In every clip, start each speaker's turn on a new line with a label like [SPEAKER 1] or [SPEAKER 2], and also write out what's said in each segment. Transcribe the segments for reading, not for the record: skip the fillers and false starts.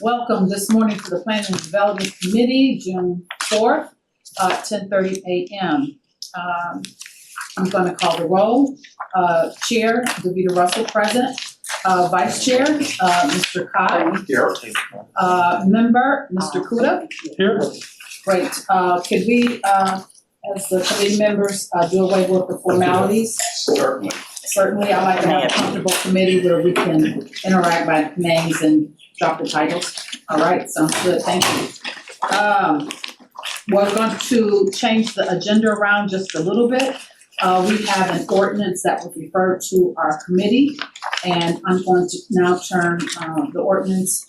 [SPEAKER 1] Welcome this morning to the Planning and Development Committee, June 4th, 10:30 a.m. I'm going to call the roll. Chair, Davida Russell, present. Vice Chair, Mr. Kai.
[SPEAKER 2] Here.
[SPEAKER 1] Member, Mr. Kuda.
[SPEAKER 2] Here.
[SPEAKER 1] Great. Could we, as the committee members, do away with the formalities?
[SPEAKER 2] Certainly.
[SPEAKER 1] Certainly, I like to have a comfortable committee where we can interact by names and drop the titles. All right, sounds good, thank you. We're going to change the agenda around just a little bit. We have an ordinance that was referred to our committee, and I'm going to now turn the ordinance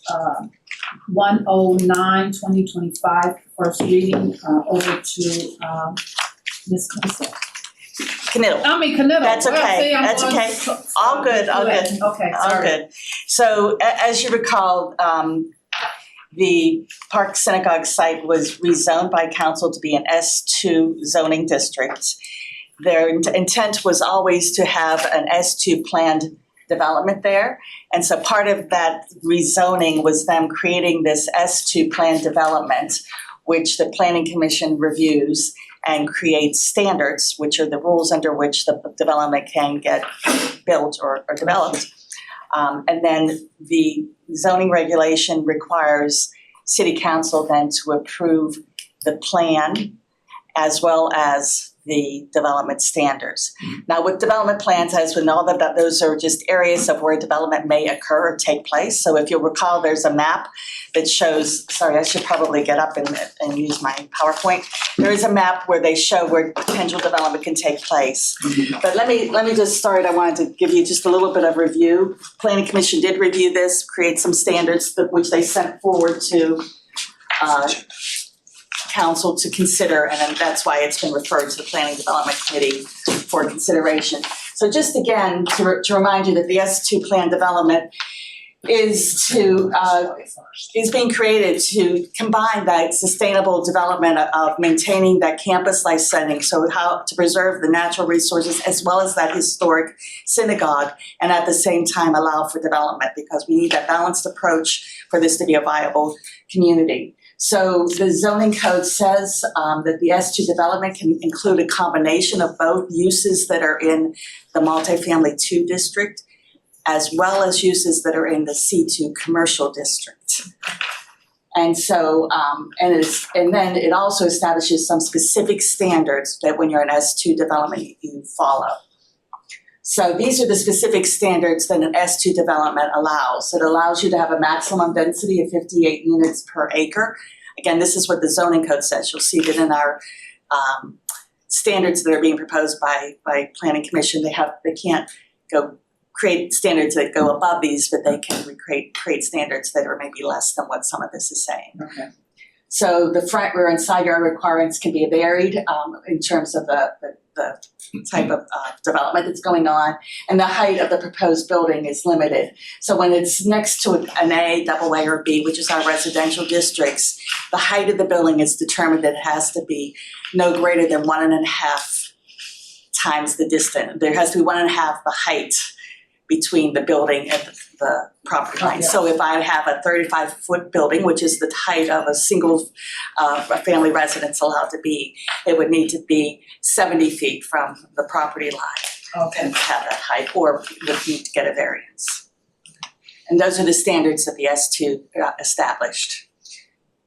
[SPEAKER 1] 109/2025, first reading, over to Ms. Knudsen.
[SPEAKER 3] Canoodle.
[SPEAKER 1] Canoodle.
[SPEAKER 3] That's okay. That's okay. All good. All good.
[SPEAKER 1] Okay,
[SPEAKER 3] All
[SPEAKER 1] sorry.
[SPEAKER 3] good. So as you recall, the Park Synagogue site was rezoned by council to be an S2 zoning district. Their intent was always to have an S2 planned development there. And so part of that rezoning was them creating this S2 planned development, which the Planning Commission reviews and creates standards, which are the rules under which the development can get built or developed. And then the zoning regulation requires City Council then to approve the plan as well as the development standards. Now with development plans, as we know, that those are just areas of where development may occur or take place. So if you'll recall, there's a map that shows, sorry, I should probably get up and use my PowerPoint. There is a map where they show where potential development can take place. But let me just start. I wanted to give you just a little bit of review. Planning Commission did review this, create some standards which they sent forward to council to consider, and then that's why it's been referred to the Planning Development Committee for consideration. So just again, to remind you that the S2 plan development is being created to combine that sustainable development of maintaining that campus-like setting, so how to preserve the natural resources as well as that historic synagogue, and at the same time allow for development, because we need that balanced approach for this to be a viable community. So the zoning code says that the S2 development can include a combination of both uses that are in the multifamily 2 district as well as uses that are in the C2 commercial district. And so, and then it also establishes some specific standards that when you're in S2 development, you follow. So these are the specific standards that an S2 development allows. It allows you to have a maximum density of 58 units per acre. Again, this is what the zoning code says. You'll see that in our standards that are being proposed by Planning Commission. They can't go create standards that go above these, but they can create standards that are maybe less than what some of this is saying.
[SPEAKER 1] Okay.
[SPEAKER 3] So the front, rear, and side yard requirements can be varied in terms of the type of development that's going on, and the height of the proposed building is limited. So when it's next to an A, double A, or B, which is our residential districts, the height of the building is determined that it has to be no greater than 1.5 times the distance. There has to be 1.5 the height between the building and the property line. So if I have a 35-foot building, which is the height of a single family residence allowed to be, it would need to be 70 feet from the property line.
[SPEAKER 1] Okay.
[SPEAKER 3] And have that height, or would need to get a variance. And those are the standards that the S2 established.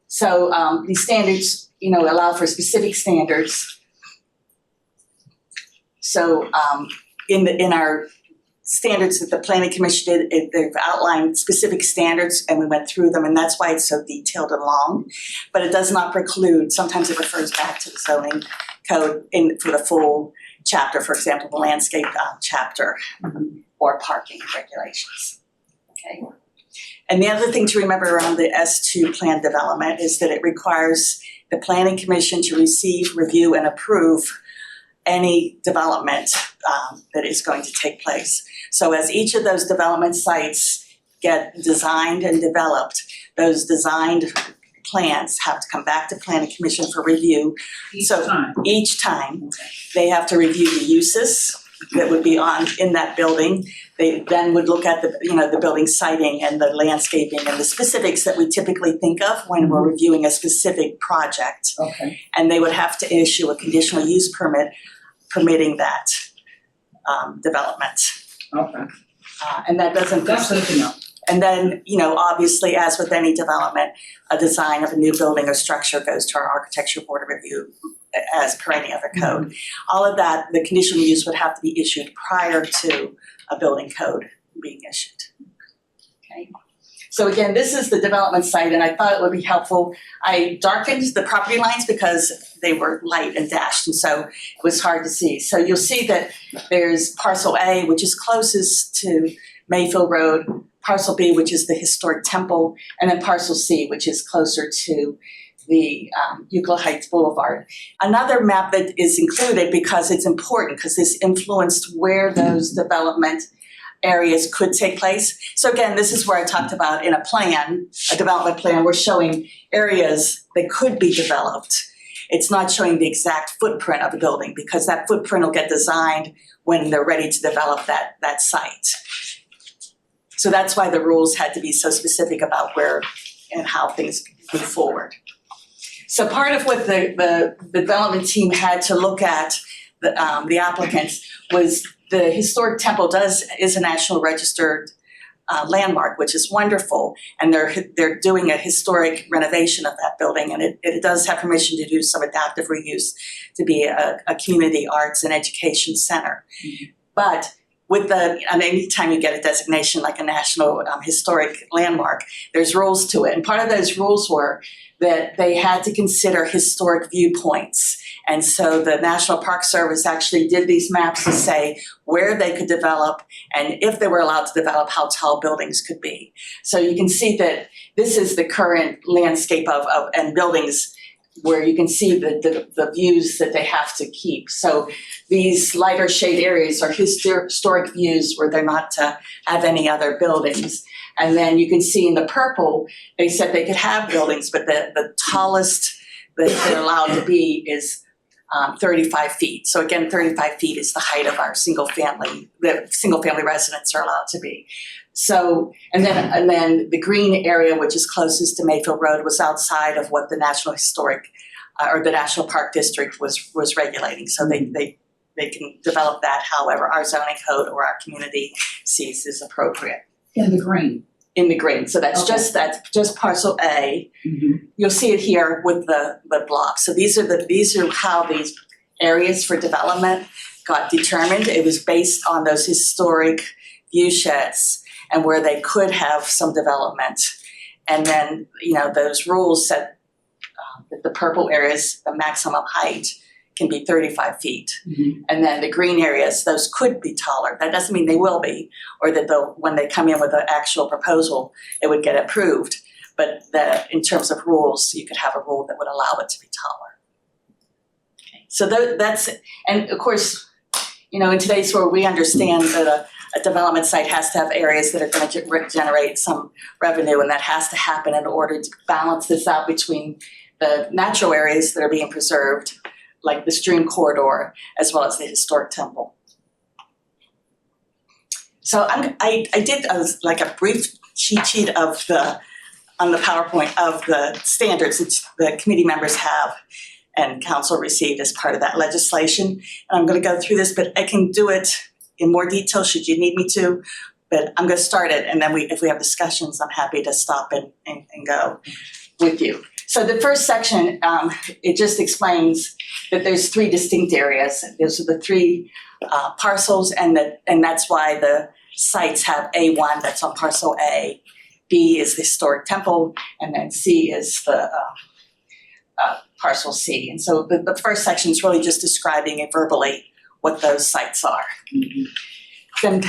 [SPEAKER 3] So these standards, allow for specific standards. So in our standards that the Planning Commission did, they've outlined specific standards, and we went through them, and that's why it's so detailed and long. But it does not preclude, sometimes it refers back to the zoning code for the full chapter, for example, the landscape chapter, or parking regulations. Okay. And the other thing to remember around the S2 plan development is that it requires the Planning Commission to receive, review, and approve any development that is going to take place. So as each of those development sites get designed and developed, those designed plans have to come back to Planning Commission for review.
[SPEAKER 1] Each
[SPEAKER 3] So
[SPEAKER 1] time.
[SPEAKER 3] each time, they have to review the uses, that would be in that building. They then would look at the building siting and the landscaping and the specifics that we typically think of when we're reviewing a specific project.
[SPEAKER 1] Okay,
[SPEAKER 3] And they would have to issue a conditional use permit permitting that development.
[SPEAKER 1] okay,
[SPEAKER 3] And that doesn't.
[SPEAKER 1] that's good to know.
[SPEAKER 3] And then, obviously, as with any development, a design of a new building or structure goes to our architecture board of review as per any other code. All of that, the conditional use would have to be issued prior to a building code being issued. Okay. So again, this is the development site, and I thought it would be helpful. I darkened the property lines because they were light and dashed, and so it was hard to see. So you'll see that there's parcel A, which is closest to Mayfield Road, parcel B, which is the historic temple, and then parcel C, which is closer to the Euclid Heights Boulevard. Another map that is included because it's important, because this influenced where those development areas could take place. So again, this is where I talked about in a plan, a development plan, we're showing areas that could be developed. It's not showing the exact footprint of the building, because that footprint will get designed when they're ready to develop that site. So that's why the rules had to be so specific about where and how things move forward. So part of what the development team had to look at, the applicants, was the historic temple is a national registered landmark, which is wonderful, and they're doing a historic renovation of that building, and it does have permission to do some adaptive reuse to be a community arts and education center. But anytime you get a designation like a national historic landmark, there's rules to it. And part of those rules were that they had to consider historic viewpoints. And so the National Park Service actually did these maps to say where they could develop, and if they were allowed to develop, how tall buildings could be. So you can see that this is the current landscape of and buildings where you can see the views that they have to keep. So these lighter shade areas are historic views where they're not to have any other buildings. And then you can see in the purple, they said they could have buildings, but the tallest that they're allowed to be is 35 feet. So again, 35 feet is the height of our single family residents are allowed to be. So, and then the green area, which is closest to Mayfield Road, was outside of what the National Historic or the National Park District was regulating. So they can develop that however our zoning code or our community sees is appropriate.
[SPEAKER 1] In the green.
[SPEAKER 3] In the green. So that's just parcel A.
[SPEAKER 1] Mm-hmm.
[SPEAKER 3] You'll see it here with the blocks. So these are how these areas for development got determined. It was based on those historic view sheds and where they could have some development. And then, those rules said that the purple areas, the maximum height can be 35 feet.
[SPEAKER 1] Mm-hmm.
[SPEAKER 3] And then the green areas, those could be taller. That doesn't mean they will be, or that when they come in with an actual proposal, it would get approved. But in terms of rules, you could have a rule that would allow it to be taller. Okay. So that's, and of course, in today's world, we understand that a development site has to have areas that are going to generate some revenue, and that has to happen in order to balance this out between the natural areas that are being preserved, like the stream corridor, as well as the historic temple. So I did a brief cheat sheet on the PowerPoint of the standards that the committee members have and council received as part of that legislation. And I'm going to go through this, but I can do it in more detail should you need me to. But I'm going to start it, and then if we have discussions, I'm happy to stop and go with you. So the first section, it just explains that there's 3 distinct areas. Those are the 3 parcels, and that's why the sites have A1, that's on parcel A, B is the historic temple, and then C is the parcel C. And so the first section is really just describing it verbally what those sites are.
[SPEAKER 1] Mm-hmm.
[SPEAKER 3] Then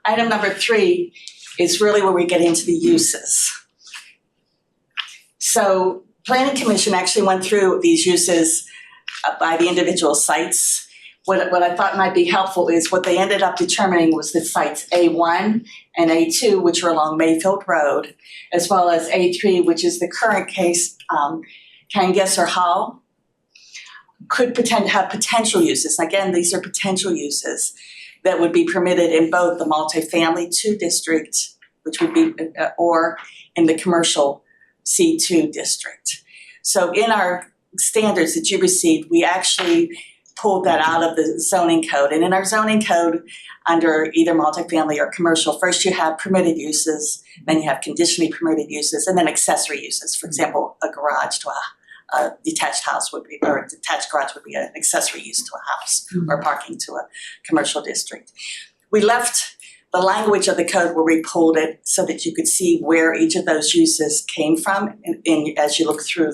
[SPEAKER 3] item number 3 is really where we get into the uses. So Planning Commission actually went through these uses by the individual sites. What I thought might be helpful is what they ended up determining was the sites A1 and A2, which are along Mayfield Road, as well as A3, which is the current case, Kangesser Hall, could have potential uses. Again, these are potential uses. that would be permitted in both the multifamily 2 district, which would be, or in the commercial C2 district. So in our standards that you received, we actually pulled that out of the zoning code. And in our zoning code, under either multifamily or commercial, first you have permitted uses, then you have conditionally permitted uses, and then accessory uses. For example, a garage to a detached house would be, or a detached garage would be an accessory use to a house, or parking to a commercial district. We left the language of the code where we pulled it so that you could see where each of those uses came from as you look through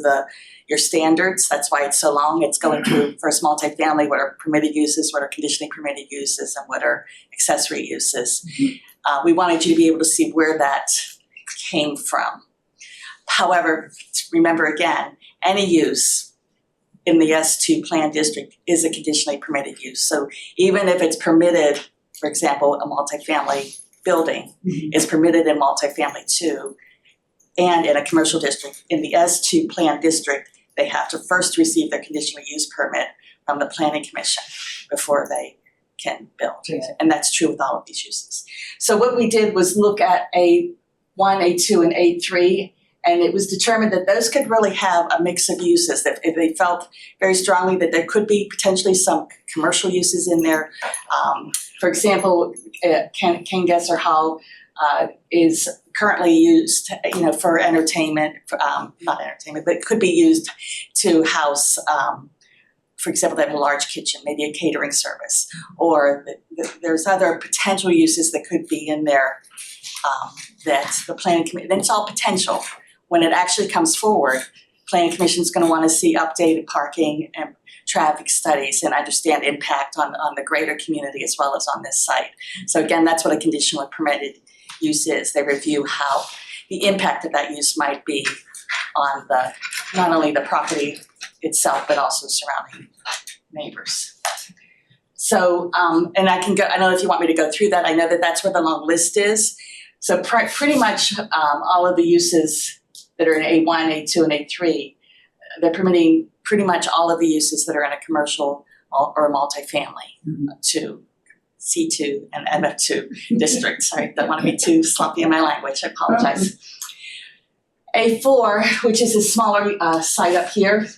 [SPEAKER 3] your standards. That's why it's so long. It's going through first multifamily, what are permitted uses, what are conditionally permitted uses, and what are accessory uses. We wanted you to be able to see where that came from. However, remember again, any use in the S2 plan district is a conditionally permitted use. So even if it's permitted, for example, a multifamily building is permitted in multifamily 2 and in a commercial district, in the S2 plan district, they have to first receive their conditional use permit from the planning commission before they can build. And that's true with all of these uses. So what we did was look at A1, A2, and A3, and it was determined that those could really have a mix of uses, that if they felt very strongly that there could be potentially some commercial uses in there. For example, Ken Gesser Hall is currently used, for entertainment, not entertainment, but it could be used to house, for example, they have a large kitchen, maybe a catering service, or there's other potential uses that could be in there that the planning committee, then it's all potential. When it actually comes forward, planning commission is going to want to see updated parking and traffic studies and understand impact on the greater community as well as on this site. So again, that's what a conditional permitted use is. They review how the impact of that use might be on not only the property itself, but also surrounding neighbors. So, and I don't know if you want me to go through that. I know that that's where the long list is. So pretty much all of the uses that are in A1, A2, and A3, they're permitting pretty much all of the uses that are in a commercial or multifamily to C2 and MF2 districts. Sorry, don't want to be too sloppy in my language, I apologize. A4, which is a smaller site up here,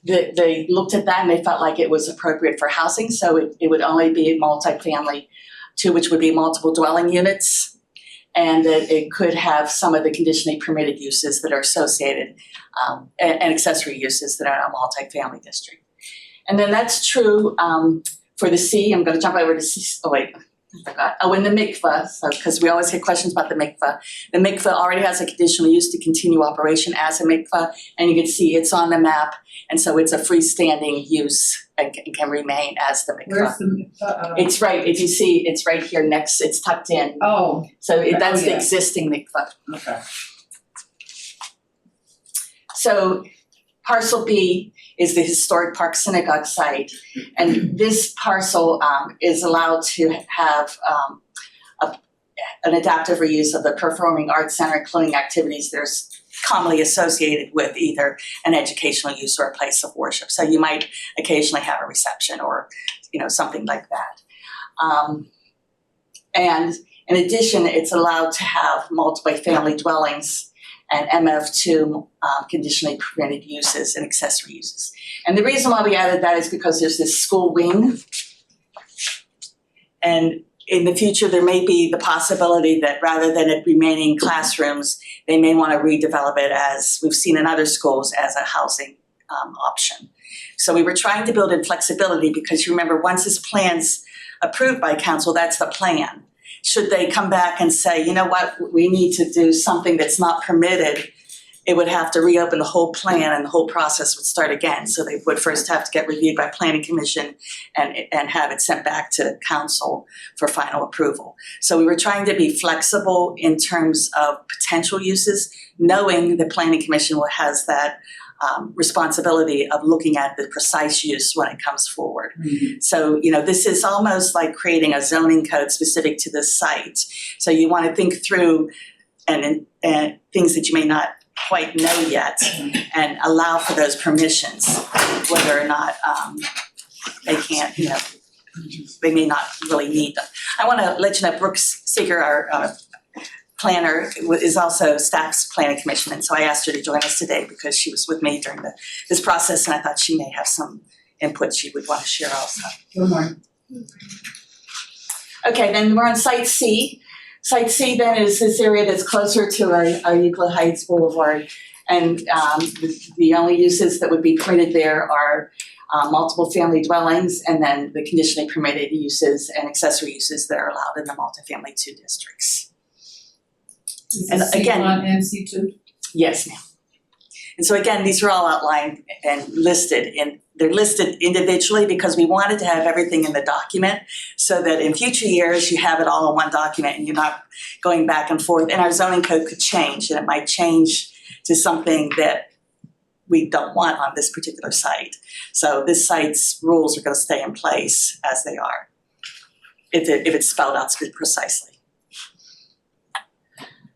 [SPEAKER 3] they looked at that and they felt like it was appropriate for housing, so it would only be multifamily 2, which would be multiple dwelling units, and that it could have some of the conditionally permitted uses that are associated and accessory uses that are in a multifamily district. And then that's true for the C. I'm going to jump over to C. Oh, wait. I forgot. Oh, and the mikveh, because we always get questions about the mikveh. The mikveh already has a conditional use to continue operation as a mikveh, and you can see it's on the map, and so it's a freestanding use and can remain as the mikveh.
[SPEAKER 1] Where's the mikveh?
[SPEAKER 3] It's right, if you see, it's right here next, it's tucked in.
[SPEAKER 1] Oh,
[SPEAKER 3] So that's the
[SPEAKER 1] yeah.
[SPEAKER 3] existing mikveh.
[SPEAKER 1] okay.
[SPEAKER 3] So parcel B is the historic Park Synagogue site, and this parcel is allowed to have an adaptive reuse of the performing arts center, including activities that are commonly associated with either an educational use or a place of worship. So you might occasionally have a reception or something like that. And in addition, it's allowed to have multi-family dwellings and MF2 conditionally permitted uses and accessory uses. And the reason why we added that is because there's this school wing. And in the future, there may be the possibility that rather than it remaining classrooms, they may want to redevelop it, as we've seen in other schools, as a housing option. So we were trying to build in flexibility because you remember, once this plan's approved by council, that's the plan. Should they come back and say, you know what, we need to do something that's not permitted, it would have to reopen the whole plan and the whole process would start again. So they would first have to get reviewed by planning commission and have it sent back to council for final approval. So we were trying to be flexible in terms of potential uses, knowing the planning commission has that responsibility of looking at the precise use when it comes forward.
[SPEAKER 1] Mm-hmm.
[SPEAKER 3] So, this is almost like creating a zoning code specific to this site. So you want to think through and things that you may not quite know yet and allow for those permissions, whether or not they can't, they may not really need them. I want to let you know Brooks Seeger, our planner, is also staff's planning commission, and so I asked her to join us today because she was with me during this process, and I thought she may have some input she would want to share also.
[SPEAKER 1] Good morning.
[SPEAKER 3] Okay, then we're on Site C. Site C then is this area that's closer to our Euclid Heights Boulevard, and the only uses that would be permitted there are multiple family dwellings, and then the conditionally permitted uses and accessory uses that are allowed in the multifamily 2 districts. And again-
[SPEAKER 1] C1 and C2?
[SPEAKER 3] Yes, ma'am. And so again, these are all outlined and listed, and they're listed individually because we wanted to have everything in the document so that in future years you have it all in one document and you're not going back and forth. And our zoning code could change, and it might change to something that we don't want on this particular site. So this site's rules are going to stay in place as they are, if it's spelled out precisely.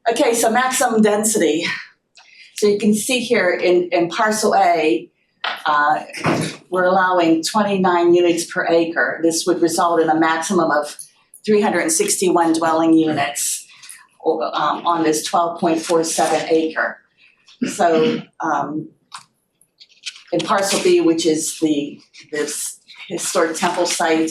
[SPEAKER 3] Okay, so maximum density. So you can see here in parcel A, we're allowing 29 units per acre. This would result in a maximum of 361 dwelling units on this 12.47 acre. So in parcel B, which is this historic temple site,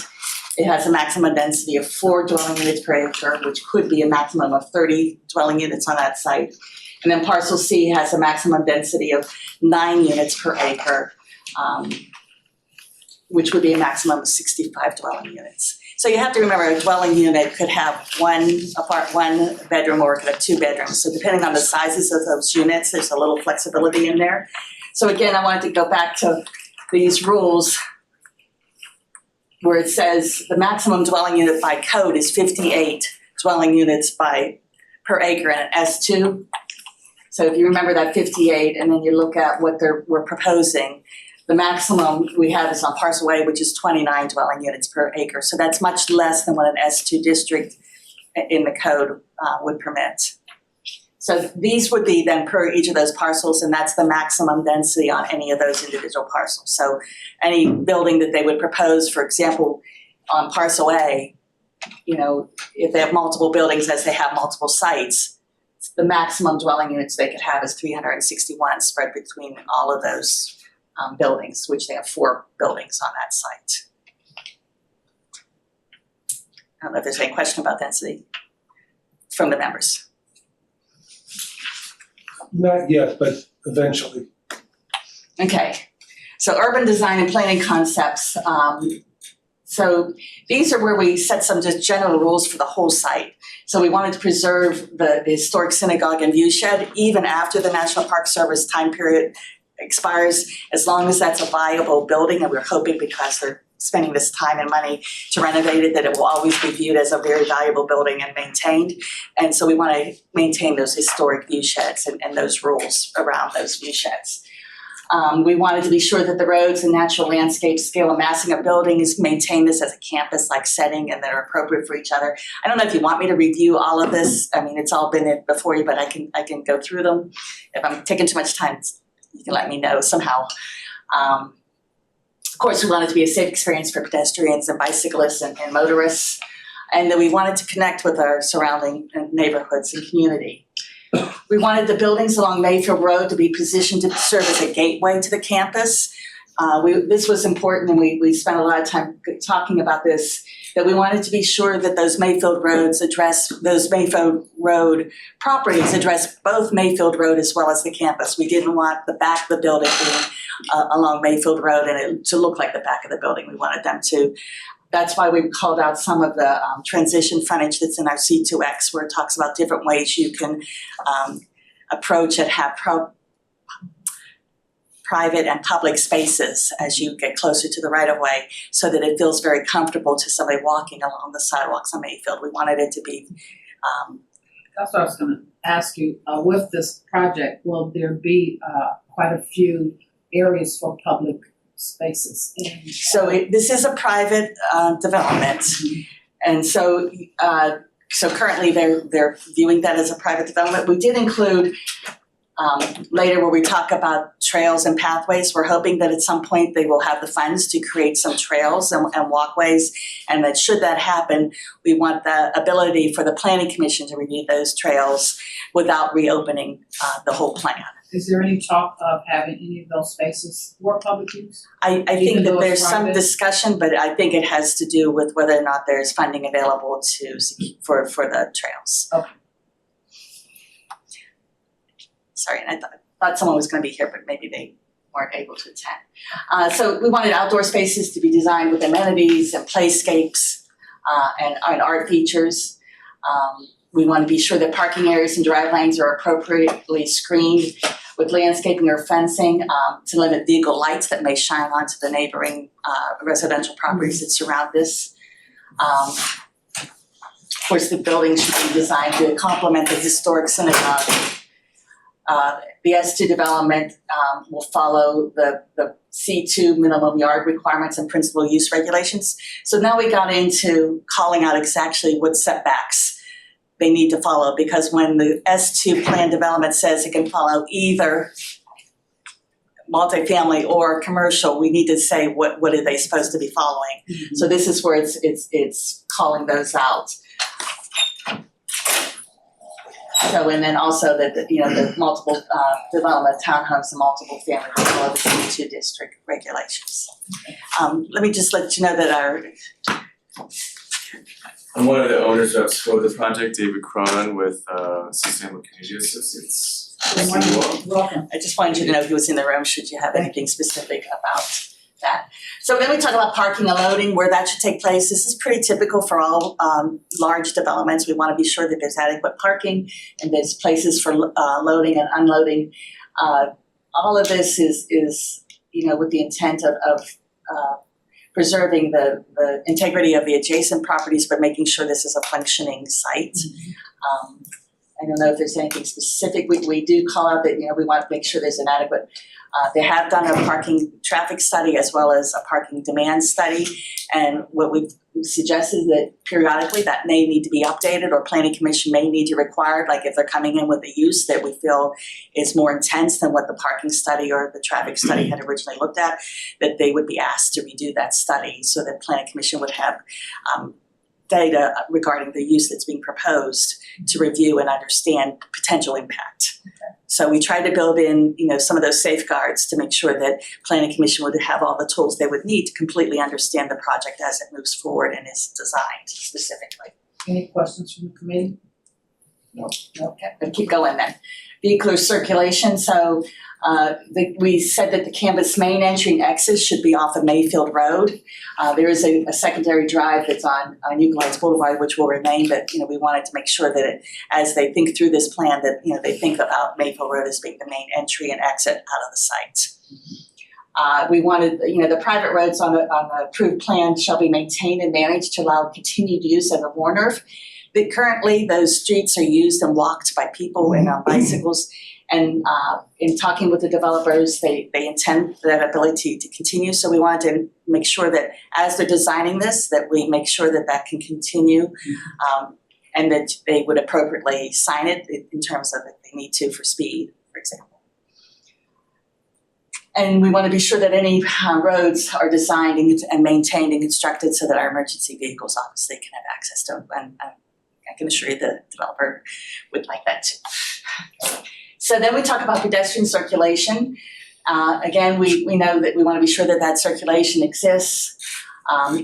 [SPEAKER 3] it has a maximum density of 4 dwelling units per acre, which could be a maximum of 30 dwelling units on that site. And then parcel C has a maximum density of 9 units per acre, which would be a maximum of 65 dwelling units. So you have to remember a dwelling unit could have one bedroom, or it could have 2 bedrooms. So depending on the sizes of those units, there's a little flexibility in there. So again, I wanted to go back to these rules where it says the maximum dwelling unit by code is 58 dwelling units per acre in an S2. So if you remember that 58 and then you look at what we're proposing, the maximum we have is on parcel A, which is 29 dwelling units per acre. So that's much less than what an S2 district in the code would permit. So these would be then per each of those parcels, and that's the maximum density on any of those individual parcels. So any building that they would propose, for example, on parcel A, if they have multiple buildings as they have multiple sites, the maximum dwelling units they could have is 361 spread between all of those buildings, which they have 4 buildings on that site. I don't know if there's any question about density from the members.
[SPEAKER 2] Not yet, but eventually.
[SPEAKER 3] Okay, so urban design and planning concepts. So these are where we set some just general rules for the whole site. So we wanted to preserve the historic synagogue and view shed even after the National Park Service time period expires, as long as that's a viable building, and we're hoping because they're spending this time and money to renovate it, that it will always be viewed as a very valuable building and maintained. And so we want to maintain those historic view sheds and those rules around those view sheds. We wanted to be sure that the roads and natural landscape scale and massing of buildings maintain this as a campus-like setting and that are appropriate for each other. I don't know if you want me to review all of this. I mean, it's all been in before you, but I can go through them. If I'm taking too much time, you can let me know somehow. Of course, we want it to be a safe experience for pedestrians and bicyclists and motorists, and that we wanted to connect with our surrounding neighborhoods and community. We wanted the buildings along Mayfield Road to be positioned to serve as a gateway to the campus. This was important, and we spent a lot of time talking about this, that we wanted to be sure that those Mayfield Road properties address both Mayfield Road as well as the campus. We didn't want the back of the building being along Mayfield Road and it to look like the back of the building. We wanted them to. That's why we called out some of the transition frontage that's in our C2X, where it talks about different ways you can approach and have private and public spaces as you get closer to the right-of-way, so that it feels very comfortable to somebody walking along the sidewalks on Mayfield. We wanted it to be
[SPEAKER 1] That's what I was gonna ask you. With this project, will there be quite a few areas for public spaces?
[SPEAKER 3] this is a private development, and so currently they're viewing that as a private development. We did include later where we talk about trails and pathways, we're hoping that at some point they will have the funds to create some trails and walkways, and that should that happen, we want the ability for the planning commission to review those trails without reopening the whole plan.
[SPEAKER 1] Is there any talk of having any of those spaces for public use?
[SPEAKER 3] I
[SPEAKER 1] Even
[SPEAKER 3] think
[SPEAKER 1] though
[SPEAKER 3] that
[SPEAKER 1] it's
[SPEAKER 3] there's some
[SPEAKER 1] private?
[SPEAKER 3] discussion, but I think it has to do with whether or not there's funding available for the trails.
[SPEAKER 1] Okay.
[SPEAKER 3] Sorry, and I thought someone was gonna be here, but maybe they weren't able to attend. So we wanted outdoor spaces to be designed with amenities and playscapes, and art features. We want to be sure that parking areas and drive lanes are appropriately screened with landscaping or fencing, to limit vehicle lights that may shine onto the neighboring, residential properties that surround this. Of course, the building should be designed to complement the historic synagogue. The S2 development will follow the C2 minimum yard requirements and principal use regulations. So now we got into calling out exactly what setbacks they need to follow, because when the S2 plan development says it can follow either multifamily or commercial, we need to say what are they supposed to be following.
[SPEAKER 1] Mm-hmm.
[SPEAKER 3] So this is where it's calling those out. So, and then also that the multiple development townhomes and multiple family will follow the C2 district regulations. Let me just let you know that
[SPEAKER 4] I'm one of the owners of the project, David Cron with Sustainable Community Associates.
[SPEAKER 1] Good morning. Welcome.
[SPEAKER 3] I just wanted you to know he was in the room should you have anything specific about that. So then we talk about parking and loading, where that should take place. This is pretty typical for all large developments. We want to be sure that there's adequate parking and there's places for loading and unloading. All of this is with the intent of preserving the integrity of the adjacent properties, but making sure this is a functioning site. I don't know if there's anything specific. We do call out that we want to make sure there's an adequate. They have done a parking traffic study as well as a parking demand study, and what we've suggested is that periodically that may need to be updated, or planning commission may need to require, like if they're coming in with a use that we feel is more intense than what the parking study or the traffic study had originally looked at, that they would be asked to redo that study so that planning commission would have data regarding the use that's being proposed to review and understand potential impact.
[SPEAKER 1] Okay.
[SPEAKER 3] So we tried to build in, some of those safeguards to make sure that planning commission would have all the tools they would need to completely understand the project as it moves forward and is designed specifically.
[SPEAKER 1] Any questions from the committee?
[SPEAKER 3] No. Okay, but keep going then. Vehicular circulation, so we said that the campus main entry and exit should be off of Mayfield Road. There is a secondary drive that's on Euclid Boulevard, which will remain, but we wanted to make sure that as they think through this plan, that they think about Mayfield Road as being the main entry and exit out of the site. We wanted, the private roads on the approved plan shall be maintained and managed to allow continued use of the Warner. But currently, those streets are used and walked by people and on bicycles. And in talking with the developers, they intend that ability to continue. So we wanted to make sure that as they're designing this, that we make sure that that can continue, and that they would appropriately sign it in terms of if they need to for speed, for example. And we want to be sure that any roads are designed and maintained and constructed so that our emergency vehicles obviously can have access to them. And I can assure you the developer would like that too. So then we talk about pedestrian circulation. Again, we know that we want to be sure that that circulation exists.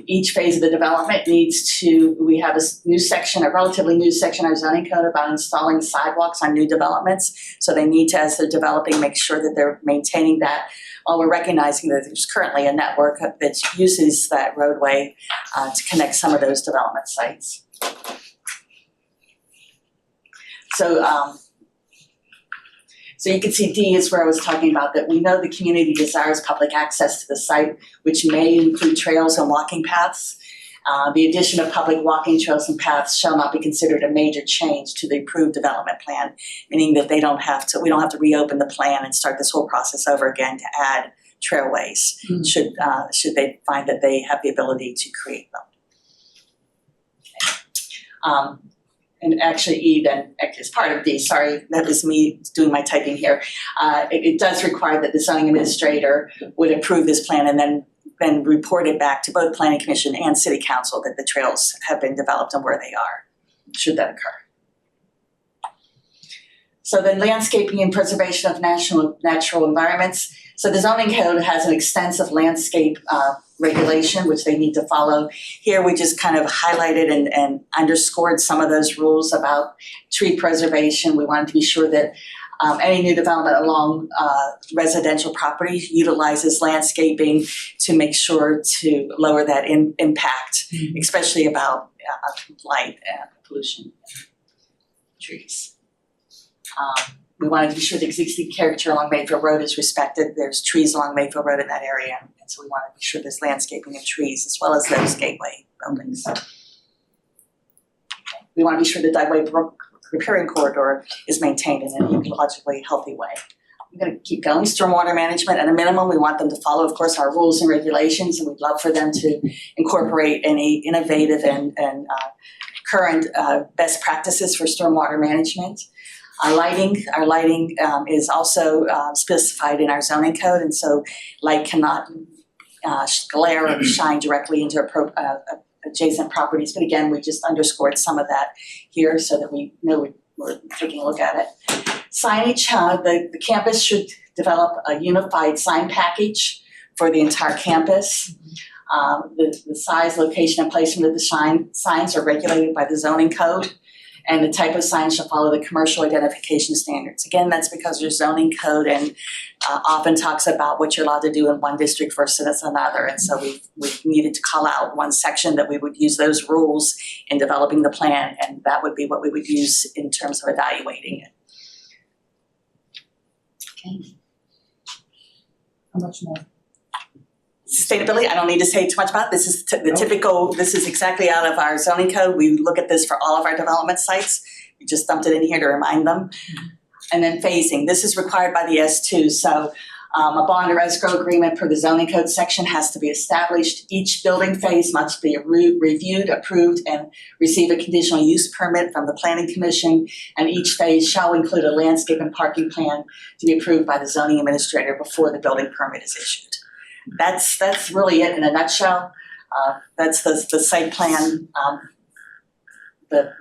[SPEAKER 3] Each phase of the development we have a new section, a relatively new section of our zoning code about installing sidewalks on new developments. So they need to, as they're developing, make sure that they're maintaining that, while we're recognizing that there's currently a network that uses that roadway to connect some of those development sites. So you can see D is where I was talking about that we know the community desires public access to the site, which may include trails and walking paths. The addition of public walking trails and paths shall not be considered a major change to the approved development plan, meaning that we don't have to reopen the plan and start this whole process over again to add trailways, should they find that they have the ability to create them. and actually E then is part of D, sorry, that is me doing my typing here. It does require that the zoning administrator would approve this plan and then report it back to both planning commission and city council that the trails have been developed and where they are, should that occur. So then landscaping and preservation of natural environments. So the zoning code has an extensive landscape regulation, which they need to follow. Here we just kind of highlighted and underscored some of those rules about tree preservation. We wanted to be sure that any new development along residential property utilizes landscaping to make sure to lower that impact, especially about light and pollution, trees. We wanted to be sure the existing character along Mayfield Road is respected. There's trees along Mayfield Road in that area, and so we wanted to be sure there's landscaping and trees as well as those gateway buildings. We want to be sure the Dugway Brook riparian corridor is maintained in an ecologically healthy way. I'm going to keep going. Stormwater management, at a minimum, we want them to follow, of course, our rules and regulations, and we'd love for them to incorporate any innovative and current best practices for stormwater management. Our lighting is also specified in our zoning code, and so light cannot glare or shine directly into adjacent properties. But again, we just underscored some of that here so that we know we're taking a look at it. Signage, the campus should develop a unified sign package for the entire campus. The size, location, and placement of the signs are regulated by the zoning code. And the type of sign shall follow the commercial identification standards. Again, that's because your zoning code and often talks about what you're allowed to do in one district versus another. And so we've needed to call out one section that we would use those rules in developing the plan, and that would be what we would use in terms of evaluating it. Okay.
[SPEAKER 1] How much more?
[SPEAKER 3] Sustainability, I don't need to say too much about. This is the typical, this is exactly out of our zoning code. We look at this for all of our development sites. We just dumped it in here to remind them. And then phasing, this is required by the S2. So a bond or escrow agreement per the zoning code section has to be established. Each building phase must be reviewed, approved, and receive a conditional use permit from the planning commission. And each phase shall include a landscape and parking plan to be approved by the zoning administrator before the building permit is issued. That's really it in a nutshell. That's the site plan, the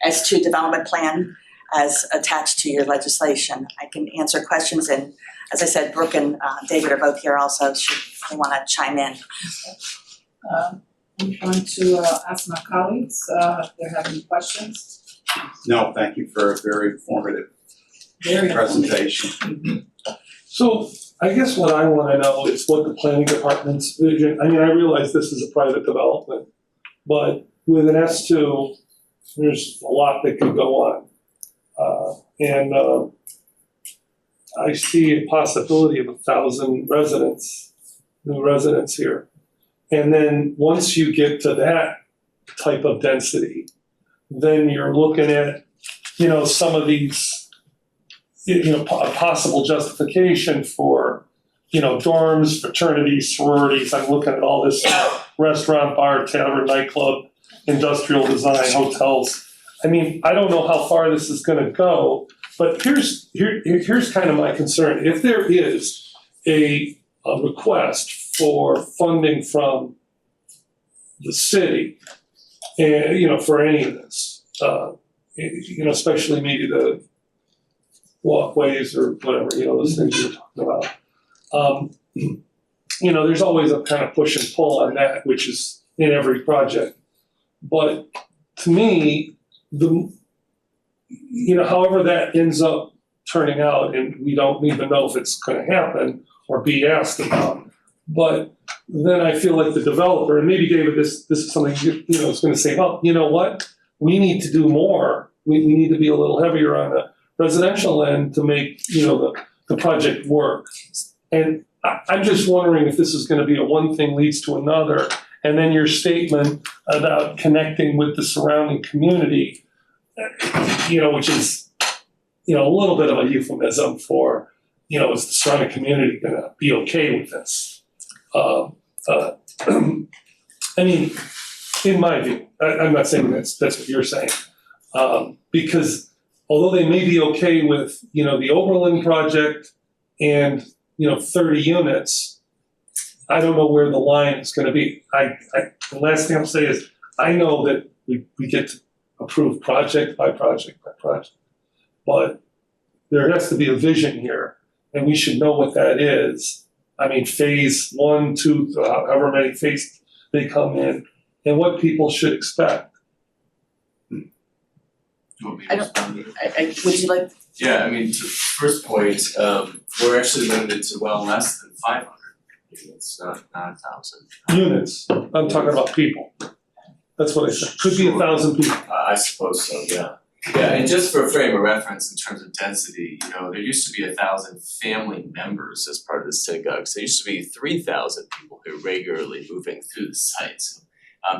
[SPEAKER 3] S2 development plan as attached to your legislation. I can answer questions, and as I said, Brooke and David are both here also, should they want to chime in.
[SPEAKER 1] I'm going to ask my colleagues if they have any questions.
[SPEAKER 5] No, thank you for a very informative presentation.
[SPEAKER 2] So I guess what I wanna know is what the planning department's vision, I mean, I realize this is a private development, but with an S2, there's a lot that could go on. I see a possibility of 1,000 new residents here. And then once you get to that type of density, then you're looking at, some of these, a possible justification for, dorms, fraternities, sororities. I'm looking at all this restaurant, bar, tavern, nightclub, industrial design, hotels. I mean, I don't know how far this is gonna go, but here's kind of my concern. If there is a request for funding from the city, and, for any of this, especially maybe the walkways or whatever, those things you're talking about. There's always a kind of push and pull on that, which is in every project. But to me, however that ends up turning out, and we don't even know if it's gonna happen or be asked about, but then I feel like the developer, and maybe David, this is something, is gonna say, well, you know what? We need to do more. We need to be a little heavier on the residential end to make, the project work. And I'm just wondering if this is gonna be a one thing leads to another, and then your statement about connecting with the surrounding community, which is, a little bit of a euphemism for, is the surrounding community gonna be okay with this? I mean, in my view, I'm not saying that's what you're saying, Because although they may be okay with, the Oberlin project and, 30 units, I don't know where the line is gonna be. The last thing I'll say is, I know that we get to approve project by project by project. But there has to be a vision here, and we should know what that is. I mean, phase 1, 2, however many phases they come in, and what people should expect.
[SPEAKER 4] You want me
[SPEAKER 3] I
[SPEAKER 4] to
[SPEAKER 3] don't-
[SPEAKER 4] respond to that?
[SPEAKER 3] Would you like,
[SPEAKER 4] Yeah, I mean, to first point, we're actually limited to well less than 500 units, not 1,000.
[SPEAKER 2] Units, I'm talking about people. That's what I said, could be 1,000 people.
[SPEAKER 4] I suppose so, yeah. Yeah, and just for a frame of reference in terms of density, there used to be 1,000 family members as part of the synagogue. So there used to be 3,000 people who are regularly moving through the site. So,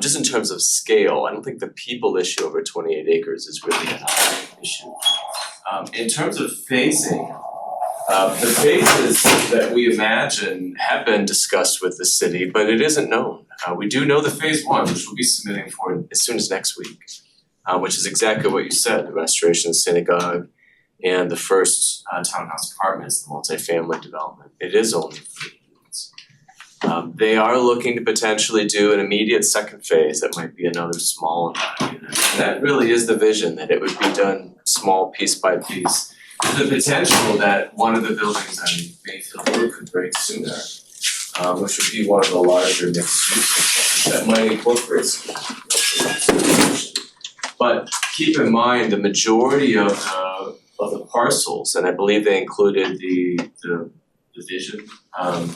[SPEAKER 4] just in terms of scale, I don't think the people issue over 28 acres is really an issue. In terms of phasing, the phases that we imagine have been discussed with the city, but it isn't known. We do know the phase 1, which we'll be submitting for as soon as next week, which is exactly what you said, the restoration of the synagogue and the first townhouse apartments, the multifamily development. It is only 3 units. They are looking to potentially do an immediate second phase that might be another small amount of units. And that really is the vision, that it would be done small piece by piece. The potential that one of the buildings on Mayfield Road could break sooner, which would be one of the larger mixed use that might incorporate some. But keep in mind, the majority of the parcels, and I believe they included the vision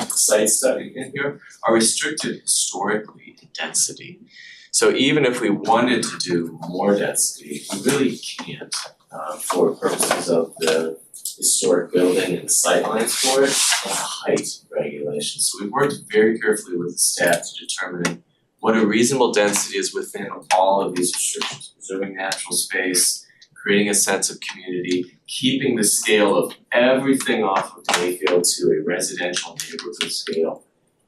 [SPEAKER 4] site study in here, are restricted historically in density. So even if we wanted to do more density, we really can't for purposes of the historic building and the sightlines for it and the height regulations. So we've worked very carefully with the staff to determine what a reasonable density is within all of these restrictions, preserving natural space, creating a sense of community, keeping the scale of everything off of Mayfield to a residential neighborhood scale.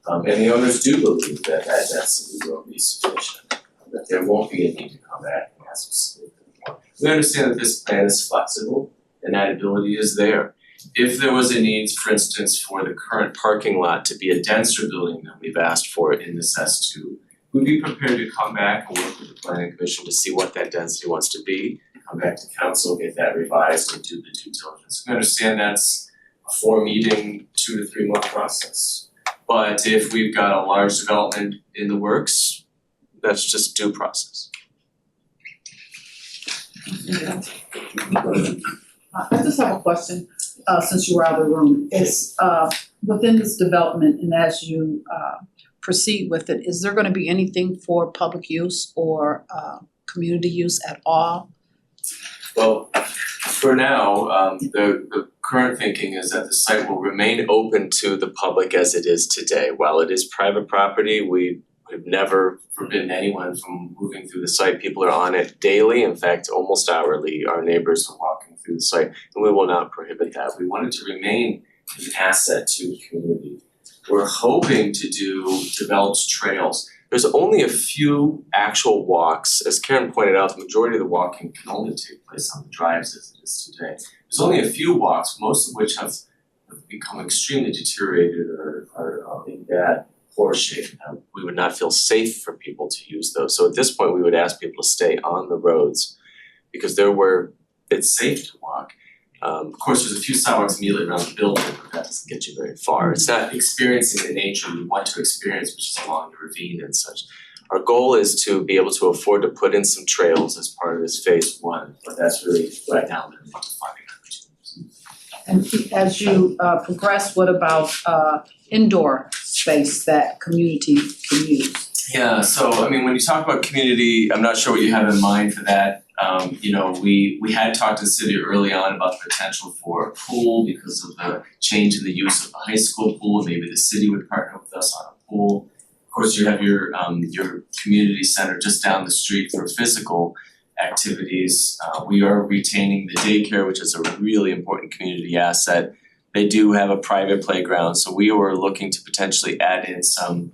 [SPEAKER 4] And the owners do believe that that density will be sufficient, that there won't be a need to come back and ask specifically more. We understand that this plan is flexible and that ability is there. If there was a need, for instance, for the current parking lot to be a denser building than we've asked for in this S2, we'd be prepared to come back and work with the planning commission to see what that density wants to be, come back to council, get that revised and do the due diligence. We understand that's a 4-meeting, 2 to 3 month process. But if we've got a large development in the works, that's just due process.
[SPEAKER 1] I just have a question, since you were out of the room, is, within this development and as you, proceed with it, is there gonna be anything for public use or, community use at all?
[SPEAKER 4] Well, for now, the current thinking is that the site will remain open to the public as it is today. While it is private property, we've never forbidden anyone from moving through the site. People are on it daily, in fact, almost hourly. Our neighbors are walking through the site, and we will not prohibit that. We want it to remain an asset to the community. We're hoping to do developed trails. There's only a few actual walks. As Karen pointed out, the majority of the walking can only take place on the drives as it is today. There's only a few walks, most of which have become extremely deteriorated or are in bad, poor shape. We would not feel safe for people to use those. So at this point, we would ask people to stay on the roads because they're where it's safe to walk. Of course, there's a few sidewalks immediately around the building, but that doesn't get you very far. It's not experiencing the nature you want to experience, which is along the ravine and such. Our goal is to be able to afford to put in some trails as part of this phase 1, but that's really right now the funding opportunities.
[SPEAKER 1] And as you, progress, what about, indoor space that community can use?
[SPEAKER 4] Yeah, so I mean, when you talk about community, I'm not sure what you have in mind for that. We had talked to the city early on about the potential for a pool because of the change in the use of the high school pool, and maybe the city would partner with us on a pool. Of course, you have your community center just down the street for physical activities. We are retaining the daycare, which is a really important community asset. They do have a private playground, so we were looking to potentially add in some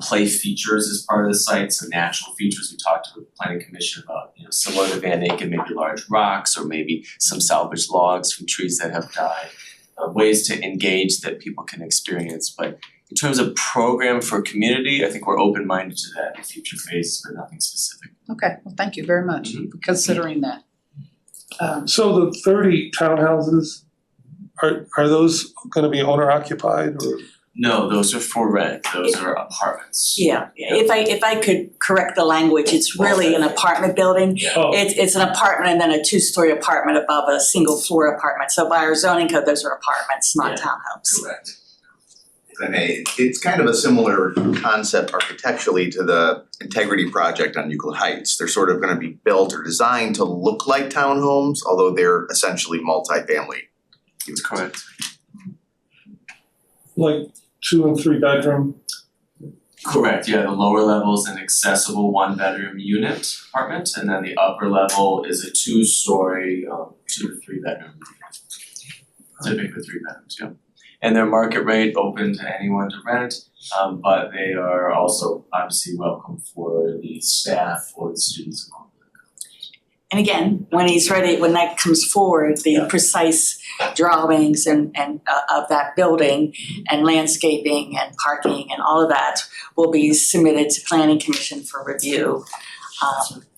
[SPEAKER 4] play features as part of the site, so natural features. We talked to the planning commission about, similar to Van Eyck, maybe large rocks or maybe some salvaged logs from trees that have died. Ways to engage that people can experience, but in terms of program for community, I think we're open-minded to that in future phases, but nothing specific.
[SPEAKER 1] Okay, well, thank you very much for considering that.
[SPEAKER 2] So the 30 townhouses, are those gonna be owner occupied or?
[SPEAKER 4] No, those are for rent, those are apartments.
[SPEAKER 3] Yeah, if I could correct the language, it's really an apartment building.
[SPEAKER 2] Oh,
[SPEAKER 3] It's an apartment and then a two-story apartment above a single floor apartment. So by our zoning code, those are apartments, not
[SPEAKER 4] Yeah.
[SPEAKER 3] townhomes.
[SPEAKER 4] Correct.
[SPEAKER 5] If I may, it's kind of a similar concept architecturally to the Integrity Project on Euclid Heights. They're sort of gonna be built or designed to look like townhomes, although they're essentially multifamily.
[SPEAKER 4] That's correct.
[SPEAKER 2] like 2 and 3 bedroom?
[SPEAKER 4] Correct, yeah, the lower level is an accessible 1-bedroom unit apartment, and then the upper level is a 2-story, 2 to 3 bedroom. Typically 3 bedrooms, yeah. And they're market rate, open to anyone to rent, but they are also obviously welcome for the staff or the students.
[SPEAKER 3] And again, when he's ready, when that comes forward, the precise drawings and of that building and landscaping and parking and all of that will be submitted to planning commission for review.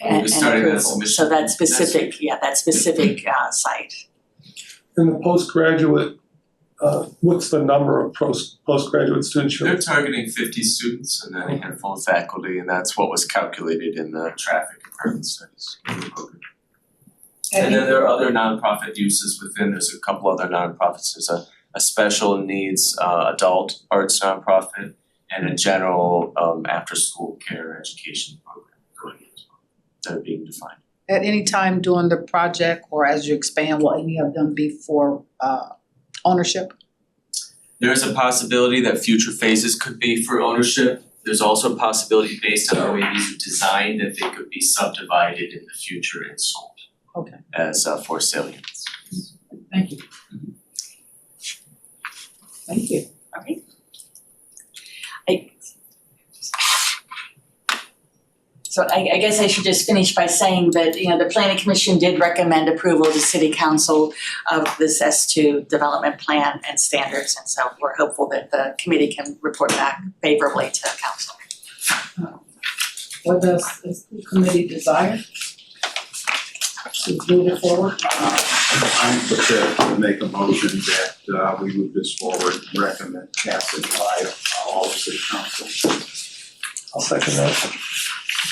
[SPEAKER 3] And
[SPEAKER 4] We're starting that
[SPEAKER 3] approval.
[SPEAKER 4] submission
[SPEAKER 3] So that
[SPEAKER 4] next
[SPEAKER 3] specific, that specific site.
[SPEAKER 2] And the postgraduate, what's the number of postgraduate students you're?
[SPEAKER 4] They're targeting 50 students and then a handful of faculty, and that's what was calculated in the traffic impairment studies in the program. And then there are other nonprofit uses within, there's a couple other nonprofits, there's a special needs adult arts nonprofit and a general after-school care education program going in as well, that are being defined.
[SPEAKER 1] At any time during the project or as you expand, will any of them be for ownership?
[SPEAKER 4] There is a possibility that future phases could be for ownership. There's also a possibility based on the way these are designed that they could be subdivided in the future and sold.
[SPEAKER 1] Okay.
[SPEAKER 4] As for sale units.
[SPEAKER 1] Thank you. Thank you.
[SPEAKER 3] Okay. So I guess I should just finish by saying that, the planning commission did recommend approval to city council of this S2 development plan and standards. And so we're hopeful that the committee can report back favorably to council.
[SPEAKER 1] What does the committee desire? To move it forward?
[SPEAKER 6] I'm prepared to make a motion that we move this forward and recommend passage by all of city council.
[SPEAKER 2] I'll second that.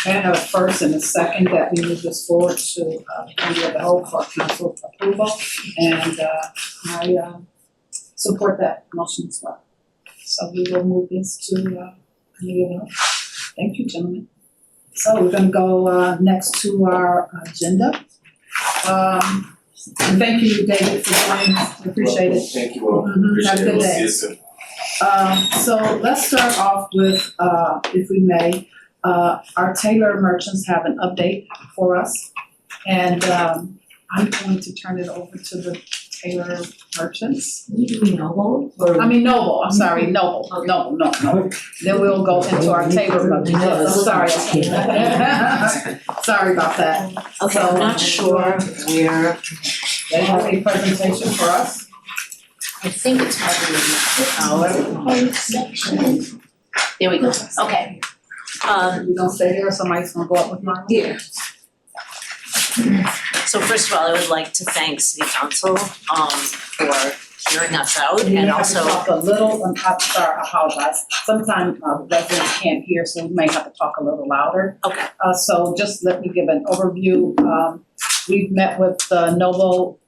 [SPEAKER 1] Okay, I have a first and a second that we move this forward to committee of the whole for council approval. And I support that motion as well. So we will move this to committee of the whole. Thank you, gentlemen. So we're gonna go next to our agenda. And thank you, David, for joining us. We appreciate it.
[SPEAKER 4] Thank you all.
[SPEAKER 1] Mhm. Have a
[SPEAKER 4] Appreciate it.
[SPEAKER 1] good
[SPEAKER 4] We'll
[SPEAKER 1] day.
[SPEAKER 4] see you soon.
[SPEAKER 1] So let's start off with, if we may, our Taylor merchants have an update for us. And I'm going to turn it over to the Taylor merchants.
[SPEAKER 7] You mean Noble or?
[SPEAKER 1] I mean Noble, I'm sorry, Noble. No. Then we'll go into our Taylor merchants. Yes, I'm sorry. Sorry about that.
[SPEAKER 7] Okay, I'm not sure where,
[SPEAKER 1] They have a presentation for us.
[SPEAKER 7] I think it's probably in our code section. There we go, okay.
[SPEAKER 1] You gonna stay here or somebody's gonna go up with mine?
[SPEAKER 7] Here. So first of all, I would like to thank City Council for hearing us out
[SPEAKER 1] We may
[SPEAKER 7] and
[SPEAKER 1] have
[SPEAKER 7] also.
[SPEAKER 1] to talk a little, I'm sorry, I apologize. Sometimes residents can't hear, so we may have to talk a little louder.
[SPEAKER 7] Okay.
[SPEAKER 1] So just let me give an overview. We've met with the Noble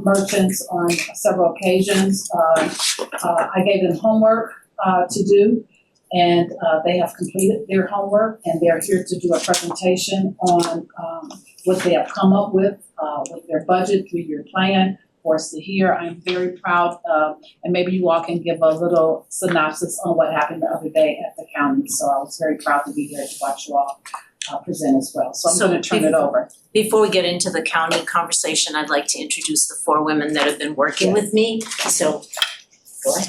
[SPEAKER 1] merchants on several occasions. I gave them homework to do, and they have completed their homework, and they're here to do a presentation on what they have come up with their budget, 3-year plan for us to hear. I'm very proud, and maybe you all can give a little synopsis on what happened the other day at the county. So I was very proud to be here to watch you all present as well. So I'm
[SPEAKER 7] So
[SPEAKER 1] gonna turn it over.
[SPEAKER 7] Before we get into the county conversation, I'd like to introduce the 4 women that have been working with me. So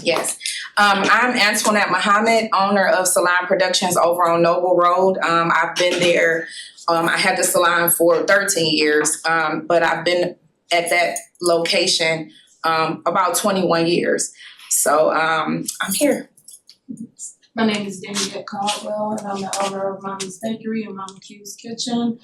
[SPEAKER 8] Yes. I'm Antoinette Muhammad, owner of Salon Productions over on Noble Road. I've been there, I had the salon for 13 years, but I've been at that location about 21 years. So I'm here.
[SPEAKER 9] My name is Danielle Caldwell, and I'm the owner of Mama's Bakery and Mama Q's Kitchen.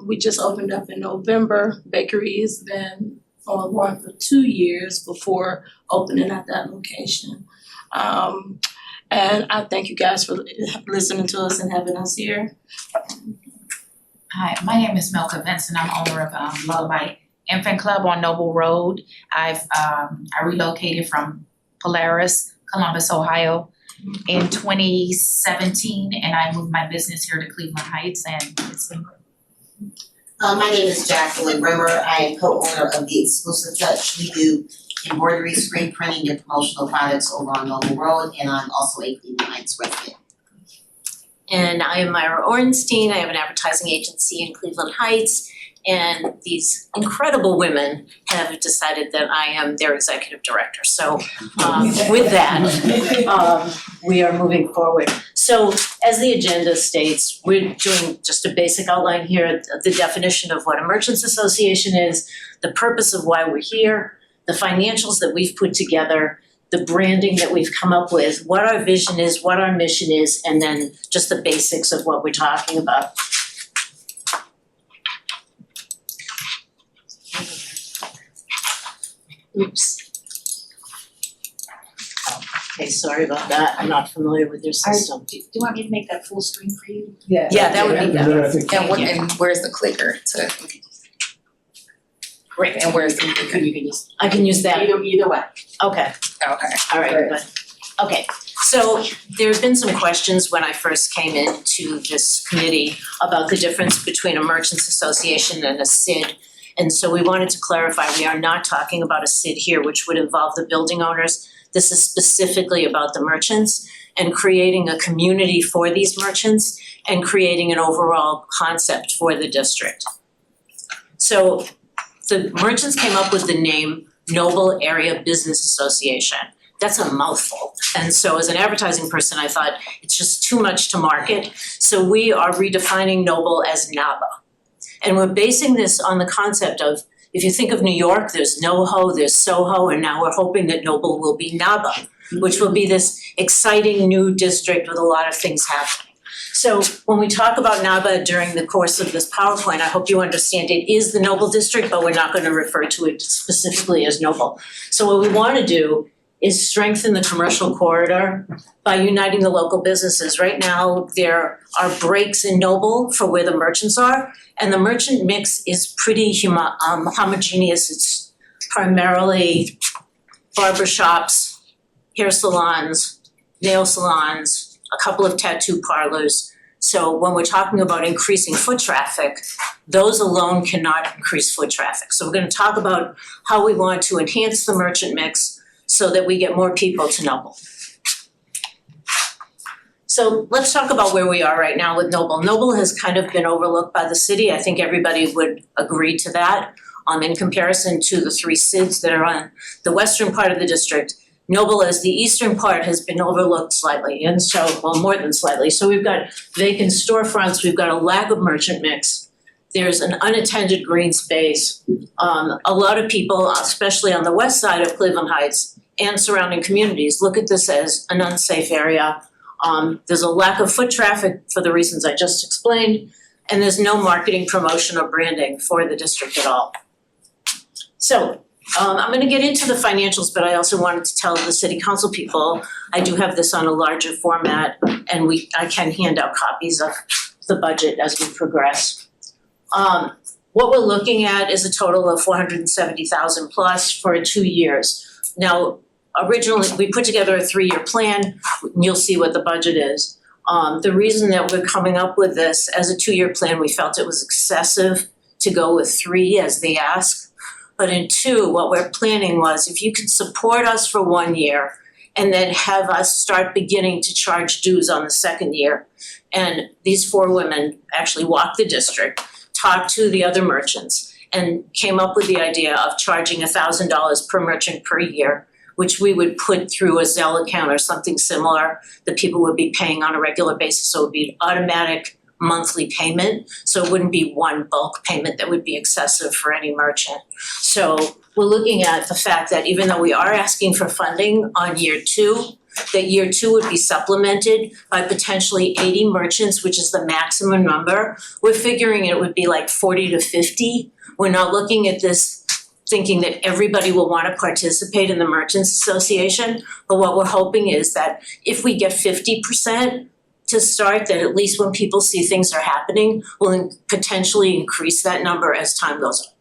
[SPEAKER 9] We just opened up in November. Bakery has been ongoing for 2 years before opening at that location. And I thank you guys for listening to us and having us here.
[SPEAKER 7] Hi, my name is Melka Vincent. I'm owner of Lullaby Infant Club on Noble Road. I relocated from Polaris, Columbus, Ohio in 2017, and I moved my business here to Cleveland Heights, and it's been great.
[SPEAKER 10] My name is Jacqueline Rimmer. I am co-owner of The Exclusive Touch. We do embroidery, screen printing, and promotional products over on Noble Road, and I'm also a Cleveland Heights resident.
[SPEAKER 11] And I am Myra Orenstein. I have an advertising agency in Cleveland Heights. And these incredible women have decided that I am their executive director. So with that, we are moving forward. So as the agenda states, we're doing just a basic outline here, the definition of what a merchants association is, the purpose of why we're here, the financials that we've put together, the branding that we've come up with, what our vision is, what our mission is, and then just the basics of what we're talking about. Oops. Okay, sorry about that. I'm not familiar with your system.
[SPEAKER 7] Do you want me to make that full screen for you?
[SPEAKER 1] Yeah.
[SPEAKER 7] Yeah, that would be
[SPEAKER 2] And
[SPEAKER 7] better.
[SPEAKER 2] then I think
[SPEAKER 8] And where's the clicker to,
[SPEAKER 7] Great.
[SPEAKER 8] and where's the clicker?
[SPEAKER 7] You can use.
[SPEAKER 11] I can use that.
[SPEAKER 3] Either way.
[SPEAKER 11] Okay.
[SPEAKER 8] Okay.
[SPEAKER 11] All right,
[SPEAKER 1] Great.
[SPEAKER 11] good. Okay, so there's been some questions when I first came into this committee about the difference between a merchants association and a SID. And so we wanted to clarify, we are not talking about a SID here, which would involve the building owners. This is specifically about the merchants and creating a community for these merchants and creating an overall concept for the district. So the merchants came up with the name Noble Area Business Association. That's a mouthful. And so as an advertising person, I thought it's just too much to market. So we are redefining Noble as NABA. And we're basing this on the concept of, if you think of New York, there's NoHo, there's Soho, and now we're hoping that Noble will be NABA, which will be this exciting new district with a lot of things happening. So when we talk about NABA during the course of this PowerPoint, I hope you understand it is the Noble district, but we're not going to refer to it specifically as Noble. So what we want to do is strengthen the commercial corridor by uniting the local businesses. Right now, there are breaks in Noble for where the merchants are, and the merchant mix is pretty homogeneous. It's primarily barbershops, hair salons, nail salons, a couple of tattoo parlors. So when we're talking about increasing foot traffic, those alone cannot increase foot traffic. So we're going to talk about how we want to enhance the merchant mix so that we get more people to Noble. So let's talk about where we are right now with Noble. Noble has kind of been overlooked by the city. I think everybody would agree to that. In comparison to the three SIDs that are on the western part of the district, Noble as the eastern part has been overlooked slightly, and so, well, more than slightly. So we've got vacant storefronts, we've got a lack of merchant mix. There's an unattended green space. A lot of people, especially on the west side of Cleveland Heights and surrounding communities, look at this as an unsafe area. There's a lack of foot traffic for the reasons I just explained, and there's no marketing, promotion, or branding for the district at all. So I'm gonna get into the financials, but I also wanted to tell the city council people, I do have this on a larger format, and I can hand out copies of the budget as we progress. What we're looking at is a total of $470,000 plus for 2 years. Now, originally, we put together a 3-year plan, and you'll see what the budget is. The reason that we're coming up with this as a 2-year plan, we felt it was excessive to go with 3 as the ask. But in 2, what we're planning was if you could support us for 1 year and then have us start beginning to charge dues on the 2nd year. And these 4 women actually walked the district, talked to the other merchants, and came up with the idea of charging $1,000 per merchant per year, which we would put through a Zelle account or something similar that people would be paying on a regular basis. So it would be an automatic monthly payment. So it wouldn't be one bulk payment that would be excessive for any merchant. So we're looking at the fact that even though we are asking for funding on year 2, that year 2 would be supplemented by potentially 80 merchants, which is the maximum number. We're figuring it would be like 40 to 50. We're not looking at this thinking that everybody will want to participate in the Merchants Association. But what we're hoping is that if we get 50% to start, that at least when people see things are happening, we'll potentially increase that number as time goes on.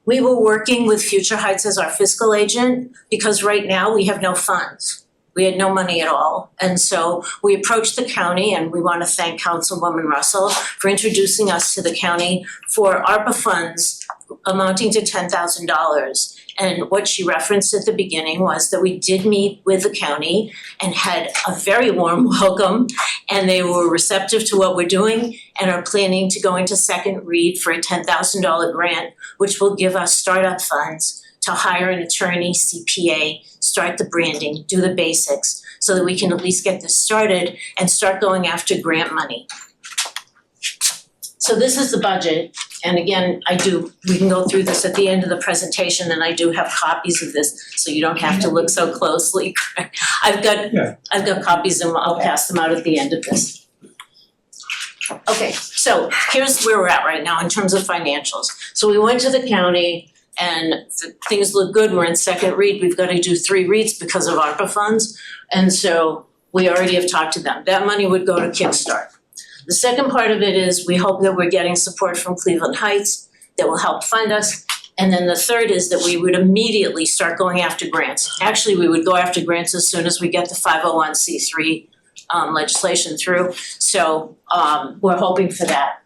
[SPEAKER 11] We were working with Future Heights as our fiscal agent because right now we have no funds. We had no money at all. And so we approached the county, and we want to thank Councilwoman Russell for introducing us to the county for ARPA funds amounting to $10,000. And what she referenced at the beginning was that we did meet with the county and had a very warm welcome, and they were receptive to what we're doing and are planning to go into second read for a $10,000 grant, which will give us startup funds to hire an attorney, CPA, start the branding, do the basics, so that we can at least get this started and start going after grant money. So this is the budget, and again, we can go through this at the end of the presentation, and I do have copies of this, so you don't have to look so closely. I've got copies, and I'll pass them out at the end of this. Okay, so here's where we're at right now in terms of financials. So we went to the county, and things look good. We're in second read. We've got to do 3 reads because of ARPA funds, and so we already have talked to them. That money would go to Kickstart. The second part of it is we hope that we're getting support from Cleveland Heights that will help fund us. And then the third is that we would immediately start going after grants. Actually, we would go after grants as soon as we get the 501c3 legislation through. So we're hoping for that.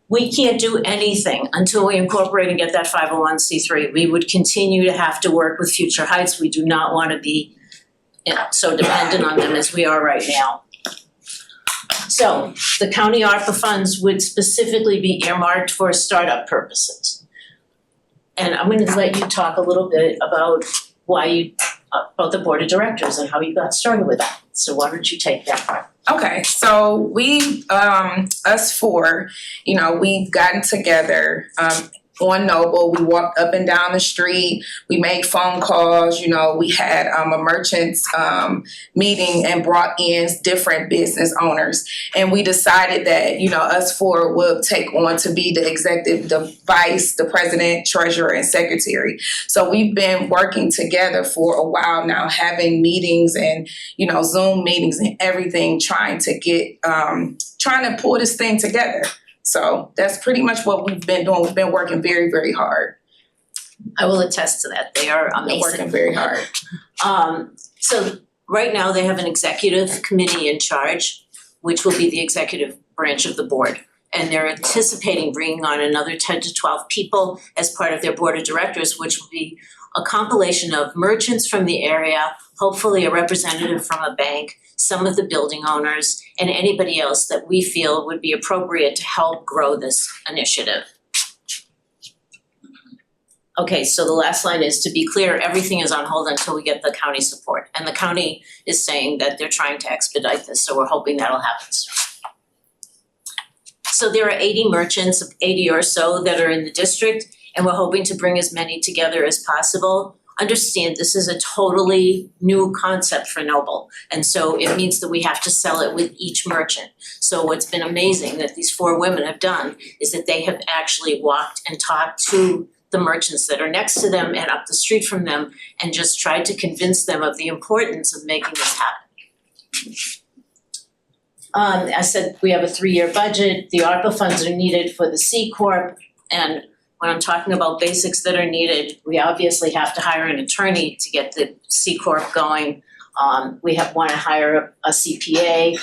[SPEAKER 11] We can't do anything until we incorporate and get that 501c3. We would continue to have to work with Future Heights. We do not want to be so dependent on them as we are right now. So the county ARPA funds would specifically be earmarked for startup purposes. And I'm going to let you talk a little bit about about the board of directors and how you got started with that. So why don't you take that part?
[SPEAKER 8] Okay, so we, us four, we've gotten together, on Noble. We walked up and down the street. We made phone calls. We had a merchants meeting and brought in different business owners. And we decided that, us four would take on to be the executive, the vice, the president, treasurer, and secretary. So we've been working together for a while now, having meetings and, Zoom meetings and everything, trying to pull this thing together. So that's pretty much what we've been doing. We've been working very, very hard.
[SPEAKER 11] I will attest to that. They are amazing.
[SPEAKER 8] Working very hard.
[SPEAKER 11] So right now they have an executive committee in charge, which will be the executive branch of the board. And they're anticipating bringing on another 10 to 12 people as part of their board of directors, which will be a compilation of merchants from the area, hopefully a representative from a bank, some of the building owners, and anybody else that we feel would be appropriate to help grow this initiative. Okay, so the last line is, to be clear, everything is on hold until we get the county support. And the county is saying that they're trying to expedite this, so we're hoping that'll happen soon. So there are 80 merchants, 80 or so, that are in the district, and we're hoping to bring as many together as possible. Understand, this is a totally new concept for Noble, and so it means that we have to sell it with each merchant. So what's been amazing that these 4 women have done is that they have actually walked and talked to the merchants that are next to them and up the street from them and just tried to convince them of the importance of making this happen. I said we have a 3-year budget. The ARPA funds are needed for the C Corp, and when I'm talking about basics that are needed, we obviously have to hire an attorney to get the C Corp going. We want to hire a CPA.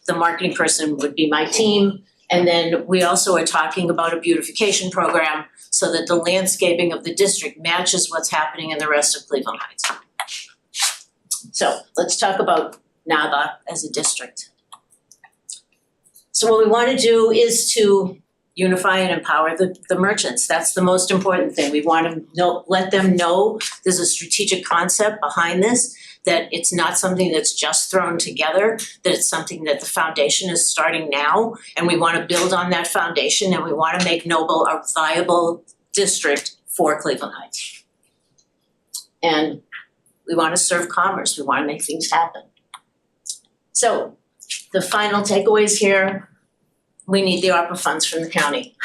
[SPEAKER 11] The marketing person would be my team. And then we also are talking about a beautification program so that the landscaping of the district matches what's happening in the rest of Cleveland Heights. So let's talk about NABA as a district. So what we want to do is to unify and empower the merchants. That's the most important thing. We want to let them know there's a strategic concept behind this, that it's not something that's just thrown together, that it's something that the foundation is starting now, and we want to build on that foundation, and we want to make Noble a viable district for Cleveland Heights. And we want to serve commerce, we want to make things happen. So the final takeaways here, we need the ARPA funds from the county.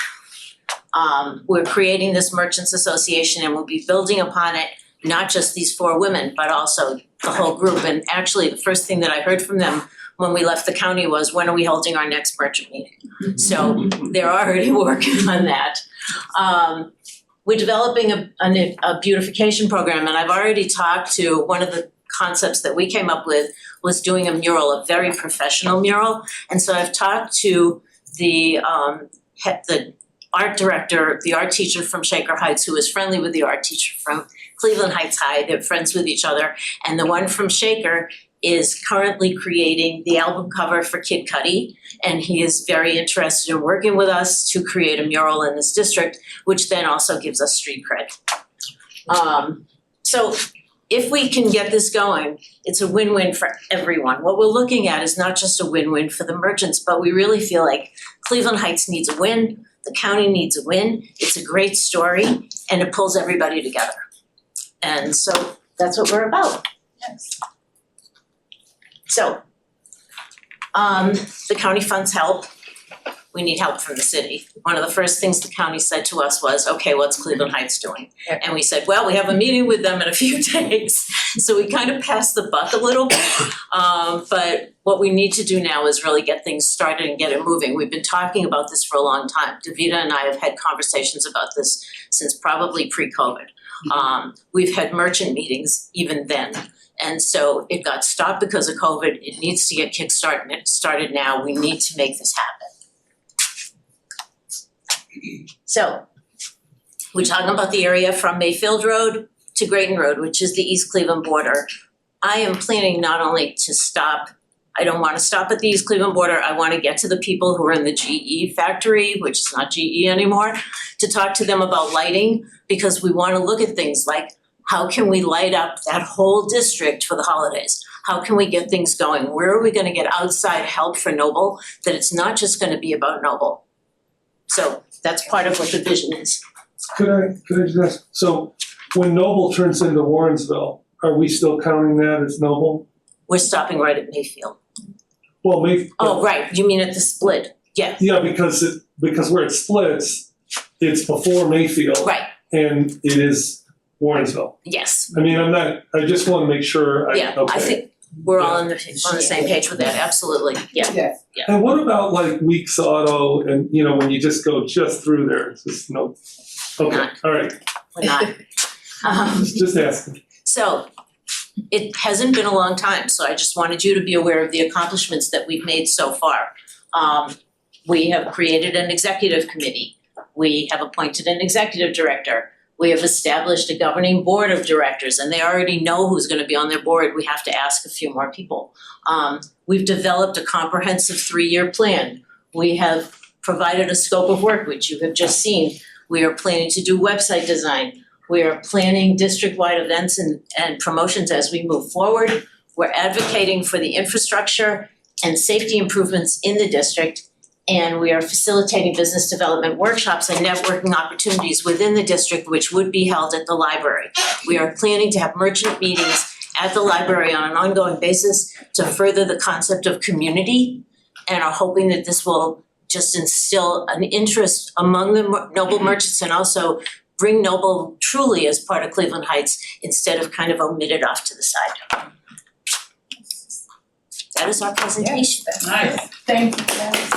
[SPEAKER 11] We're creating this Merchants Association and we'll be building upon it, not just these 4 women, but also the whole group. And actually, the first thing that I heard from them when we left the county was, when are we holding our next merchant meeting? So they're already working on that. We're developing a beautification program, and I've already talked to one of the concepts that we came up with was doing a mural, a very professional mural. And so I've talked to the art director, the art teacher from Shaker Heights, who is friendly with the art teacher from Cleveland Heights High. They're friends with each other. And the one from Shaker is currently creating the album cover for Kid Cudi. And he is very interested in working with us to create a mural in this district, which then also gives us street cred. So if we can get this going, it's a win-win for everyone. What we're looking at is not just a win-win for the merchants, but we really feel like Cleveland Heights needs a win, the county needs a win, it's a great story, and it pulls everybody together. And so that's what we're about.
[SPEAKER 1] Yes.
[SPEAKER 11] So, the county funds help. We need help from the city. One of the first things the county said to us was, okay, what's Cleveland Heights doing? And we said, well, we have a meeting with them in a few days. So we kind of passed the buck a little bit. But what we need to do now is really get things started and get it moving. We've been talking about this for a long time. Davida and I have had conversations about this since probably pre-COVID. We've had merchant meetings even then. And so it got stopped because of COVID. It needs to get kickstarted, and it started now. We need to make this happen. So, we're talking about the area from Mayfield Road to Grayton Road, which is the East Cleveland border. I am planning not only to stop, I don't want to stop at the East Cleveland border, I want to get to the people who are in the GE factory, which is not GE anymore, to talk to them about lighting, because we want to look at things like, how can we light up that whole district for the holidays? How can we get things going? Where are we going to get outside help for Noble, that it's not just going to be about Noble? So that's part of what the vision is.
[SPEAKER 2] Could I just ask, so when Noble turns into Warrensville, are we still counting that as Noble?
[SPEAKER 11] We're stopping right at Mayfield.
[SPEAKER 2] Well, maybe.
[SPEAKER 11] Oh, right, you mean at the split, yeah,
[SPEAKER 2] Yeah, because where it splits, it's before Mayfield.
[SPEAKER 11] right,
[SPEAKER 2] And it is Warrensville.
[SPEAKER 11] yes.
[SPEAKER 2] I mean, I just wanna make sure,
[SPEAKER 11] Yeah, I think we're all on the same page with that, absolutely, yeah.
[SPEAKER 1] Yes.
[SPEAKER 2] And what about like Weeks Auto and, you know, when you just go just through there, it's just no, okay, all right,
[SPEAKER 11] We're not.
[SPEAKER 2] just asking.
[SPEAKER 11] So, it hasn't been a long time, so I just wanted you to be aware of the accomplishments that we've made so far. We have created an executive committee. We have appointed an executive director. We have established a governing board of directors, and they already know who's gonna be on their board. We have to ask a few more people. We've developed a comprehensive 3-year plan. We have provided a scope of work, which you have just seen. We are planning to do website design. We are planning district-wide events and promotions as we move forward. We're advocating for the infrastructure and safety improvements in the district. And we are facilitating business development workshops and networking opportunities within the district, which would be held at the library. We are planning to have merchant meetings at the library on an ongoing basis to further the concept of community, and are hoping that this will just instill an interest among the Noble merchants and also bring Noble truly as part of Cleveland Heights instead of kind of omitted off to the side. That is our presentation.
[SPEAKER 1] That's nice.
[SPEAKER 9] Thank you, guys.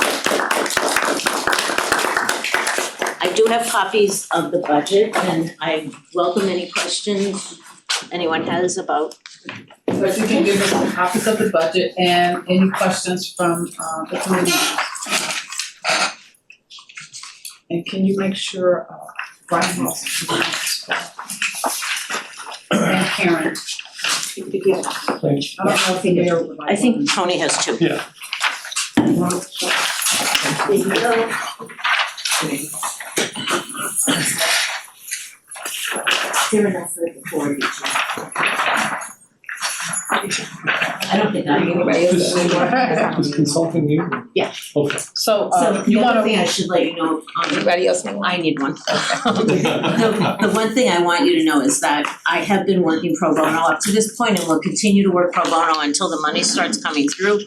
[SPEAKER 11] I do have copies of the budget, and I welcome any questions anyone has about.
[SPEAKER 1] So if you can give us some copies of the budget and any questions from the committee members. And can you make sure Brian Ross and Karen,
[SPEAKER 2] Thanks.
[SPEAKER 1] I don't know if the mayor would like.
[SPEAKER 11] I think Tony has two.
[SPEAKER 2] Yeah.
[SPEAKER 11] There you go. There enough for the board meeting? I don't think I
[SPEAKER 2] Is consulting you?
[SPEAKER 11] Yeah.
[SPEAKER 2] Okay.
[SPEAKER 1] So,
[SPEAKER 11] So
[SPEAKER 1] you
[SPEAKER 11] the other
[SPEAKER 1] wanna,
[SPEAKER 11] thing I should let you know,
[SPEAKER 8] Anybody else need one?
[SPEAKER 11] I need one. The one thing I want you to know is that I have been working pro bono up to this point and will continue to work pro bono until the money starts coming through.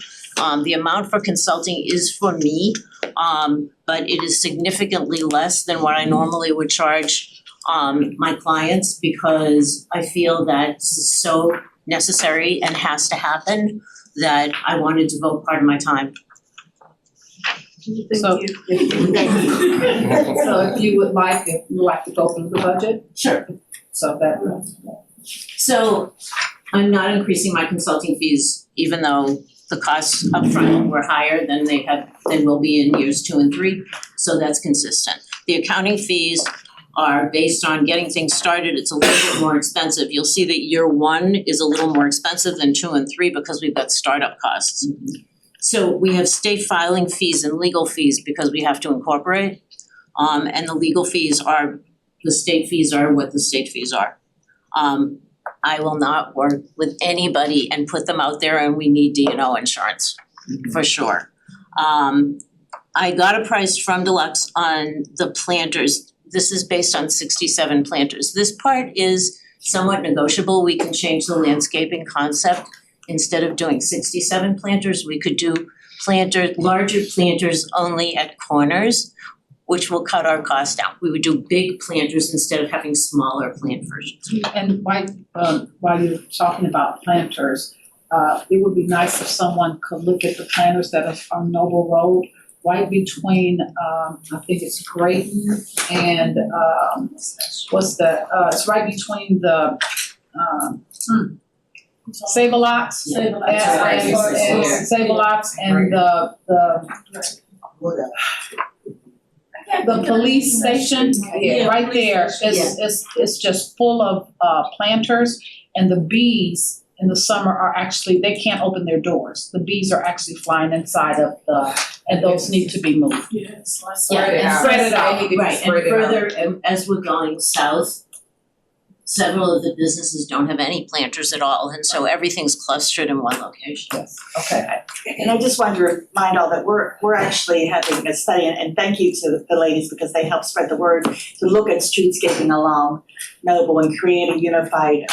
[SPEAKER 11] The amount for consulting is for me, but it is significantly less than what I normally would charge my clients because I feel that this is so necessary and has to happen that I wanted to devote part of my time.
[SPEAKER 1] so,
[SPEAKER 10] Thank you.
[SPEAKER 1] so if you would like, if you'd like to go through the budget,
[SPEAKER 11] Sure.
[SPEAKER 1] so that.
[SPEAKER 11] So I'm not increasing my consulting fees, even though the costs upfront were higher than they will be in years 2 and 3, so that's consistent. The accounting fees are based on getting things started, it's a little bit more expensive. You'll see that year 1 is a little more expensive than 2 and 3 because we've got startup costs. So we have state filing fees and legal fees because we have to incorporate. And the legal fees are, the state fees are what the state fees are. I will not work with anybody and put them out there and we need D&O insurance, for sure. I got a price from Deluxe on the planters. This is based on 67 planters. This part is somewhat negotiable. We can change the landscaping concept. Instead of doing 67 planters, we could do larger planters only at corners, which will cut our cost down. We would do big planters instead of having smaller plant versions.
[SPEAKER 1] And while you're talking about planters, it would be nice if someone could look at the planters that are on Noble Road, right between, I think it's Grayton and, it's right between the, Save-A-Lots. And Save-A-Lots and the police station, right there, it's just full of planters, and the bees in the summer are actually, they can't open their doors. The bees are actually flying inside of and those need to be moved.
[SPEAKER 9] Yes, like
[SPEAKER 11] Yeah, and
[SPEAKER 1] Spread it out.
[SPEAKER 11] Right, and further, as we're going south, several of the businesses don't have any planters at all, and so everything's clustered in one location.
[SPEAKER 1] Yes, okay.
[SPEAKER 3] And I just wanted to remind all that we're actually having a study, and thank you to the ladies because they helped spread the word to look at streetscaping along Noble and create a unified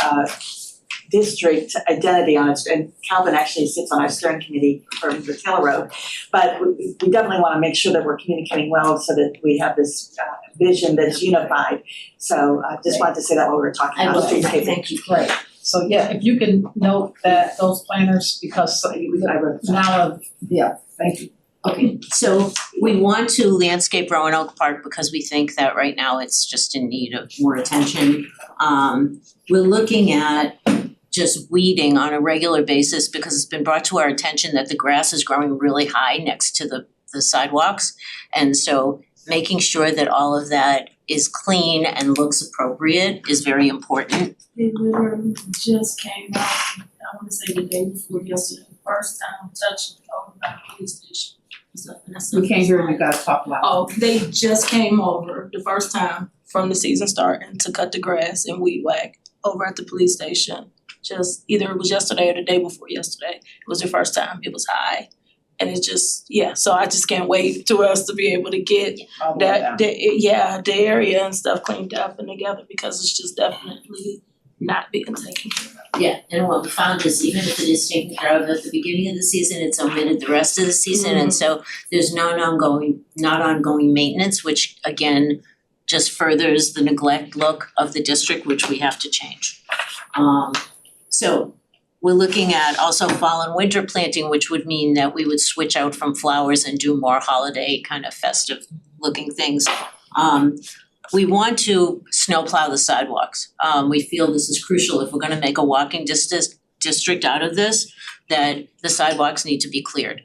[SPEAKER 3] district identity on it. And Calvin actually sits on our steering committee for the Taylor Road. But we definitely want to make sure that we're communicating well so that we have this vision that's unified. So I just wanted to say that while we were talking
[SPEAKER 11] I
[SPEAKER 3] about
[SPEAKER 11] will,
[SPEAKER 3] streetscaping.
[SPEAKER 11] thank you.
[SPEAKER 1] Great. So yeah, if you can note that those planners, because thank you.
[SPEAKER 11] Okay, so we want to landscape Roanoke Park because we think that right now it's just in need of more attention. We're looking at just weeding on a regular basis because it's been brought to our attention that the grass is growing really high next to the sidewalks. And so making sure that all of that is clean and looks appropriate is very important.
[SPEAKER 9] It literally just came out, I wanna say the day before yesterday, the first time touching over by the police station.
[SPEAKER 1] We can't hear you guys talk loud.
[SPEAKER 9] Oh, they just came over the first time from the season starting to cut the grass and weed whack over at the police station. Just either it was yesterday or the day before yesterday. It was the first time, it was high. And it's just, so I just can't wait to us to be able to get the area and stuff cleaned up and together because it's just definitely not being taken care of.
[SPEAKER 11] Yeah, and what we found is even if it is taken care of at the beginning of the season, it's omitted the rest of the season. And so there's not ongoing maintenance, which again, just furthers the neglect look of the district, which we have to change. So we're looking at also fall and winter planting, which would mean that we would switch out from flowers and do more holiday kind of festive looking things. We want to snowplow the sidewalks. We feel this is crucial if we're gonna make a walking district out of this, that the sidewalks need to be cleared.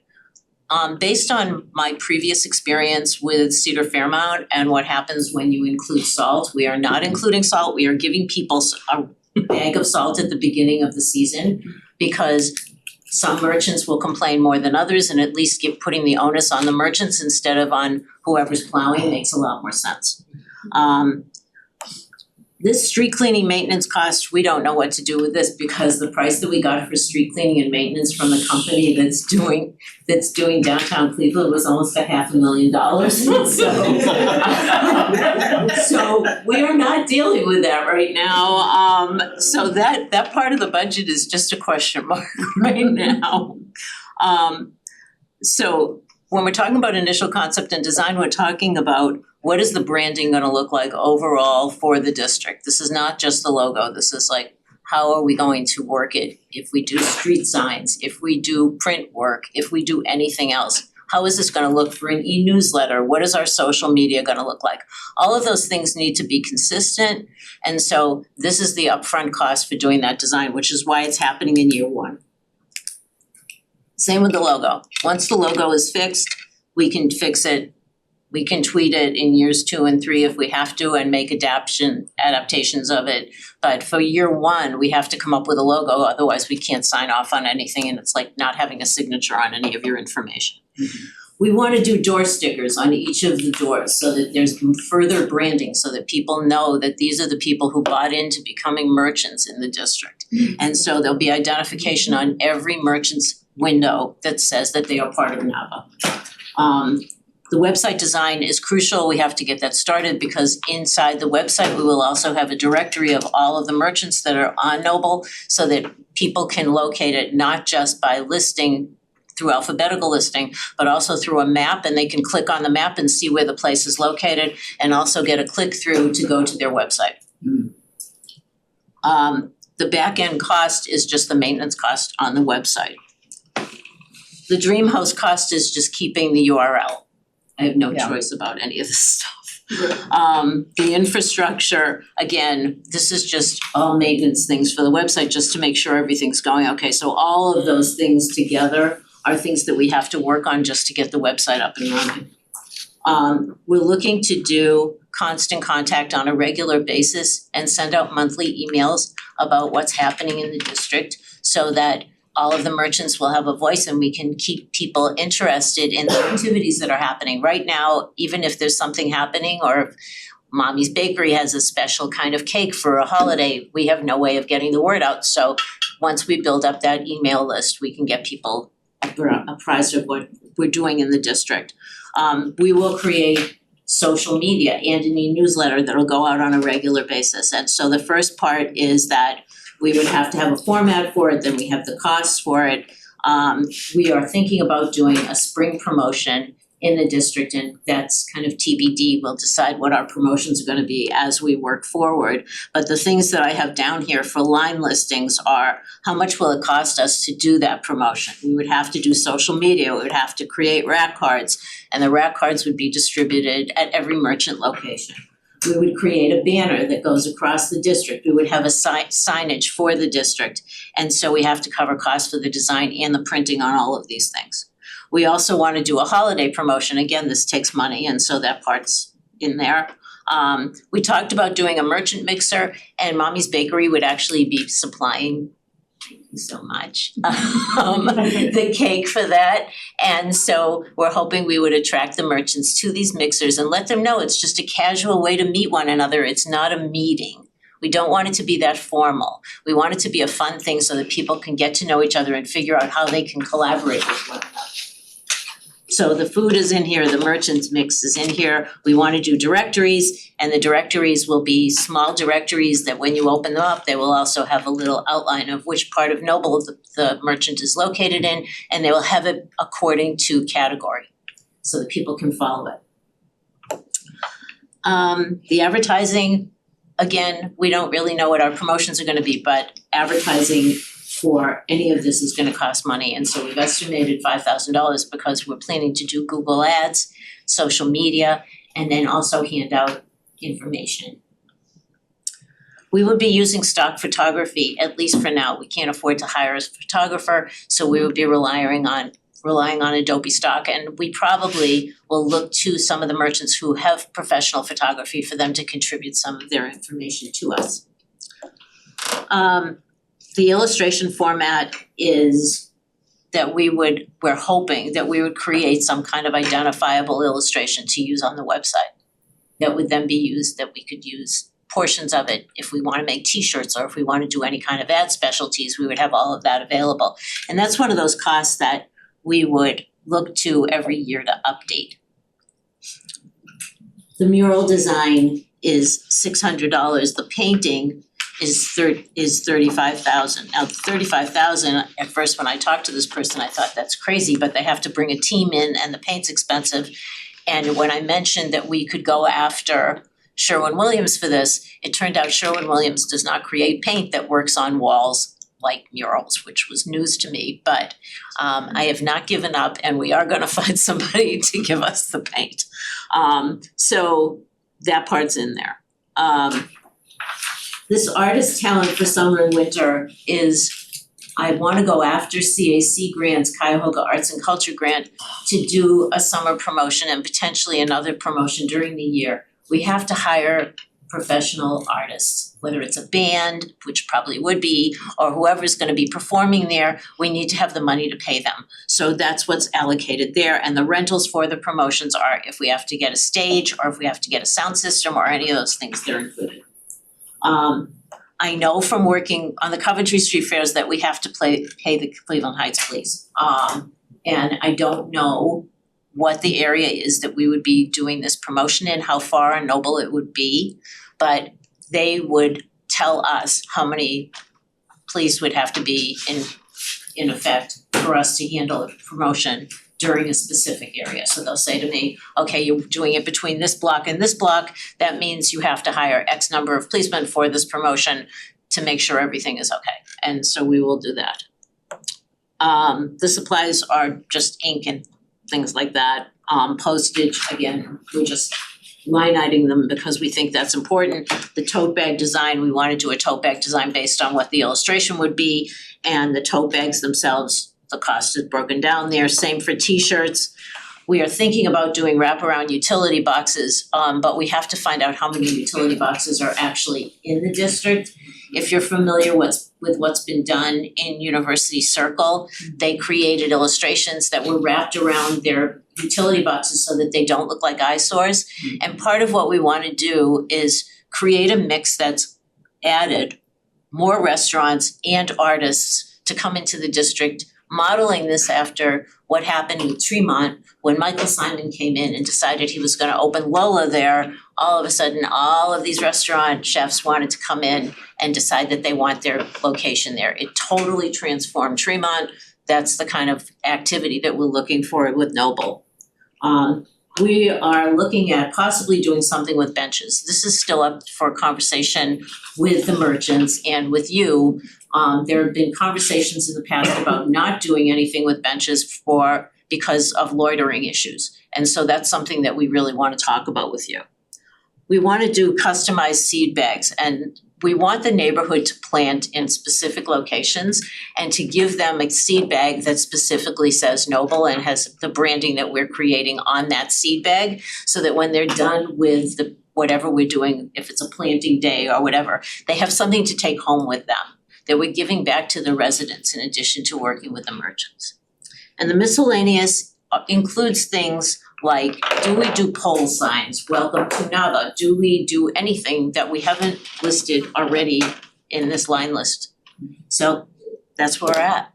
[SPEAKER 11] Based on my previous experience with Cedar Fairmount and what happens when you include salt, we are not including salt, we are giving people a bag of salt at the beginning of the season because some merchants will complain more than others, and at least putting the onus on the merchants instead of on whoever's plowing makes a lot more sense. This street cleaning maintenance cost, we don't know what to do with this because the price that we got for street cleaning and maintenance from the company that's doing downtown Cleveland was almost $500,000. So we are not dealing with that right now. So that part of the budget is just a question mark right now. So when we're talking about initial concept and design, we're talking about what is the branding gonna look like overall for the district? This is not just the logo, this is like, how are we going to work it? If we do street signs, if we do print work, if we do anything else, how is this gonna look for an e-newsletter? What is our social media gonna look like? All of those things need to be consistent, and so this is the upfront cost for doing that design, which is why it's happening in year one. Same with the logo. Once the logo is fixed, we can fix it. We can tweak it in years 2 and 3 if we have to and make adaptations of it. But for year one, we have to come up with a logo, otherwise we can't sign off on anything and it's like not having a signature on any of your information. We wanna do door stickers on each of the doors so that there's further branding, so that people know that these are the people who bought into becoming merchants in the district. And so there'll be identification on every merchant's window that says that they are part of Napa. The website design is crucial. We have to get that started because inside the website, we will also have a directory of all of the merchants that are on Noble so that people can locate it not just by listing through alphabetical listing, but also through a map, and they can click on the map and see where the place is located and also get a click through to go to their website. The back end cost is just the maintenance cost on the website. The dream host cost is just keeping the URL. I have no choice about any of this stuff. The infrastructure, again, this is just all maintenance things for the website just to make sure everything's going okay. So all of those things together are things that we have to work on just to get the website up and running. We're looking to do constant contact on a regular basis and send out monthly emails about what's happening in the district so that all of the merchants will have a voice and we can keep people interested in the activities that are happening. Right now, even if there's something happening or if Mommy's Bakery has a special kind of cake for a holiday, we have no way of getting the word out. So once we build up that email list, we can get people apprised of what we're doing in the district. We will create social media and an e-newsletter that'll go out on a regular basis. And so the first part is that we would have to have a format for it, then we have the costs for it. We are thinking about doing a spring promotion in the district, and that's kind of TBD. We'll decide what our promotions are gonna be as we work forward. But the things that I have down here for line listings are, how much will it cost us to do that promotion? We would have to do social media, we would have to create rack cards, and the rack cards would be distributed at every merchant location. We would create a banner that goes across the district. We would have a signage for the district. And so we have to cover costs for the design and the printing on all of these things. We also want to do a holiday promotion. Again, this takes money, and so that part's in there. We talked about doing a merchant mixer, and Mommy's Bakery would actually be supplying, thank you so much, the cake for that. And so we're hoping we would attract the merchants to these mixers and let them know it's just a casual way to meet one another. It's not a meeting. We don't want it to be that formal. We want it to be a fun thing so that people can get to know each other and figure out how they can collaborate with one another. So the food is in here, the merchants mix is in here. We want to do directories, and the directories will be small directories that when you open them up, they will also have a little outline of which part of Noble the merchant is located in, and they will have it according to category so that people can follow it. The advertising, again, we don't really know what our promotions are gonna be, but advertising for any of this is gonna cost money, and so we've estimated $5,000 because we're planning to do Google Ads, social media, and then also hand out information. We would be using stock photography, at least for now. We can't afford to hire a photographer, so we would be relying on Adobe Stock, and we probably will look to some of the merchants who have professional photography for them to contribute some of their information to us. The illustration format is that we're hoping that we would create some kind of identifiable illustration to use on the website that would then be used, that we could use portions of it if we wanna make t-shirts or if we wanna do any kind of ad specialties, we would have all of that available. And that's one of those costs that we would look to every year to update. The mural design is $600, the painting is $35,000. Now, $35,000, at first when I talked to this person, I thought that's crazy, but they have to bring a team in and the paint's expensive. And when I mentioned that we could go after Sherwin-Williams for this, it turned out Sherwin-Williams does not create paint that works on walls like murals, which was news to me, but I have not given up and we are gonna find somebody to give us the paint. So that part's in there. This artist talent for summer and winter is, I wanna go after CAC grants, Cuyahoga Arts and Culture Grant, to do a summer promotion and potentially another promotion during the year. We have to hire professional artists, whether it's a band, which probably would be, or whoever's gonna be performing there, we need to have the money to pay them. So that's what's allocated there, and the rentals for the promotions are if we have to get a stage or if we have to get a sound system or any of those things, they're included. I know from working on the Coventry Street fairs that we have to pay the Cleveland Heights Police. And I don't know what the area is that we would be doing this promotion in, how far and noble it would be, but they would tell us how many police would have to be in effect for us to handle a promotion during a specific area. So they'll say to me, okay, you're doing it between this block and this block, that means you have to hire X number of policemen for this promotion to make sure everything is okay. And so we will do that. The supplies are just ink and things like that. Postage, again, we're just line iteming them because we think that's important. The tote bag design, we wanna do a tote bag design based on what the illustration would be, and the tote bags themselves, the cost is broken down there. Same for t-shirts. We are thinking about doing wraparound utility boxes, but we have to find out how many utility boxes are actually in the district. If you're familiar with what's been done in University Circle, they created illustrations that were wrapped around their utility boxes so that they don't look like eyesores. And part of what we wanna do is create a mix that's added more restaurants and artists to come into the district, modeling this after what happened with Tremont when Michael Simon came in and decided he was gonna open Lola there. All of a sudden, all of these restaurant chefs wanted to come in and decide that they want their location there. It totally transformed Tremont. That's the kind of activity that we're looking for with Noble. We are looking at possibly doing something with benches. This is still up for conversation with the merchants and with you. There have been conversations in the past about not doing anything with benches because of loitering issues. And so that's something that we really wanna talk about with you. We wanna do customized seed bags, and we want the neighborhood to plant in specific locations and to give them a seed bag that specifically says Noble and has the branding that we're creating on that seed bag, so that when they're done with whatever we're doing, if it's a planting day or whatever, they have something to take home with them that we're giving back to the residents in addition to working with the merchants. And the miscellaneous includes things like, do we do pole signs, welcome to Nava? Do we do anything that we haven't listed already in this line list? So that's where we're at.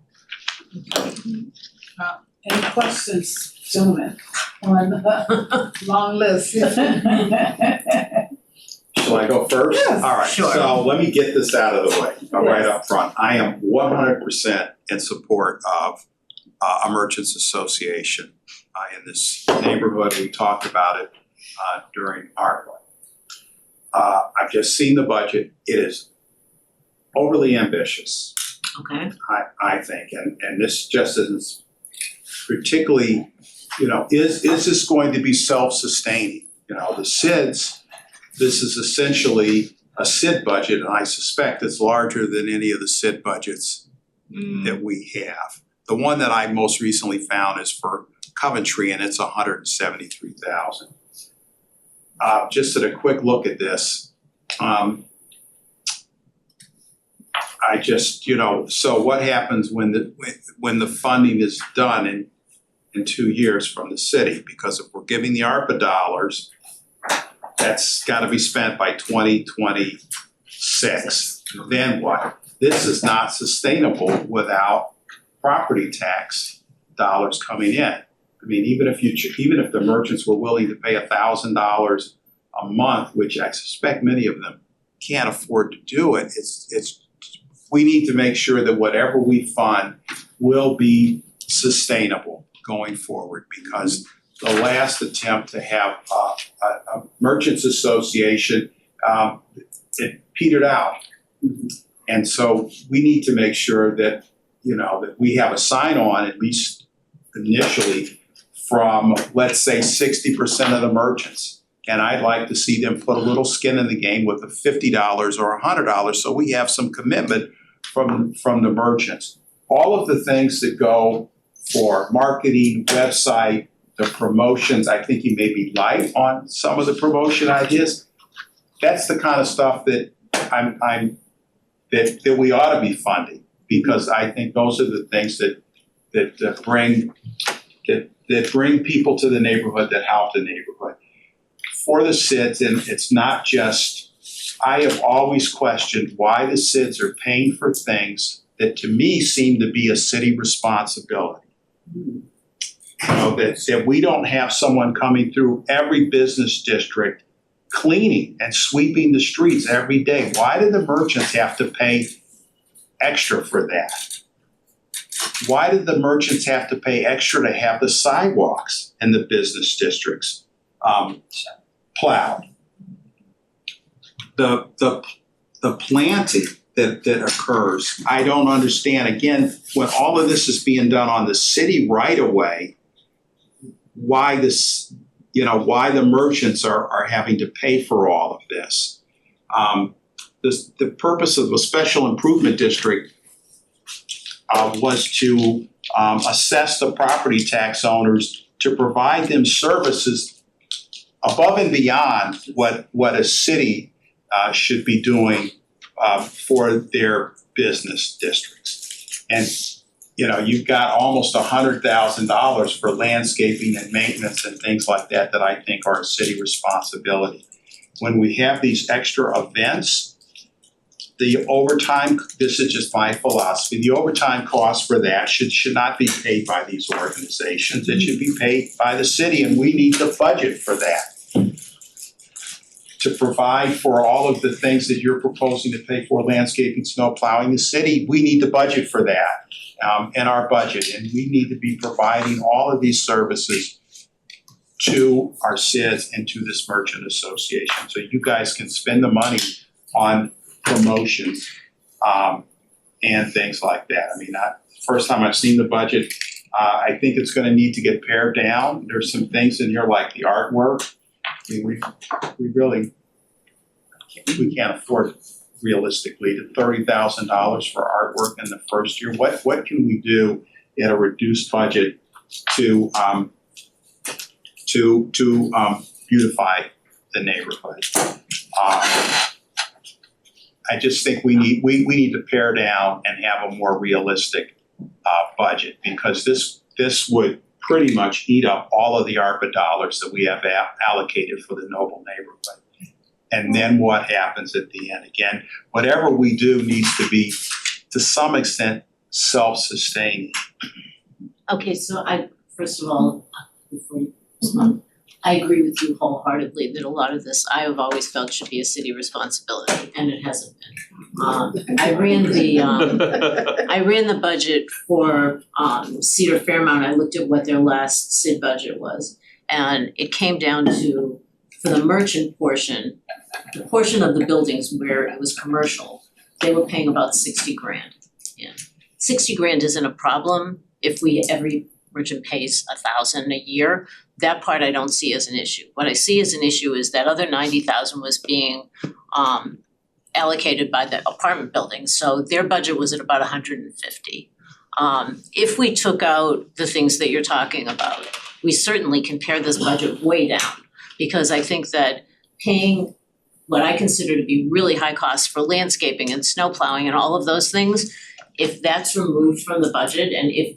[SPEAKER 1] Any questions, gentlemen, on the long list?
[SPEAKER 6] Shall I go first?
[SPEAKER 1] Yes.
[SPEAKER 6] All right,
[SPEAKER 11] Sure.
[SPEAKER 6] so let me get this out of the way, right up front. I am 100% in support of a merchants association in this neighborhood. We talked about it during our I've just seen the budget. It is overly ambitious,
[SPEAKER 11] Okay.
[SPEAKER 6] I think, and this just isn't particularly, is this going to be self-sustaining? The SIDS, this is essentially a SID budget, and I suspect it's larger than any of the SID budgets that we have. The one that I most recently found is for Coventry, and it's $173,000. Just at a quick look at this, I I just, so what happens when the funding is done in 2 years from the city? Because if we're giving the ARPA dollars, that's gotta be spent by 2026. Then what? This is not sustainable without property tax dollars coming in. I mean, even if the merchants were willing to pay $1,000 a month, which I suspect many of them can't afford to do it, we need to make sure that whatever we fund will be sustainable going forward, because the last attempt to have a merchants association, it petered out. And so we need to make sure that, that we have a sign on, at least initially, from, let's say, 60% of the merchants. And I'd like to see them put a little skin in the game with the $50 or $100, so we have some commitment from the merchants. All of the things that go for marketing, website, the promotions, I think you may be light on some of the promotion ideas. That's the kind of stuff that that we ought to be funding, because I think those are the things that bring people to the neighborhood, that help the neighborhood. For the SIDS, and it's not just, I have always questioned why the SIDS are paying for things that to me seem to be a city responsibility. That we don't have someone coming through every business district cleaning and sweeping the streets every day. Why do the merchants have to pay extra for that? Why did the merchants have to pay extra to have the sidewalks in the business districts plowed? The planting that occurs, I don't understand. Again, when all of this is being done on the city right away, why the merchants are having to pay for all of this. The purpose of a special improvement district was to assess the property tax owners, to provide them services above and beyond what a city should be doing for their business districts. And you've got almost $100,000 for landscaping and maintenance and things like that I think are a city responsibility. When we have these extra events, the overtime, this is just my philosophy, the overtime cost for that should not be paid by these organizations. It should be paid by the city, and we need to budget for that. To provide for all of the things that you're proposing to pay for, landscaping, snow plowing, the city, we need to budget for that in our budget. And we need to be providing all of these services to our SIDS and to this merchant association. So you guys can spend the money on promotions and things like that. I mean, first time I've seen the budget, I think it's gonna need to get pared down. There's some things in here like the artwork. I mean, we can't afford realistically the $30,000 for artwork in the first year. What can we do at a reduced budget to beautify the neighborhood? I just think we need to pare down and have a more realistic budget, because this would pretty much eat up all of the ARPA dollars that we have allocated for the Noble neighborhood. And then what happens at the end? Again, whatever we do needs to be, to some extent, self-sustaining.
[SPEAKER 11] Okay, so first of all, before you respond, I agree with you wholeheartedly that a lot of this I have always felt should be a city responsibility, and it hasn't been. I ran the budget for Cedar Fairmount. I looked at what their last SID budget was, and it came down to, for the merchant portion, the portion of the buildings where it was commercial, they were paying about $60,000. Yeah, $60,000 isn't a problem if every merchant pays $1,000 a year. That part I don't see as an issue. What I see as an issue is that other $90,000 was being allocated by the apartment buildings, so their budget was at about $150,000. If we took out the things that you're talking about, we certainly can pare this budget way down, because I think that paying what I consider to be really high costs for landscaping and snow plowing and all of those things, if that's removed from the budget and if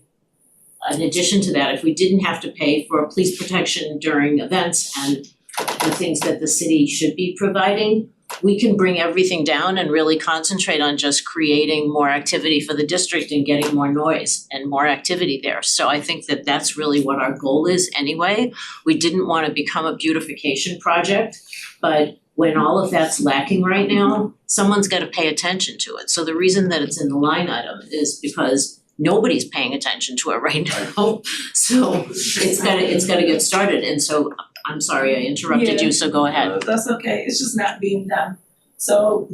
[SPEAKER 11] in addition to that, if we didn't have to pay for police protection during events and the things that the city should be providing, we can bring everything down and really concentrate on just creating more activity for the district and getting more noise and more activity there. So I think that that's really what our goal is anyway. We didn't want to become a beautification project, but when all of that's lacking right now, someone's got to pay attention to it. So the reason that it's in the line item is because nobody's paying attention to it right now. So it's gotta get started. And so I'm sorry I interrupted you, so go ahead.
[SPEAKER 9] That's okay, it's just not being done. So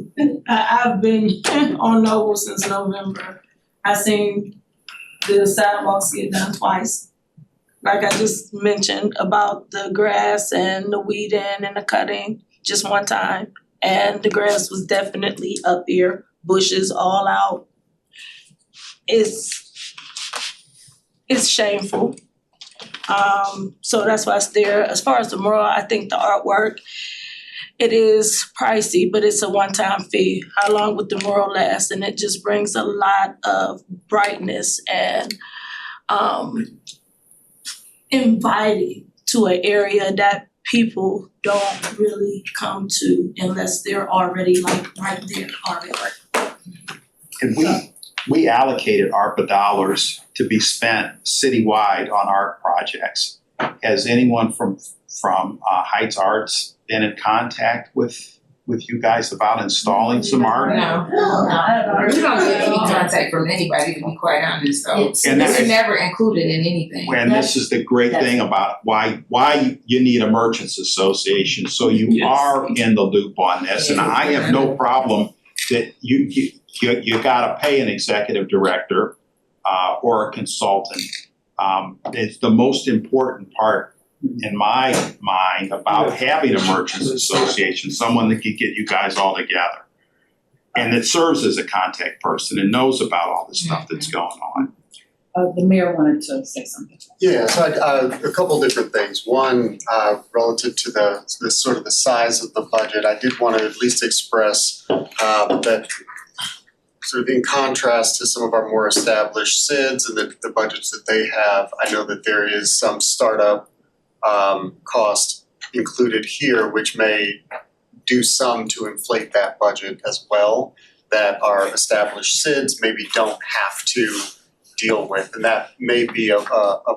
[SPEAKER 9] I've been on Noble since November. I've seen the sidewalks get done twice. Like I just mentioned about the grass and the weeding and the cutting, just one time. And the grass was definitely up there, bushes all out. It's shameful. So that's why it's there. As far as the mural, I think the artwork, it is pricey, but it's a one-time fee. How long would the mural last? And it just brings a lot of brightness and inviting to an area that people don't really come to unless they're already like right there already.
[SPEAKER 6] And we allocated ARPA dollars to be spent citywide on art projects. Has anyone from Heights Arts been in contact with you guys about installing some art?
[SPEAKER 8] No, we don't get any contact from anybody, to be quite honest, so
[SPEAKER 6] And
[SPEAKER 8] it's
[SPEAKER 6] that's-
[SPEAKER 8] never included in anything.
[SPEAKER 6] And this is the great thing about why you need a merchants association, so you are in the loop on this, and I have no problem that you gotta pay an executive director or a consultant. It's the most important part in my mind about having a merchants association, someone that can get you guys all together. And that serves as a contact person and knows about all the stuff that's going on.
[SPEAKER 1] The mayor wanted to say something.
[SPEAKER 12] Yeah, so a couple different things. One, relative to the sort of the size of the budget, I did want to at least express that sort of in contrast to some of our more established SIDS and the budgets that they have, I know that there is some startup cost included here, which may do some to inflate that budget as well, that our established SIDS maybe don't have to deal with, and that may be a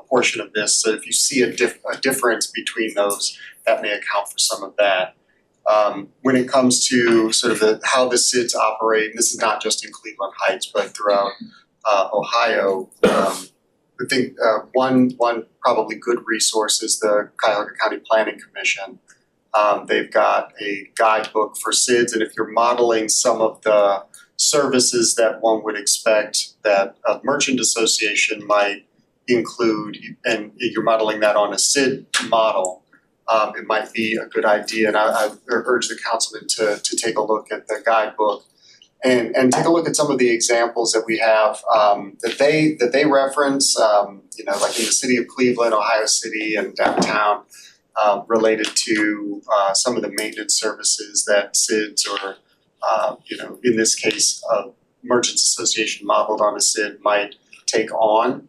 [SPEAKER 12] portion of this. So if you see a difference between those, that may account for some of that. When it comes to sort of how the SIDS operate, and this is not just in Cleveland Heights, but throughout Ohio, I think one probably good resource is the Cuyahoga County Planning Commission. They've got a guidebook for SIDS, and if you're modeling some of the services that one would expect that a merchant association might include, and you're modeling that on a SID model, it might be a good idea, and I urge the councilman to take a look at the guidebook and take a look at some of the examples that we have that they reference, like in the city of Cleveland, Ohio City, and downtown, related to some of the maintenance services that SIDS or in this case, a merchants association modeled on a SID might take on.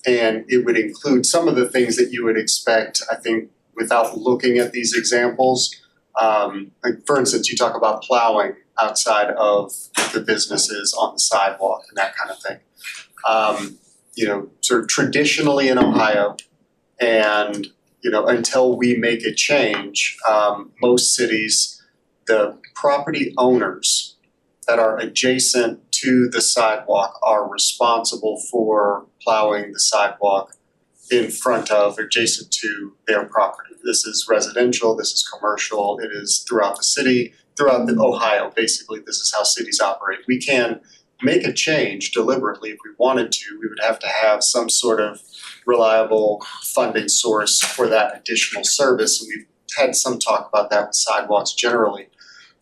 [SPEAKER 12] And it would include some of the things that you would expect, I think, without looking at these examples. Like for instance, you talk about plowing outside of the businesses on the sidewalk and that kind of thing. Sort of traditionally in Ohio, and until we make a change, most cities, the property owners that are adjacent to the sidewalk are responsible for plowing the sidewalk in front of, adjacent to their property. This is residential, this is commercial, it is throughout the city, throughout Ohio, basically, this is how cities operate. We can make a change deliberately if we wanted to. We would have to have some sort of reliable funding source for that additional service, and we've had some talk about that with sidewalks generally.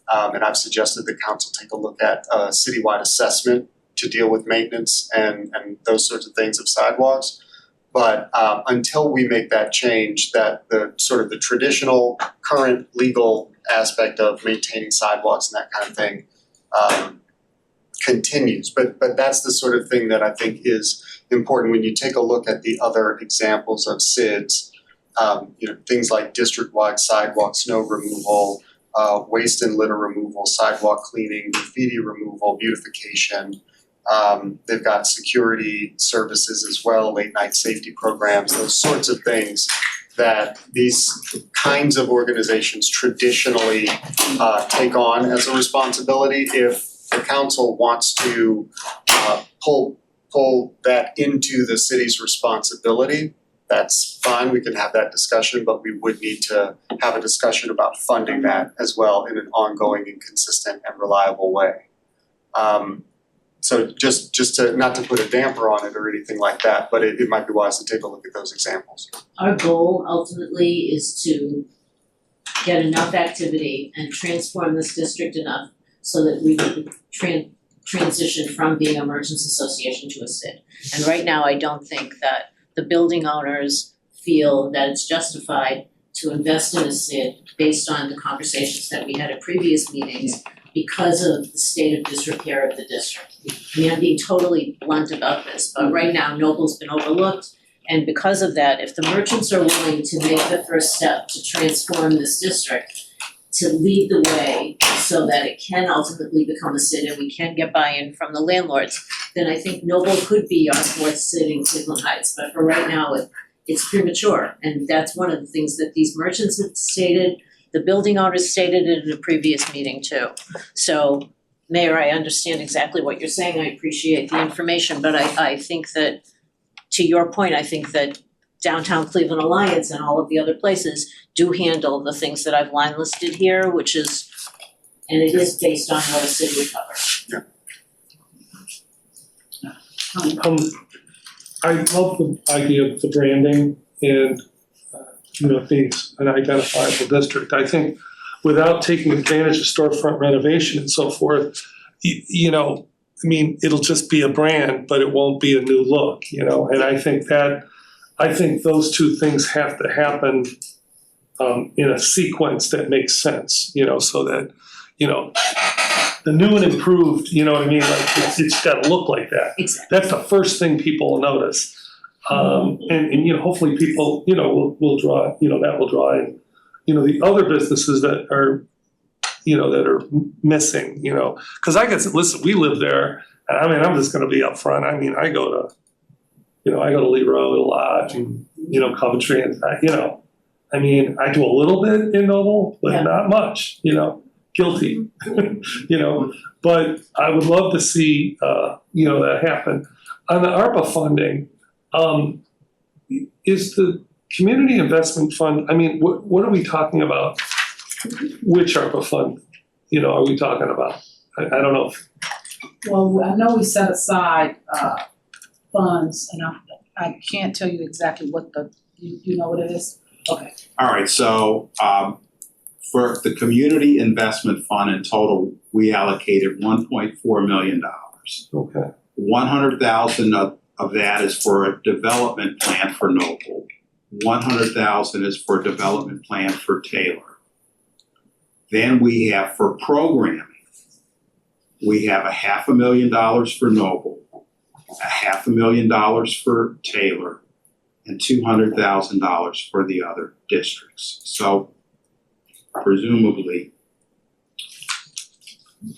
[SPEAKER 12] And I've suggested the council take a look at a citywide assessment to deal with maintenance and those sorts of things of sidewalks. But until we make that change, that the sort of the traditional current legal aspect of maintaining sidewalks and that kind of thing continues. But that's the sort of thing that I think is important when you take a look at the other examples of SIDS. Things like district-wide sidewalk snow removal, waste and litter removal, sidewalk cleaning, graffiti removal, beautification. They've got security services as well, late night safety programs, those sorts of things that these kinds of organizations traditionally take on as a responsibility. If the council wants to pull that into the city's responsibility, that's fine, we can have that discussion, but we would need to have a discussion about funding that as well in an ongoing and consistent and reliable way. So just to, not to put a damper on it or anything like that, but it might be wise to take a look at those examples.
[SPEAKER 11] Our goal ultimately is to get enough activity and transform this district enough so that we can transition from being a merchants association to a SID. And right now, I don't think that the building owners feel that it's justified to invest in a SID based on the conversations that we had at previous meetings because of the state of disrepair of the district. I mean, I'm being totally blunt about this, but right now Noble's been overlooked. And because of that, if the merchants are willing to make the first step to transform this district, to lead the way so that it can ultimately become a SID and we can get buy-in from the landlords, then I think Noble could be our fourth SID in Cleveland Heights. But for right now, it's premature. And that's one of the things that these merchants have stated. The building owners stated it in a previous meeting too. So, Mayor, I understand exactly what you're saying. I appreciate the information, but I think that, to your point, I think that Downtown Cleveland Alliance and all of the other places do handle the things that I've line listed here, which is, and it is based on what a city would cover.
[SPEAKER 2] I love the idea of the branding and, being an identifiable district. I think without taking advantage of storefront renovation and so forth, it'll just be a brand, but it won't be a new look, and I think those two things have to happen in a sequence that makes sense, so that, the new and improved, like it's gotta look like that.
[SPEAKER 11] Exactly.
[SPEAKER 2] That's the first thing people will notice. And hopefully people, will draw, that will draw in, the other businesses that are, that are missing, cause listen, we live there, and I'm just gonna be upfront. I go to Lee Road a lot and, Coventry and, I do a little bit in Noble, but not much, guilty, but I would love to see, that happen. On the ARPA funding, is the Community Investment Fund, what are we talking about? Which ARPA fund, are we talking about? I don't know.
[SPEAKER 1] Well, I know we set aside funds, and I can't tell you exactly what you know what it is? Okay.
[SPEAKER 6] All right, so for the Community Investment Fund in total, we allocated $1.4 million.
[SPEAKER 2] Okay.
[SPEAKER 6] 100,000 of that is for a development plan for Noble. 100,000 is for a development plan for Taylor. Then we have for programming, we have $500,000 for Noble, $500,000 for Taylor, and $200,000 for the other districts. So presumably,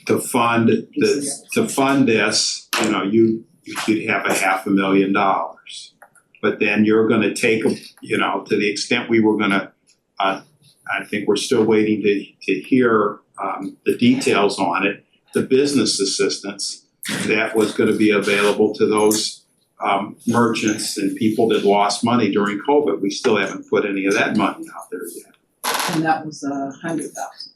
[SPEAKER 6] to fund this, you'd have $500,000. But then you're gonna take, to the extent we were gonna, I think we're still waiting to hear the details on it, the business assistance that was gonna be available to those merchants and people that lost money during COVID. We still haven't put any of that money out there yet.
[SPEAKER 1] And that was 100,000.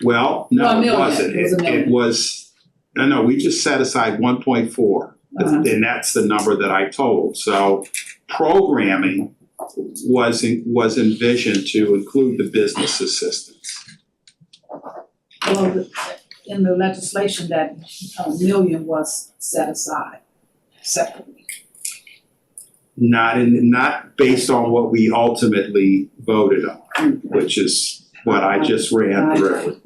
[SPEAKER 6] Well,
[SPEAKER 1] No, a
[SPEAKER 6] no, it
[SPEAKER 1] million.
[SPEAKER 6] wasn't.
[SPEAKER 1] It was a million.
[SPEAKER 6] It was, no, we just set aside 1.4. And that's the number that I told. So programming was envisioned to include the business assistance.
[SPEAKER 1] Well, in the legislation, that million was set aside separately.
[SPEAKER 6] Not based on what we ultimately voted on, which is what I just ran through.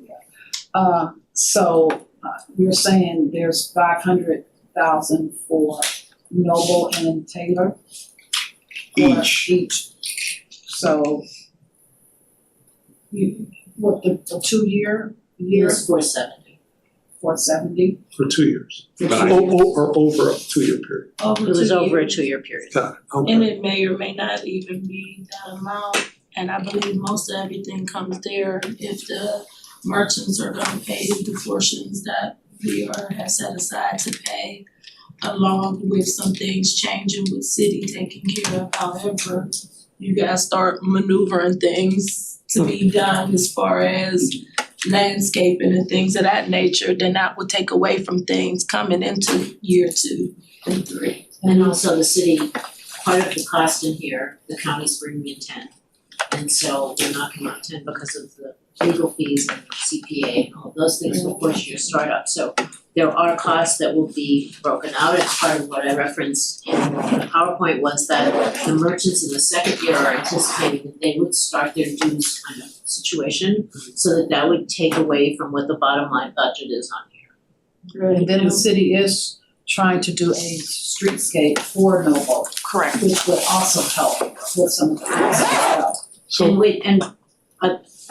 [SPEAKER 1] So you're saying there's 500,000 for Noble and Taylor? For each. So what, the 2 year?
[SPEAKER 11] Years 470.
[SPEAKER 1] 470?
[SPEAKER 2] For 2 years.
[SPEAKER 6] Right.
[SPEAKER 2] Or over a 2 year period.
[SPEAKER 9] Over
[SPEAKER 11] It was
[SPEAKER 9] 2
[SPEAKER 11] over a
[SPEAKER 9] years.
[SPEAKER 11] 2 year period.
[SPEAKER 2] Got it, okay.
[SPEAKER 9] And it may or may not even be that amount, and I believe most of everything comes there if the merchants are gonna pay the portions that we have set aside to pay, along with some things changing with city taking care of. However, you guys start maneuvering things to be done as far as landscaping and things of that nature, then that would take away from things coming into year 2 and 3.
[SPEAKER 11] And also the city, part of the cost in here, the county's bringing in 10. And so we're knocking out 10 because of the legal fees and CPA and all those things will push your startup. So there are costs that will be broken out, and part of what I referenced in the PowerPoint was that the merchants in the second year are anticipating that they would start their dues kind of situation, so that would take away from what the bottom line budget is on here.
[SPEAKER 1] And then the city is trying to do a streetscape for Noble,
[SPEAKER 3] Correct.
[SPEAKER 1] which would also help with some of the costs as well.
[SPEAKER 2] So,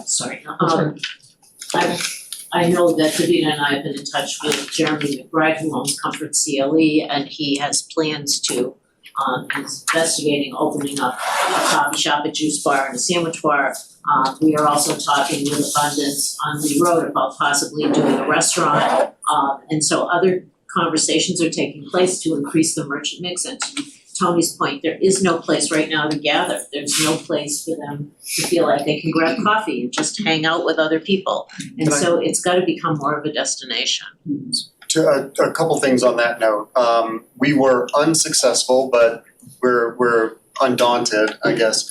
[SPEAKER 11] Sorry,
[SPEAKER 2] sorry.
[SPEAKER 11] I know that Davina and I have been in touch with Jeremy McBride, who owns Comfort CLE, and he has plans to, is investigating opening up a coffee shop, a juice bar, and a sandwich bar. We are also talking with Abundance on Lee Road about possibly doing a restaurant. And so other conversations are taking place to increase the merchant mix, and to Tony's point, there is no place right now to gather. There's no place for them to feel like they can grab coffee and just hang out with other people. And so it's gotta become more of a destination.
[SPEAKER 12] To a couple things on that note. We were unsuccessful, but we're undaunted, I guess.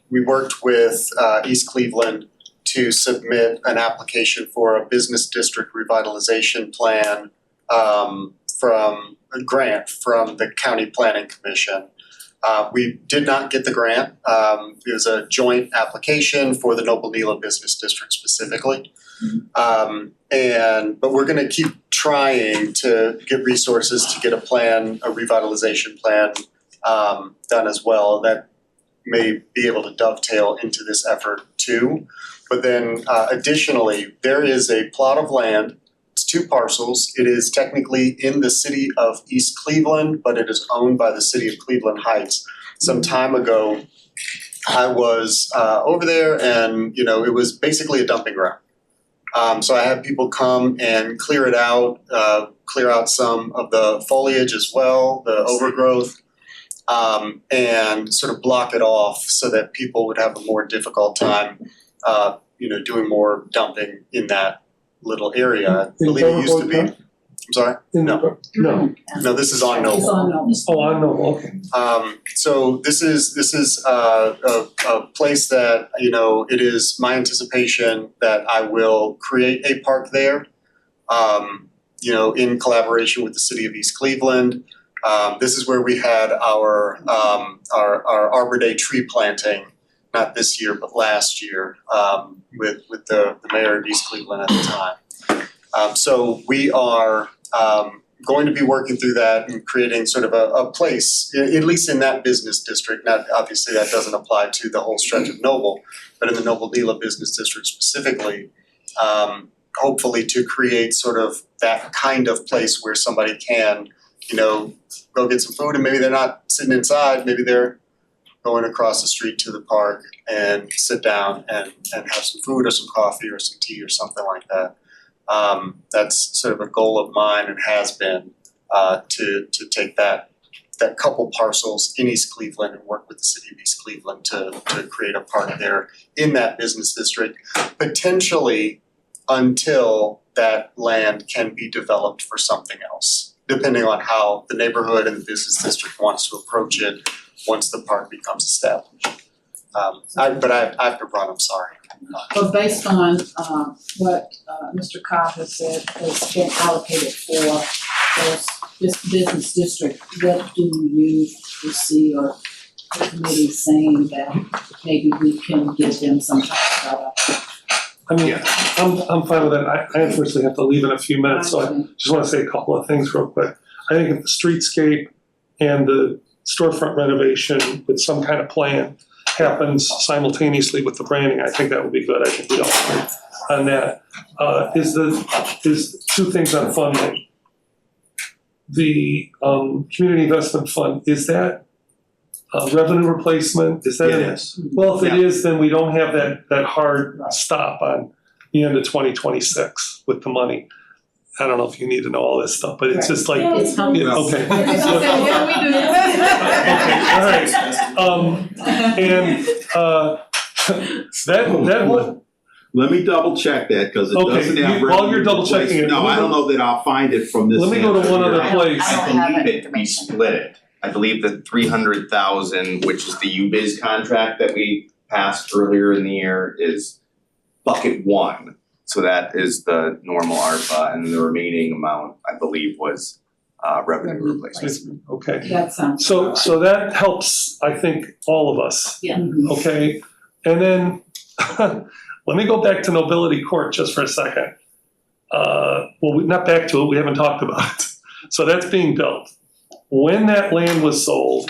[SPEAKER 12] We worked with East Cleveland to submit an application for a business district revitalization plan from a grant from the County Planning Commission. We did not get the grant. It was a joint application for the Noble Nela Business District specifically. But we're gonna keep trying to get resources to get a revitalization plan done as well. That may be able to dovetail into this effort too. But then additionally, there is a plot of land. It's 2 parcels. It is technically in the city of East Cleveland, but it is owned by the city of Cleveland Heights. Some time ago, I was over there and, it was basically a dumping ground. So I had people come and clear it out, clear out some of the foliage as well, the overgrowth, and sort of block it off so that people would have a more difficult time, doing more dumping in that little area. I believe it used to be. I'm sorry? No. No, this is on Noble.
[SPEAKER 1] It's on Noble.
[SPEAKER 2] Oh, I know, okay.
[SPEAKER 12] So this is a place that, it is my anticipation that I will create a park there, in collaboration with the city of East Cleveland. This is where we had our Arbor Day tree planting, not this year, but last year, with the mayor of East Cleveland at the time. So we are going to be working through that and creating sort of a place, at least in that business district. Not obviously that doesn't apply to the whole stretch of Noble, but in the Noble Nela Business District specifically, hopefully to create sort of that kind of place where somebody can, go get some food, and maybe they're not sitting inside, maybe they're going across the street to the park and sit down and have some food or some coffee or some tea or something like that. That's sort of a goal of mine and has been to take that couple parcels in East Cleveland and work with the city of East Cleveland to create a park there in that business district, potentially until that land can be developed for something else, depending on how the neighborhood and the business district wants to approach it once the park becomes established. But I have to run, I'm sorry.
[SPEAKER 1] But based on what Mr. Cobb has said has been allocated for this business district, what do you foresee or the committee saying that maybe we can give them some type of
[SPEAKER 2] I mean, I'm fine with that. I unfortunately have to leave in a few minutes, so I just wanna say a couple of things real quick. I think if the streetscape and the storefront renovation with some kind of plan happens simultaneously with the branding, I think that would be good. I think we all agree on that. Is two things on funding. The community investment fund, is that revenue replacement? Is that?
[SPEAKER 6] It is.
[SPEAKER 2] Well, if it is, then we don't have that hard stop on the end of 2026 with the money. I don't know if you need to know all this stuff, but it's just like,
[SPEAKER 9] It's
[SPEAKER 2] you know, okay.
[SPEAKER 1] Yeah, we do.
[SPEAKER 2] Okay, all right. And that whole,
[SPEAKER 6] Let me double check that, cause it
[SPEAKER 2] Okay,
[SPEAKER 6] doesn't have.
[SPEAKER 2] while you're double checking it,
[SPEAKER 6] No, I don't know that I'll find it from this.
[SPEAKER 2] let me go to
[SPEAKER 6] answer
[SPEAKER 2] one
[SPEAKER 6] here.
[SPEAKER 2] other place.
[SPEAKER 3] I don't have that
[SPEAKER 5] I believe we
[SPEAKER 3] information.
[SPEAKER 5] split it. I believe the 300,000, which is the UBIZ contract that we passed earlier in the year, is bucket one. So that is the normal ARPA, and the remaining amount, I believe, was revenue replacement.
[SPEAKER 2] Okay,
[SPEAKER 1] That sounds.
[SPEAKER 2] so that helps, I think, all of us.
[SPEAKER 1] Mhm.
[SPEAKER 2] Okay, and then, let me go back to Nobility Court just for a second. Not back to it, we haven't talked about it. So that's being built. When that land was sold,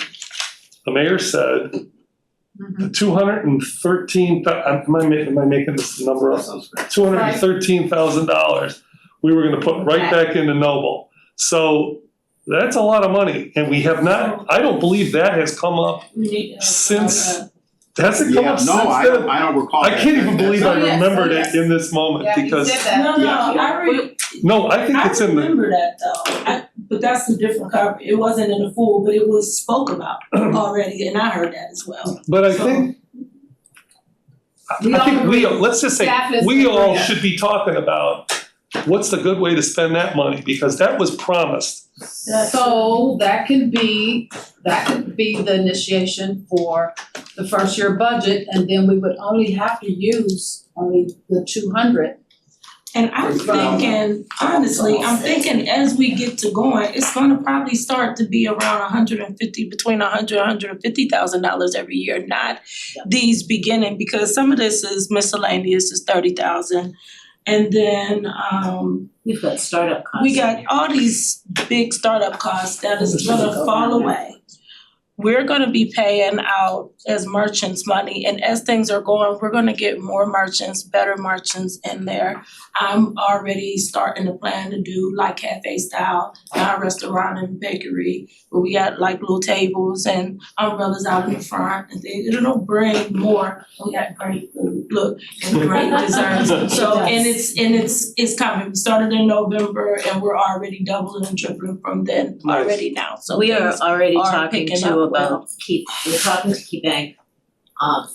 [SPEAKER 2] the mayor said, the 213, am I making this number up? $213,000, we were gonna put right back into Noble. So that's a lot of money, and we have not, I don't believe that has come up since. Has it come
[SPEAKER 6] Yeah,
[SPEAKER 2] up since
[SPEAKER 6] no,
[SPEAKER 2] then?
[SPEAKER 6] I don't recall
[SPEAKER 2] I
[SPEAKER 6] that.
[SPEAKER 2] can't even believe I
[SPEAKER 1] Oh, yes,
[SPEAKER 2] remembered
[SPEAKER 1] oh,
[SPEAKER 2] it
[SPEAKER 1] yes.
[SPEAKER 2] in this moment
[SPEAKER 1] Yeah, you
[SPEAKER 2] because,
[SPEAKER 1] said that.
[SPEAKER 2] no, I think it's in the,
[SPEAKER 9] remember that though, but that's a different cover, it wasn't in the full, but it was spoke about already, and I heard that as well.
[SPEAKER 2] but I think,
[SPEAKER 1] We
[SPEAKER 2] I
[SPEAKER 1] all
[SPEAKER 2] think
[SPEAKER 1] agree.
[SPEAKER 2] let's just say,
[SPEAKER 1] Staff is
[SPEAKER 2] we all
[SPEAKER 1] agree.
[SPEAKER 2] should be talking about what's the good way to spend that money, because that was promised.
[SPEAKER 1] So that could be the initiation for the first year budget, and then we would only have to use only the 200.
[SPEAKER 9] And I'm thinking, honestly, I'm thinking as we get to going, it's gonna probably start to be around between $150,000 every year, not these beginning, because some of this is miscellaneous, is 30,000. And then
[SPEAKER 11] We've got startup costs.
[SPEAKER 9] we got all these big startup costs that is gonna fall away. We're gonna be paying out as merchants money, and as things are going, we're gonna get more merchants, better merchants in there. I'm already starting to plan to do like cafe style, non-restaurant and bakery, where we got like little tables and umbrellas out in the front, and it'll bring more. We got great food, look, and great desserts. So, and it's coming. We started in November and we're already doubling and tripling from then
[SPEAKER 2] Nice.
[SPEAKER 9] already now, so
[SPEAKER 11] We are
[SPEAKER 9] things
[SPEAKER 11] already
[SPEAKER 9] are
[SPEAKER 11] talking
[SPEAKER 9] picking
[SPEAKER 11] to
[SPEAKER 9] up well.
[SPEAKER 11] about we're talking to KeyBank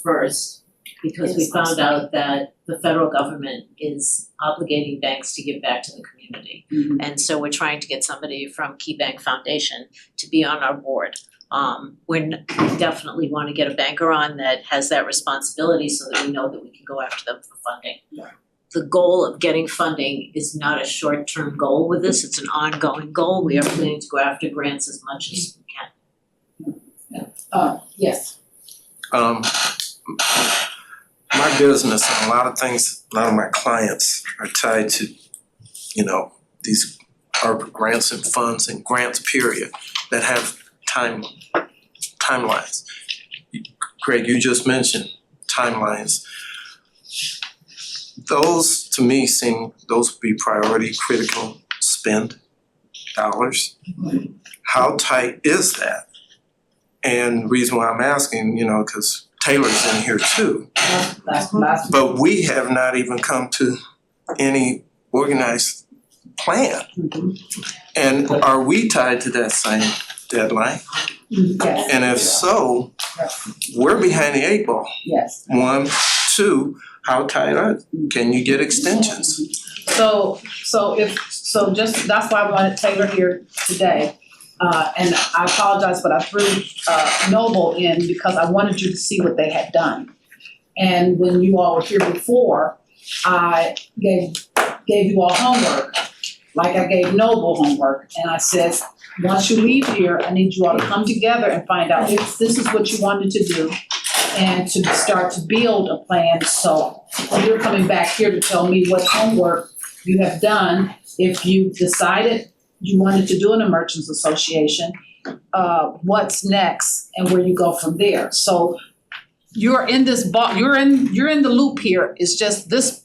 [SPEAKER 11] first, because we
[SPEAKER 9] Yes,
[SPEAKER 11] found out that the federal government is obligating banks to give back to the community. And so we're trying to get somebody from KeyBank Foundation to be on our board. We definitely wanna get a banker on that has that responsibility so that we know that we can go after them for funding. The goal of getting funding is not a short-term goal with this, it's an ongoing goal. We are planning to go after grants as much as we can.
[SPEAKER 1] Yes.
[SPEAKER 13] My business and a lot of things, a lot of my clients are tied to, these ARPA grants and funds and grants period that have timelines. Craig, you just mentioned timelines. Those to me those would be priority critical spend dollars. How tight is that? And the reason why I'm asking, cause Taylor's in here too.
[SPEAKER 1] That's
[SPEAKER 13] But we have not even come to any organized plan. And are we tied to that same deadline?
[SPEAKER 1] yes.
[SPEAKER 13] And if so, we're behind the 8 ball.
[SPEAKER 1] Yes.
[SPEAKER 13] 1, 2, how tight can you get extensions?
[SPEAKER 1] So that's why I wanted Taylor here today. And I apologize, but I threw Noble in because I wanted you to see what they had done. And when you all were here before, I gave you all homework. like I gave Noble homework, and I said, once you leave here, I need you all to come together and find out if this is what you wanted to do, and to start to build a plan, so you're coming back here to tell me what homework you have done. If you decided you wanted to do an merchants association, what's next and where you go from there. So you're in this you're in the loop here. It's just this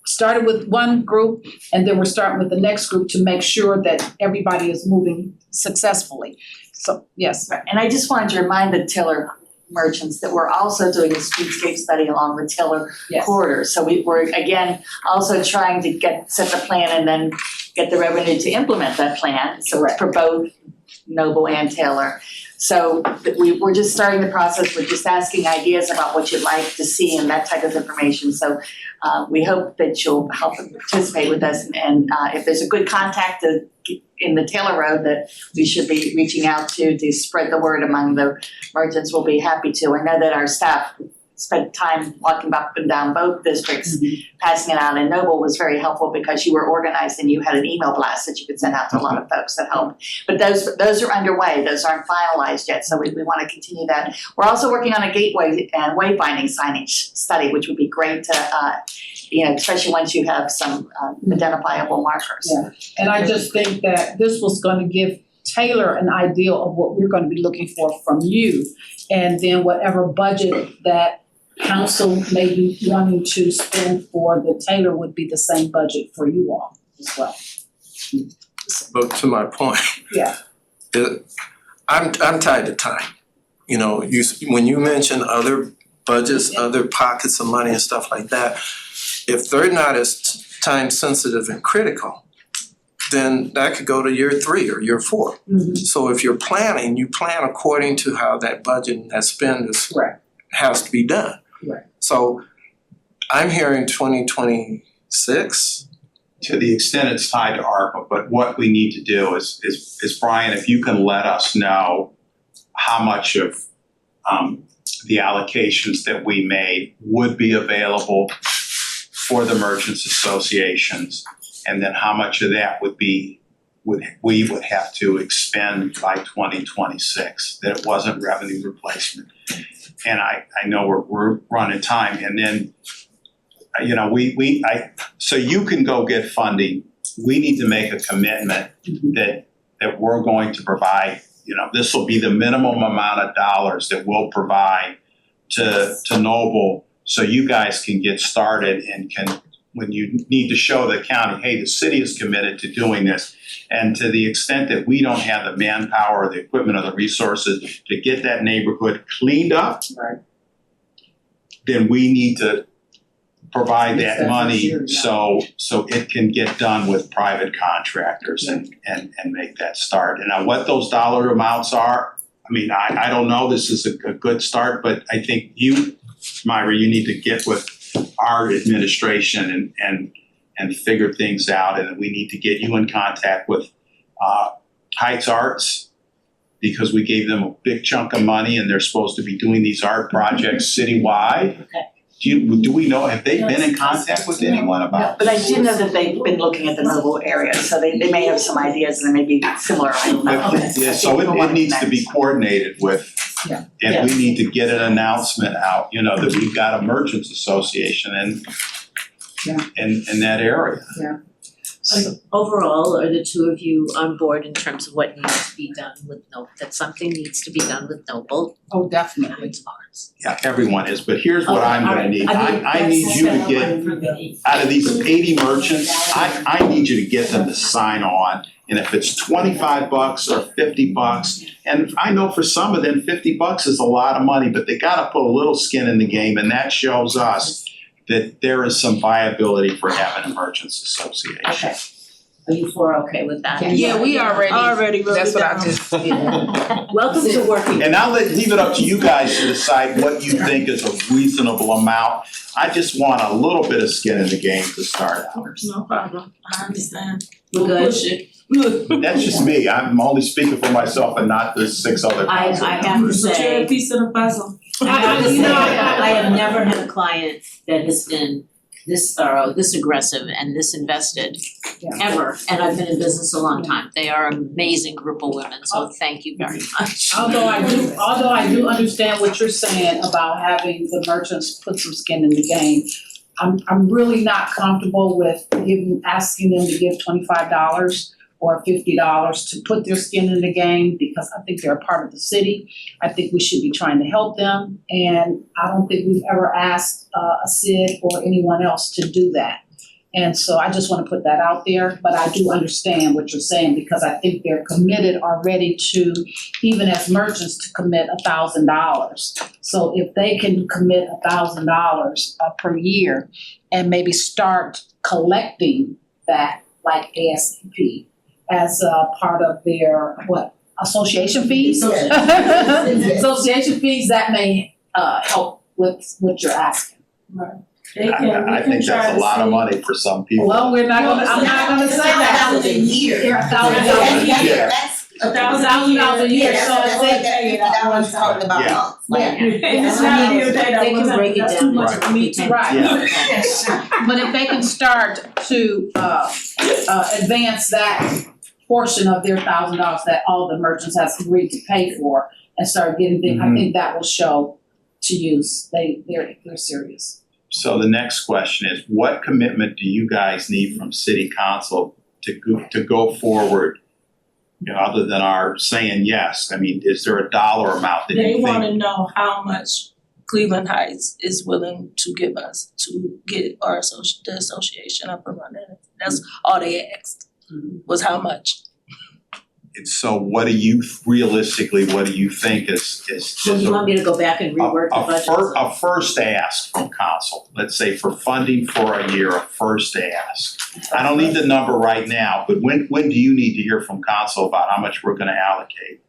[SPEAKER 1] started with one group, and then we're starting with the next group to make sure that everybody is moving successfully. So, yes.
[SPEAKER 3] And I just wanted to remind the Tiller merchants that we're also doing a streetscape study along the Tiller
[SPEAKER 1] Yes.
[SPEAKER 3] corridor. So we're again also trying to set the plan and then get the revenue to implement that plan. So
[SPEAKER 1] Correct.
[SPEAKER 3] for both Noble and Taylor. So we're just starting the process, we're just asking ideas about what you'd like to see and that type of information. So we hope that you'll help participate with us, and if there's a good contact in the Taylor Road that we should be reaching out to spread the word among the merchants, we'll be happy to. I know that our staff spent time walking up and down both districts, passing it out, and Noble was very helpful because you were organized and you had an email blast that you could send out to a lot of folks at home. But those are underway, those aren't finalized yet, so we want to continue that. We're also working on a gateway and wayfinding signage study, which would be great to, especially once you have some identifiable markers.
[SPEAKER 1] Yeah. And I just think that this was gonna give Taylor an idea of what we're gonna be looking for from you. And then whatever budget that council may be wanting to spend for the Taylor would be the same budget for you all as well.
[SPEAKER 13] But to my point.
[SPEAKER 1] Yeah.
[SPEAKER 13] I'm tied to time. You know, when you mention other budgets, other pockets of money and stuff like that, if they're not as time sensitive and critical, then that could go to year 3 or year 4. So if you're planning, you plan according to how that budget and that spend is has to be done.
[SPEAKER 1] Right.
[SPEAKER 13] So I'm hearing 2026.
[SPEAKER 6] To the extent it's tied to ARPA, but what we need to do is Brian, if you can let us know how much of the allocations that we made would be available for the merchants associations, and then how much of that we would have to expend by 2026, that it wasn't revenue replacement. And I know we're running time, and then so you can go get funding. We need to make a commitment that we're going to provide, this will be the minimum amount of dollars that we'll provide to Noble, so you guys can get started and can, when you need to show the county, hey, the city is committed to doing this. And to the extent that we don't have the manpower or the equipment or the resources to get that neighborhood cleaned up, then we need to provide that money so it can get done with private contractors and make that start. And now what those dollar amounts are, I mean, I don't know, this is a good start, but I think you, Myra, you need to get with our administration and figure things out, and we need to get you in contact with Heights Arts, because we gave them a big chunk of money and they're supposed to be doing these art projects citywide. Do we know, have they been in contact with anyone about
[SPEAKER 3] But I do know that they've been looking at the Noble area, so they may have some ideas and they may be similar, I don't know.
[SPEAKER 6] Yeah, so it needs to be coordinated with, and we need to get an announcement out, that we've got a merchants association in that area.
[SPEAKER 11] Overall, are the two of you on board in terms of what needs to be done with Noble, that something needs to be done with Noble?
[SPEAKER 1] Oh, definitely.
[SPEAKER 11] Heights Farms.
[SPEAKER 6] Yeah, everyone is, but here's what I'm gonna need. I need you to get, out of these 80 merchants, I need you to get them to sign on. And if it's $25 or $50, and I know for some of them, $50 is a lot of money, but they gotta put a little skin in the game, and that shows us that there is some viability for having a merchants association.
[SPEAKER 11] Okay. Are you four okay with that?
[SPEAKER 8] Yeah, we already
[SPEAKER 9] wrote
[SPEAKER 8] that's
[SPEAKER 9] it
[SPEAKER 8] what I
[SPEAKER 9] down.
[SPEAKER 8] just,
[SPEAKER 11] Welcome to working.
[SPEAKER 6] And I'll leave it up to you guys to decide what you think is a reasonable amount. I just want a little bit of skin in the game to start out.
[SPEAKER 9] No problem, I understand.
[SPEAKER 11] We're good.
[SPEAKER 9] Push it.
[SPEAKER 6] That's just me. I'm only speaking for myself and not the 6 other
[SPEAKER 11] I
[SPEAKER 6] council
[SPEAKER 11] have to
[SPEAKER 6] members.
[SPEAKER 9] But you're a
[SPEAKER 11] say,
[SPEAKER 9] piece of the puzzle.
[SPEAKER 11] I have to say, I have never had a client that has been this thorough, this aggressive, and this invested
[SPEAKER 1] Yeah.
[SPEAKER 11] ever, and I've been in business a long time. They are an amazing group of women, so thank you very much.
[SPEAKER 1] Although I do understand what you're saying about having the merchants put some skin in the game, I'm really not comfortable with asking them to give $25 or $50 to put their skin in the game, because I think they're a part of the city. I think we should be trying to help them, and I don't think we've ever asked a Sid or anyone else to do that. And so I just wanna put that out there, but I do understand what you're saying, because I think they're committed already to, even as merchants, to commit $1,000. So if they can commit $1,000 per year and maybe start collecting that like ASAP as a part of their, association fees? Association fees, that may help with what you're asking.
[SPEAKER 9] They can, we
[SPEAKER 6] I
[SPEAKER 9] can
[SPEAKER 6] think
[SPEAKER 9] try
[SPEAKER 6] that's a
[SPEAKER 9] to
[SPEAKER 6] lot of
[SPEAKER 9] see.
[SPEAKER 6] money for some people.
[SPEAKER 1] Well, I'm not gonna say that.
[SPEAKER 10] $1,000 a year.
[SPEAKER 1] Yeah, $1,000 a year.
[SPEAKER 10] That's
[SPEAKER 1] $1,000 a year, so
[SPEAKER 10] that's
[SPEAKER 1] if
[SPEAKER 10] like
[SPEAKER 1] they,
[SPEAKER 10] that $50 talking about
[SPEAKER 6] Yeah.
[SPEAKER 10] months, like.
[SPEAKER 1] Yeah.
[SPEAKER 9] It's not a deal that I
[SPEAKER 11] They can
[SPEAKER 9] was
[SPEAKER 11] break it
[SPEAKER 9] that's
[SPEAKER 11] down
[SPEAKER 9] too much
[SPEAKER 11] into
[SPEAKER 9] for me to.
[SPEAKER 1] right.
[SPEAKER 6] Yeah.
[SPEAKER 1] But if they can start to advance that portion of their $1,000 that all the merchants has agreed to pay for and start getting things, I think that will show to use, they're serious.
[SPEAKER 6] So the next question is, what commitment do you guys need from city council to go forward? You know, other than our saying yes, I mean, is there a dollar amount that you
[SPEAKER 9] They
[SPEAKER 6] think?
[SPEAKER 9] wanna know how much Cleveland Heights is willing to give us to get our the association up and running. That's all they asked, was how much.
[SPEAKER 6] So what do you think is
[SPEAKER 11] So you want me to go back and rework the budget?
[SPEAKER 6] a first ask from council, let's say for funding for a year, a first ask. I don't need the number right now, but when do you need to hear from council about how much we're gonna allocate?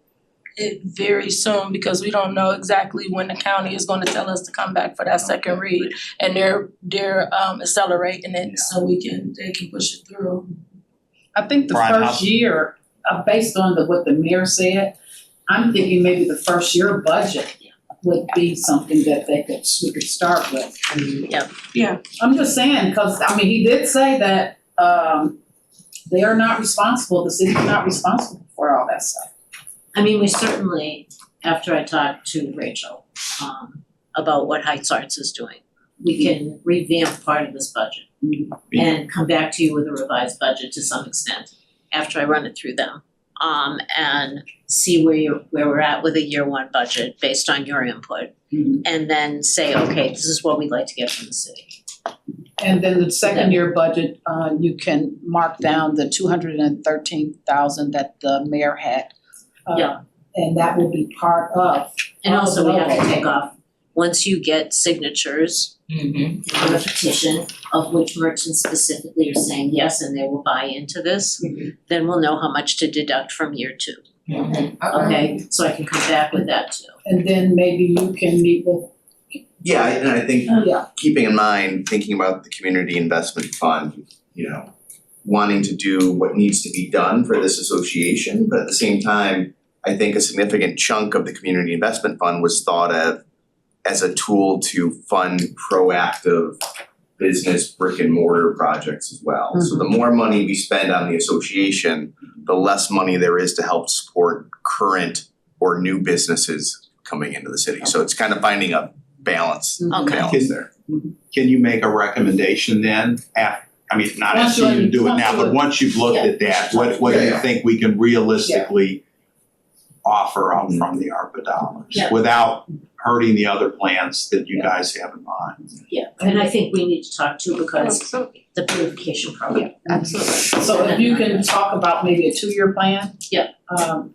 [SPEAKER 9] It very soon, because we don't know exactly when the county is gonna tell us to come back for that second read. And they're accelerating it so they can push it through.
[SPEAKER 1] I think the
[SPEAKER 6] Brian,
[SPEAKER 1] first year, based on what the mayor said, I'm thinking maybe the first year budget would be something that we could start with.
[SPEAKER 9] Yeah.
[SPEAKER 1] I'm just saying, cause I mean, he did say that, they are not responsible, the city's not responsible for all that stuff.
[SPEAKER 11] I mean, we certainly, after I talked to Rachel, about what Heights Arts is doing, we can revamp part of this budget and come back to you with a revised budget to some extent after I run it through them. And see where we're at with a year one budget based on your input. And then say, okay, this is what we'd like to get from the city.
[SPEAKER 1] And then the second year budget, you can mark down the $213,000 that the mayor had.
[SPEAKER 11] Yeah.
[SPEAKER 1] And that will be part of.
[SPEAKER 11] And also we have to take off, once you get signatures on a petition of which merchants specifically are saying yes and they will buy into this, then we'll know how much to deduct from year two. Okay, so I can come back with that too.
[SPEAKER 1] And then maybe you can meet with,
[SPEAKER 5] Yeah, and I think
[SPEAKER 1] yeah,
[SPEAKER 5] keeping in mind, thinking about the community investment fund, you know, wanting to do what needs to be done for this association, but at the same time, I think a significant chunk of the community investment fund was thought of as a tool to fund proactive business brick and mortar projects as well. So the more money we spend on the association, the less money there is to help support current or new businesses coming into the city. So it's kind of finding a balance there.
[SPEAKER 6] Can you make a recommendation then not asking you to do it now, but once you've looked at that, what do you think we can realistically offer out from the ARPA dollars without hurting the other plans that you guys have in mind?
[SPEAKER 11] Yeah, and I think we need to talk too because the purification program.
[SPEAKER 1] absolutely. So if you can talk about maybe a 2-year plan.
[SPEAKER 11] Yeah.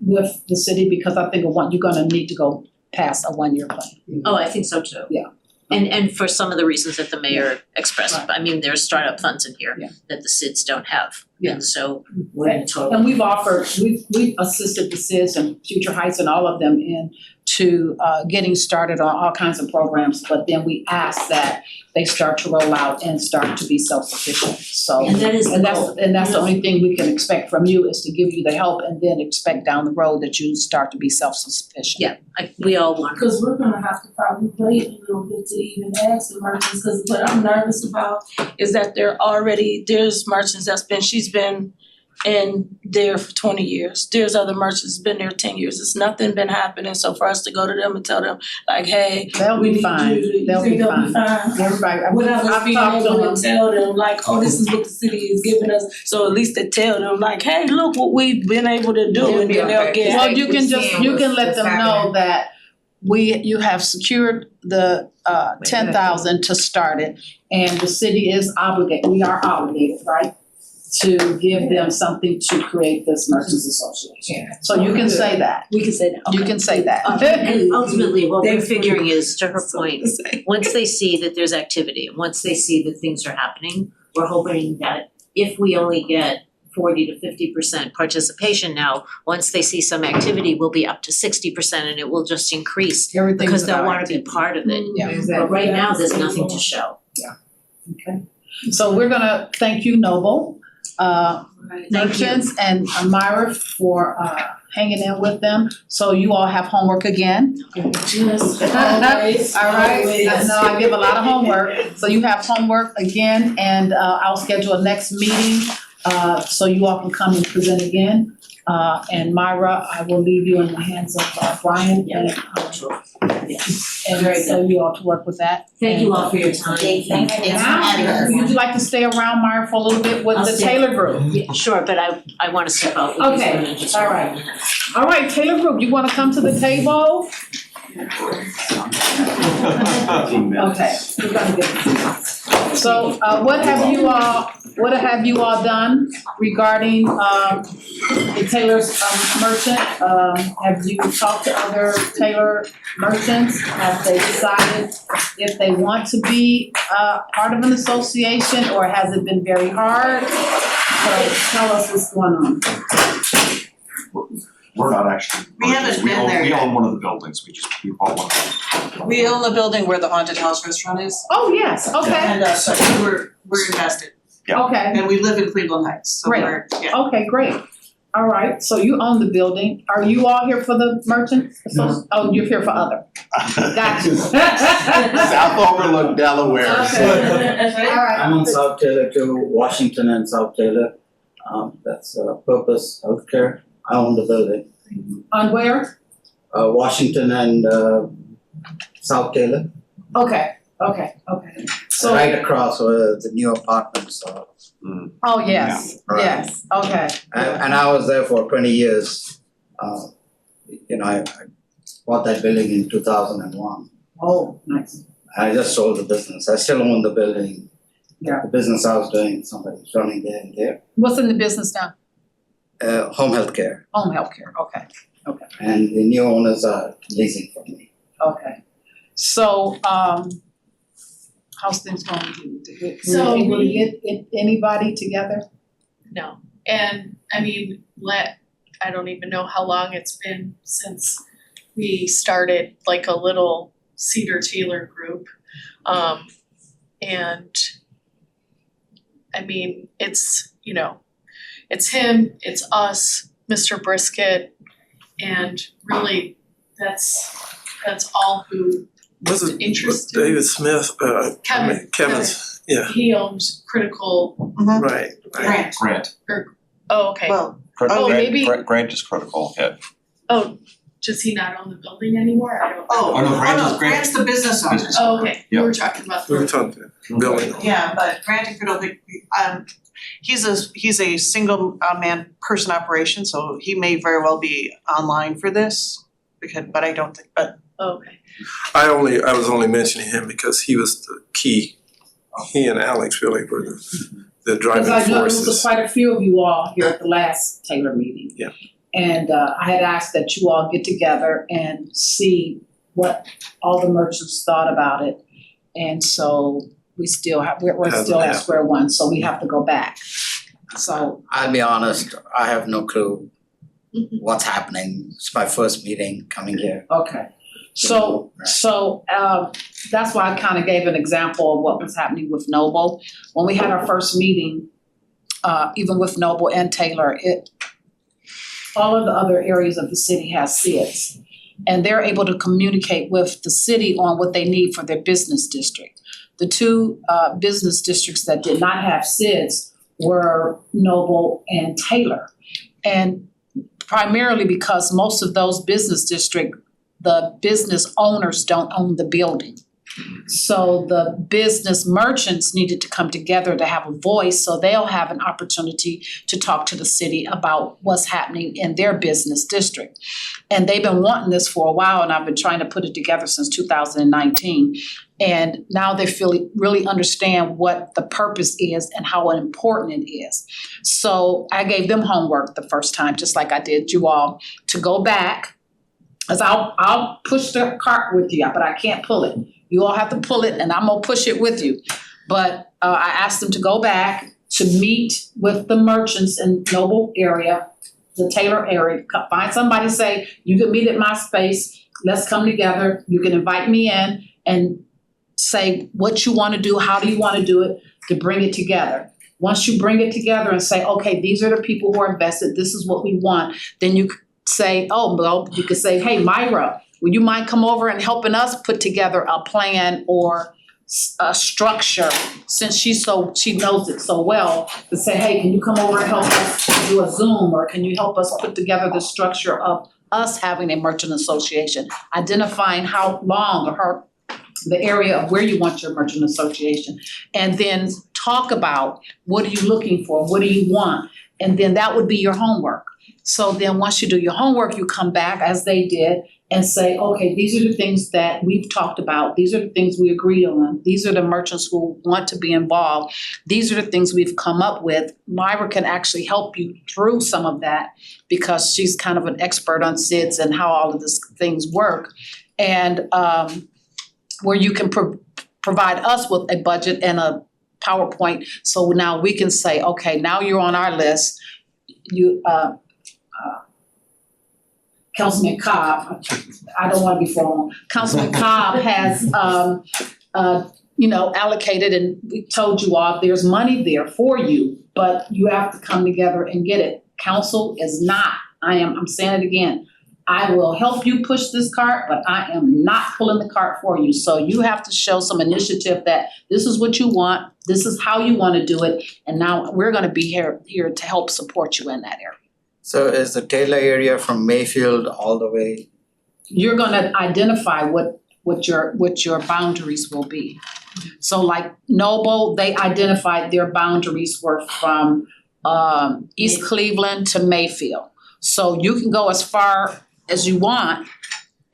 [SPEAKER 1] With the city, because I think you're gonna need to go past a 1-year plan.
[SPEAKER 11] Oh, I think so too.
[SPEAKER 1] Yeah.
[SPEAKER 11] And for some of the reasons that the mayor expressed,
[SPEAKER 1] Right.
[SPEAKER 11] I mean, there's startup funds in here that the SIDS don't have.
[SPEAKER 1] Yeah.
[SPEAKER 11] And so we're in total.
[SPEAKER 1] And we've assisted the CIS and Future Heights and all of them in to getting started on all kinds of programs, but then we ask that they start to roll out and start to be self-sufficient. So
[SPEAKER 11] And that is the goal.
[SPEAKER 1] and that's the only thing we can expect from you is to give you the help and then expect down the road that you start to be self-sufficient.
[SPEAKER 11] Yeah, we all want.
[SPEAKER 9] Cause we're gonna have to probably wait a little bit to even ask the merchants, cause what I'm nervous about is that there's merchants she's been in there for 20 years. There's other merchants been there 10 years. It's nothing been happening, so for us to go to them and tell them like, hey,
[SPEAKER 1] They'll
[SPEAKER 9] we
[SPEAKER 1] be
[SPEAKER 9] need
[SPEAKER 1] fine.
[SPEAKER 9] you to,
[SPEAKER 1] They'll be fine. Everybody,
[SPEAKER 9] Without us
[SPEAKER 1] I've
[SPEAKER 9] being
[SPEAKER 1] talked to
[SPEAKER 9] able
[SPEAKER 1] them.
[SPEAKER 9] to tell them like, oh, this is what the city is giving us, so at least to tell them like, hey, look what we've been able to do, and then they'll get.
[SPEAKER 1] Well, you can let them know that you have secured the 10,000 to start it, and the city is obligated, we are obligated, right? To give them something to create this merchants association. So you can say that.
[SPEAKER 9] We can say that.
[SPEAKER 1] You can say that.
[SPEAKER 11] And ultimately, what we're
[SPEAKER 9] Thanks.
[SPEAKER 11] figuring is, to her point, once they see that there's activity, and once they see that things are happening, we're hoping that if we only get 40 to 50% participation now, once they see some activity, we'll be up to 60% and it will just increase
[SPEAKER 1] Everything's
[SPEAKER 11] because they'll
[SPEAKER 1] about
[SPEAKER 11] wanna be
[SPEAKER 1] activity.
[SPEAKER 11] part of it.
[SPEAKER 1] Yeah,
[SPEAKER 11] But
[SPEAKER 1] exactly.
[SPEAKER 11] right now, there's nothing to show.
[SPEAKER 1] Okay. So we're gonna thank you, Noble,
[SPEAKER 11] Thank you.
[SPEAKER 1] merchants, and Myra for hanging in with them. So you all have homework again.
[SPEAKER 9] Yes,
[SPEAKER 1] All right,
[SPEAKER 9] always.
[SPEAKER 1] I know I give a lot of homework, so you have homework again, and I'll schedule a next meeting, so you all can come and present again. And Myra, I will leave you in the hands of Brian and
[SPEAKER 11] Very
[SPEAKER 1] so you all to work with that.
[SPEAKER 11] Thank you all for your time.
[SPEAKER 10] Thanks for having
[SPEAKER 1] Now,
[SPEAKER 10] us.
[SPEAKER 1] would you like to stay around, Myra, for a little bit with
[SPEAKER 11] I'll
[SPEAKER 1] the
[SPEAKER 11] stay.
[SPEAKER 1] Taylor Group?
[SPEAKER 11] Yeah, sure, but I wanna step out with these
[SPEAKER 1] Okay,
[SPEAKER 11] women just
[SPEAKER 1] all
[SPEAKER 11] for a
[SPEAKER 1] right.
[SPEAKER 11] minute.
[SPEAKER 1] All right, Taylor Group, you wanna come to the table? Okay, we're gonna get. So, what have you all done regarding, the Taylor's, merchant? Have you talked to other Taylor merchants? Have they decided if they want to be, part of an association, or has it been very hard? So, tell us what's going on.
[SPEAKER 14] We're not actually.
[SPEAKER 10] We haven't been there
[SPEAKER 14] We
[SPEAKER 10] yet.
[SPEAKER 14] own one of the buildings, we bought one of them.
[SPEAKER 15] We own the building where the haunted house restaurant is,
[SPEAKER 1] Oh, yes, okay,
[SPEAKER 15] and so we're invested,
[SPEAKER 1] okay.
[SPEAKER 15] and we live in Cleveland Heights, so
[SPEAKER 1] Great.
[SPEAKER 15] we're, yeah.
[SPEAKER 1] Okay, great. All right, so you own the building. Are you all here for the merchant?
[SPEAKER 6] No.
[SPEAKER 1] Oh, you're here for other. Gotcha.
[SPEAKER 6] South Overlook, Delaware.
[SPEAKER 1] Okay. All right.
[SPEAKER 16] I'm on South Taylor to Washington and South Taylor. That's Purpose Healthcare. I own the building.
[SPEAKER 1] On where?
[SPEAKER 16] Washington and South Taylor,
[SPEAKER 1] Okay. So,
[SPEAKER 16] right across where the new apartments are.
[SPEAKER 1] oh, yes,
[SPEAKER 16] Yeah, right.
[SPEAKER 1] yes, okay.
[SPEAKER 16] And I was there for 20 years. I bought that building in 2001.
[SPEAKER 1] Oh, nice.
[SPEAKER 16] I just sold the business. I still own the building.
[SPEAKER 1] Yeah.
[SPEAKER 16] The business I was doing, somebody's running there and there.
[SPEAKER 1] What's in the business now?
[SPEAKER 16] Home healthcare.
[SPEAKER 1] Home healthcare, okay,
[SPEAKER 16] And the new owners are leasing from me.
[SPEAKER 1] okay. So, how's things going with you?
[SPEAKER 17] So
[SPEAKER 1] Were you able to
[SPEAKER 17] we-
[SPEAKER 1] get anybody together?
[SPEAKER 17] No, and I mean, I don't even know how long it's been since we started like a little Cedar Taylor group. And I mean, it's him, it's us, Mr. Brisket, and really that's all who
[SPEAKER 13] Was
[SPEAKER 17] was
[SPEAKER 13] it
[SPEAKER 17] interested.
[SPEAKER 13] David Smith,
[SPEAKER 17] Kevin.
[SPEAKER 13] Kevin's, yeah,
[SPEAKER 17] He owns Critical,
[SPEAKER 13] right.
[SPEAKER 14] Grant.
[SPEAKER 17] oh, okay.
[SPEAKER 15] Well,
[SPEAKER 17] Oh, maybe-
[SPEAKER 14] Grant is critical, yeah.
[SPEAKER 17] Oh, does he not own the building anymore? I don't.
[SPEAKER 14] Oh, no, Grant is-
[SPEAKER 15] Grant's the business owner.
[SPEAKER 14] Business.
[SPEAKER 17] Oh, okay, we
[SPEAKER 14] Yeah.
[SPEAKER 17] were talking about
[SPEAKER 13] We were
[SPEAKER 17] the,
[SPEAKER 13] talking building.
[SPEAKER 15] Yeah, but Grant and Critical, he's a single man person operation, so he may very well be online for this, but I don't think, but
[SPEAKER 17] oh, okay.
[SPEAKER 13] I was only mentioning him because he was the key. He and Alex really were the driving
[SPEAKER 1] Because I know there was
[SPEAKER 13] forces.
[SPEAKER 1] quite a few of you all here at the last Taylor meeting.
[SPEAKER 13] Yeah.
[SPEAKER 1] And I had asked that you all get together and see what all the merchants thought about it. And so we're still at
[SPEAKER 13] Hasn't
[SPEAKER 1] square one, so we have to go back. So,
[SPEAKER 16] I'll be honest, I have no clue what's happening. It's my first meeting coming here.
[SPEAKER 1] Okay. So that's why I kind of gave an example of what was happening with Noble. When we had our first meeting, even with Noble and Taylor, all of the other areas of the city has SIDS. And they're able to communicate with the city on what they need for their business district. The two business districts that did not have SIDS were Noble and Taylor. And primarily because most of those business districts, the business owners don't own the building. So the business merchants needed to come together to have a voice, so they'll have an opportunity to talk to the city about what's happening in their business district. And they've been wanting this for a while, and I've been trying to put it together since 2019. And now they really understand what the purpose is and how important it is. So I gave them homework the first time, just like I did you all, to go back. Cause I'll push the cart with you, but I can't pull it. You all have to pull it and I'm gonna push it with you. But I asked them to go back to meet with the merchants in Noble area, the Taylor area. Find somebody, say, you can meet at my space, let's come together. You can invite me in and say what you wanna do, how do you wanna do it, to bring it together. Once you bring it together and say, okay, these are the people who are invested, this is what we want, then you say, oh, well, you could say, hey, Myra, would you mind come over and helping us put together a plan or a structure, since she knows it so well, to say, hey, can you come over and help us do a Zoom, or can you help us put together the structure of us having a merchant association, identifying how long or the area of where you want your merchant association, and then talk about what are you looking for, what do you want, and then that would be your homework. So then once you do your homework, you come back as they did and say, okay, these are the things that we've talked about. These are the things we agreed on. These are the merchants who want to be involved. These are the things we've come up with. Myra can actually help you through some of that because she's kind of an expert on SIDS and how all of these things work. And where you can provide us with a budget and a PowerPoint. So now we can say, okay, now you're on our list. Councilman Cobb, I don't want to be formal. Councilman Cobb has, allocated, and we told you all there's money there for you, but you have to come together and get it. Council is not. I'm saying it again. I will help you push this cart, but I am not pulling the cart for you. So you have to show some initiative that this is what you want, this is how you want to do it, and now we're going to be here to help support you in that area.
[SPEAKER 16] So is the Taylor area from Mayfield all the way?
[SPEAKER 1] You're gonna identify what your boundaries will be. So like Noble, they identified their boundaries were from East Cleveland to Mayfield. So you can go as far as you want,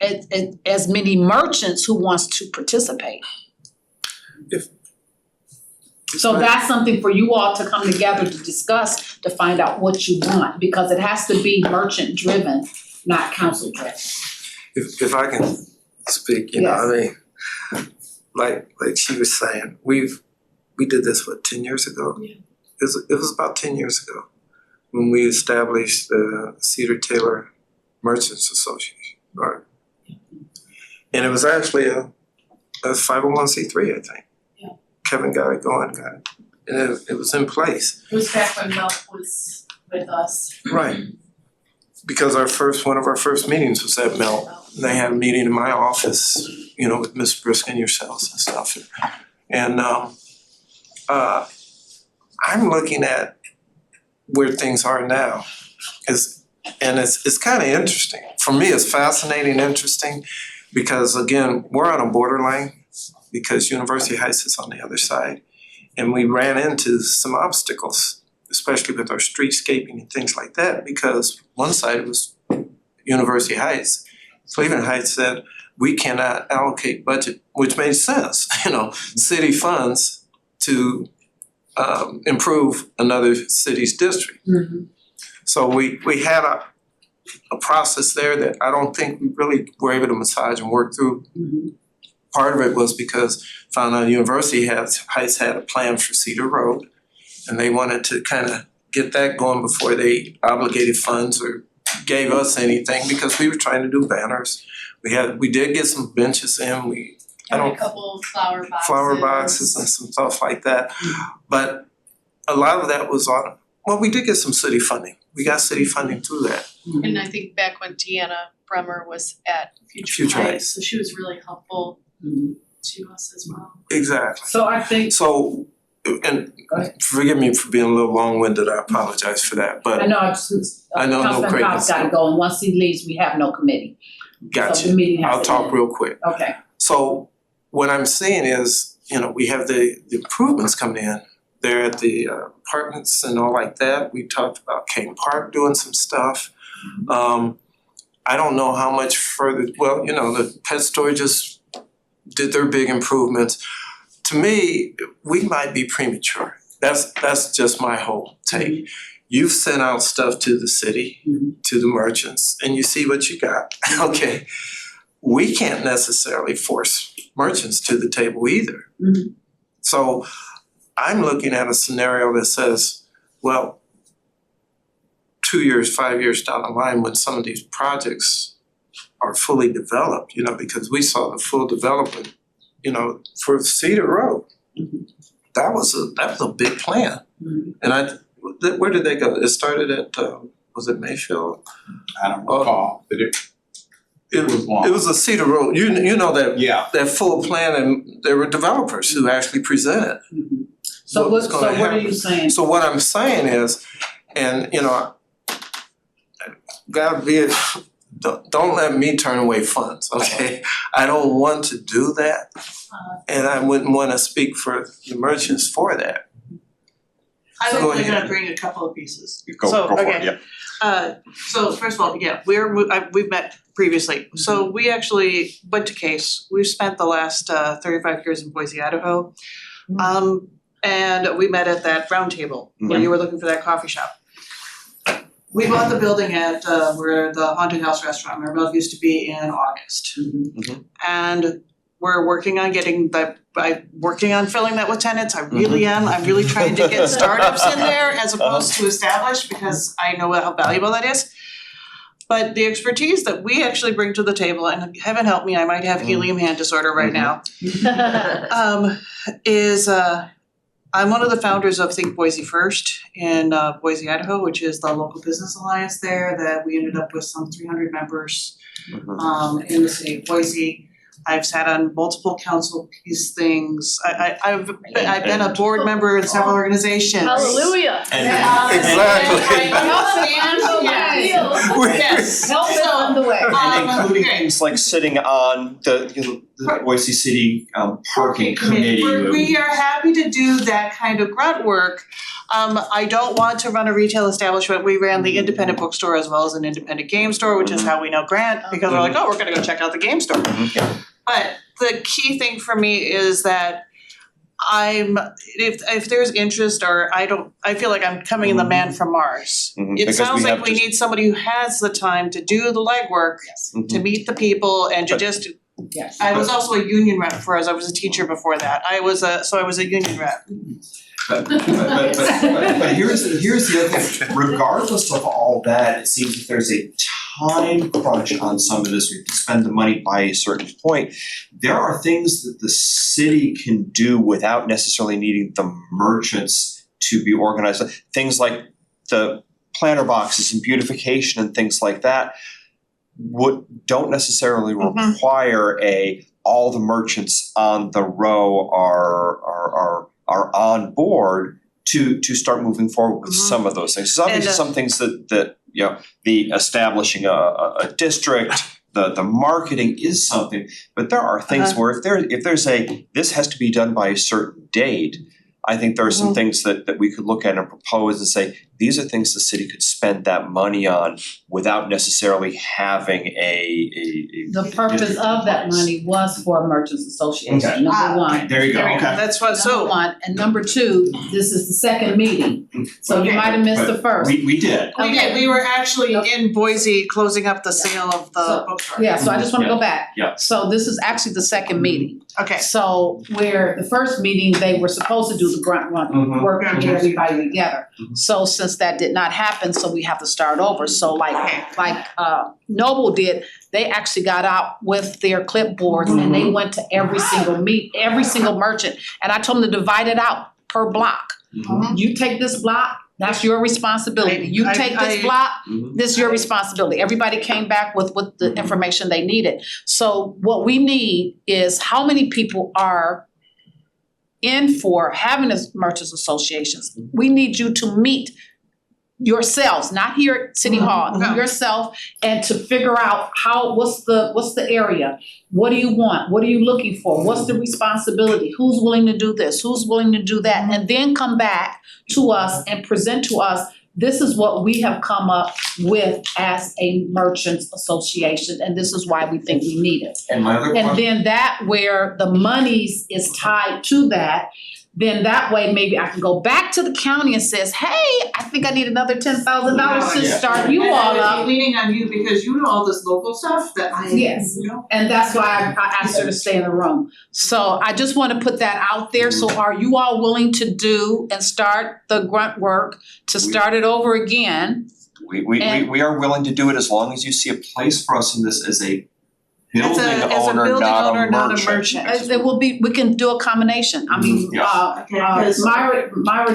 [SPEAKER 1] as many merchants who wants to participate. So that's something for you all to come together to discuss, to find out what you want, because it has to be merchant driven, not council driven.
[SPEAKER 13] If I can speak, I mean, like she was saying, we did this 10 years ago? Yeah. It was about 10 years ago when we established the Cedar Taylor Merchants Association, right? And it was actually a 501c3, I think. Kevin got it going, and it was in place.
[SPEAKER 17] It was back when Mel was with us.
[SPEAKER 13] Right. Because one of our first meetings was at Mel. They had a meeting in my office, with Ms. Brisk and yourselves and stuff. And I'm looking at where things are now. It's kind of interesting. For me, it's fascinating, interesting, because again, we're on a borderline. Because University Heights is on the other side. And we ran into some obstacles, especially with our streetscaping and things like that, because one side was University Heights. Cleveland Heights said, we cannot allocate budget, which made sense, city funds to improve another city's district. Mm-hmm. So we had a process there that I don't think we really were able to massage and work through. Mm-hmm. Part of it was because found out University Heights had a plan for Cedar Road, and they wanted to kind of get that going before they obligated funds or gave us anything because we were trying to do banners. We did get some benches in,
[SPEAKER 17] And a couple of flower
[SPEAKER 13] boxes and some stuff like that. But a lot of that was on, well, we did get some city funding. We got city funding through that.
[SPEAKER 17] And I think back when Deanna Bremer was at Future
[SPEAKER 13] Future
[SPEAKER 17] Heights,
[SPEAKER 13] Heights.
[SPEAKER 17] so she was really helpful to us as well.
[SPEAKER 13] Exactly.
[SPEAKER 1] So I think,
[SPEAKER 13] So, and forgive me for being a little long-winded, I apologize for that, but
[SPEAKER 1] I know, it's,
[SPEAKER 13] I know, no,
[SPEAKER 1] Councilman
[SPEAKER 13] great.
[SPEAKER 1] Cobb's gotta go, and once he leaves, we have no committee. So
[SPEAKER 13] Gotcha.
[SPEAKER 1] the meeting has
[SPEAKER 13] I'll
[SPEAKER 1] to
[SPEAKER 13] talk
[SPEAKER 1] end.
[SPEAKER 13] real quick.
[SPEAKER 1] Okay.
[SPEAKER 13] So what I'm saying is, we have the improvements coming in. They're at the apartments and all like that. We talked about Kane Park doing some stuff. I don't know how much further, well, the pet store just did their big improvements. To me, we might be premature. That's just my whole take. You've sent out stuff to the city, to the merchants, and you see what you got. Okay. We can't necessarily force merchants to the table either. So I'm looking at a scenario that says, well, 2 years, 5 years down the line, when some of these projects are fully developed, because we saw the full development, for Cedar Road. That was a big plan. And where did they go? It started at, was it Mayfield?
[SPEAKER 6] I don't recall, but
[SPEAKER 13] It was a Cedar Road, you know that, that full plan, and there were developers who actually presented.
[SPEAKER 1] So
[SPEAKER 13] what was
[SPEAKER 1] what
[SPEAKER 13] gonna
[SPEAKER 1] are
[SPEAKER 13] happen.
[SPEAKER 1] you saying?
[SPEAKER 13] So what I'm saying is, and God be it, don't let me turn away funds, okay? I don't want to do that, and I wouldn't wanna speak for the merchants for that.
[SPEAKER 15] I
[SPEAKER 13] Go
[SPEAKER 15] was
[SPEAKER 13] ahead.
[SPEAKER 15] gonna bring a couple of pieces.
[SPEAKER 14] Go for it,
[SPEAKER 15] okay. So first of all, yeah, we've met previously. So we actually went to Case. We've spent the last 35 years in Boise, Idaho. And we met at that round table where you were looking for that coffee shop. We bought the building at where the Haunted House restaurant, Maribel, used to be in August. And we're working on working on filling that with tenants. I really am. I'm really trying to get startups in there as opposed to established, because I know how valuable that is. But the expertise that we actually bring to the table, and heaven help me, I might have helium hand disorder right now, is I'm one of the founders of Think Boise First in Boise, Idaho, which is the local business alliance there that we ended up with some 300 members in the city of Boise. I've sat on multiple council piece things. I've been a board member in several organizations.
[SPEAKER 17] Hallelujah.
[SPEAKER 15] Yes.
[SPEAKER 1] Help is on the way.
[SPEAKER 14] And including
[SPEAKER 15] okay.
[SPEAKER 14] things like sitting on the Boise City parking committee.
[SPEAKER 15] We are happy to do that kind of grunt work. I don't want to run a retail establishment. We ran the independent bookstore as well as an independent game store, which is how we know Grant, because we're like, oh, we're gonna go check out the game store. But the key thing for me is that if there's interest, or I feel like I'm coming in the man from Mars. It
[SPEAKER 14] Because
[SPEAKER 15] sounds
[SPEAKER 14] we
[SPEAKER 15] like
[SPEAKER 14] have
[SPEAKER 15] we
[SPEAKER 14] just-
[SPEAKER 15] need somebody who has the time to do the legwork, to meet the people and to just,
[SPEAKER 1] Yes.
[SPEAKER 15] I was also a union rep I was a teacher before that. I was a union rep.
[SPEAKER 14] But here's the other thing, regardless of all that, it seems that there's a time crunch on some of this, we have to spend the money by a certain point. There are things that the city can do without necessarily needing the merchants to be organized, things like the planter boxes and beautification and things like that don't necessarily require all the merchants on the row are on board to start moving forward with some of those things. So obviously some things that the establishing a district, the marketing is something, but there are things where if there's this has to be done by a certain date, I think there are some things that we could look at and propose and say, these are things the city could spend that money on without necessarily having
[SPEAKER 1] The purpose of that money was for Merchants Association, number one.
[SPEAKER 14] There you go, okay.
[SPEAKER 15] That's what,
[SPEAKER 1] Number one, and number two, this is the second meeting, so you might have missed the first.
[SPEAKER 14] We did.
[SPEAKER 15] We did, we were actually in Boise closing up the sale of the bookstore.
[SPEAKER 1] Yeah, so I just wanna go back.
[SPEAKER 14] Yeah.
[SPEAKER 1] So this is actually the second meeting.
[SPEAKER 15] Okay.
[SPEAKER 1] So where the first meeting, they were supposed to do the grunt run, work and get everybody together. So since instance, that did not happen, so we have to start over. So like Noble did, they actually got out with their clipboards and they went to every single merchant. And I told them to divide it out per block. You take this block, that's your responsibility. You take this block, this is your responsibility. Everybody came back with the information they needed. So what we need is how many people are in for having as merchants associations. We need you to meet yourselves, not here at City Hall, yourself, and to figure out what's the area? What do you want? What are you looking for? What's the responsibility? Who's willing to do this? Who's willing to do that? And then come back to us and present to us, this is what we have come up with as a merchants association, and this is why we think we need it.
[SPEAKER 14] And my other
[SPEAKER 1] And then that where the monies is tied to that, then that way maybe I can go back to the county and says, hey, I think I need another $10,000 to start you all
[SPEAKER 15] And I
[SPEAKER 1] up.
[SPEAKER 15] would be leaning on you because you know all this local stuff that I,
[SPEAKER 1] Yes.
[SPEAKER 15] you know.
[SPEAKER 1] And that's why I asked her to stay in the room. So I just wanna put that out there, so are you all willing to do and start the grunt work to start it over again?
[SPEAKER 14] We are willing to do it as long as you see a place for us in this as a building
[SPEAKER 15] As a
[SPEAKER 14] owner,
[SPEAKER 15] building
[SPEAKER 14] not
[SPEAKER 15] owner,
[SPEAKER 14] a
[SPEAKER 15] not a
[SPEAKER 14] merchant.
[SPEAKER 15] merchant.
[SPEAKER 1] It will be, we can do a combination, I mean, Myra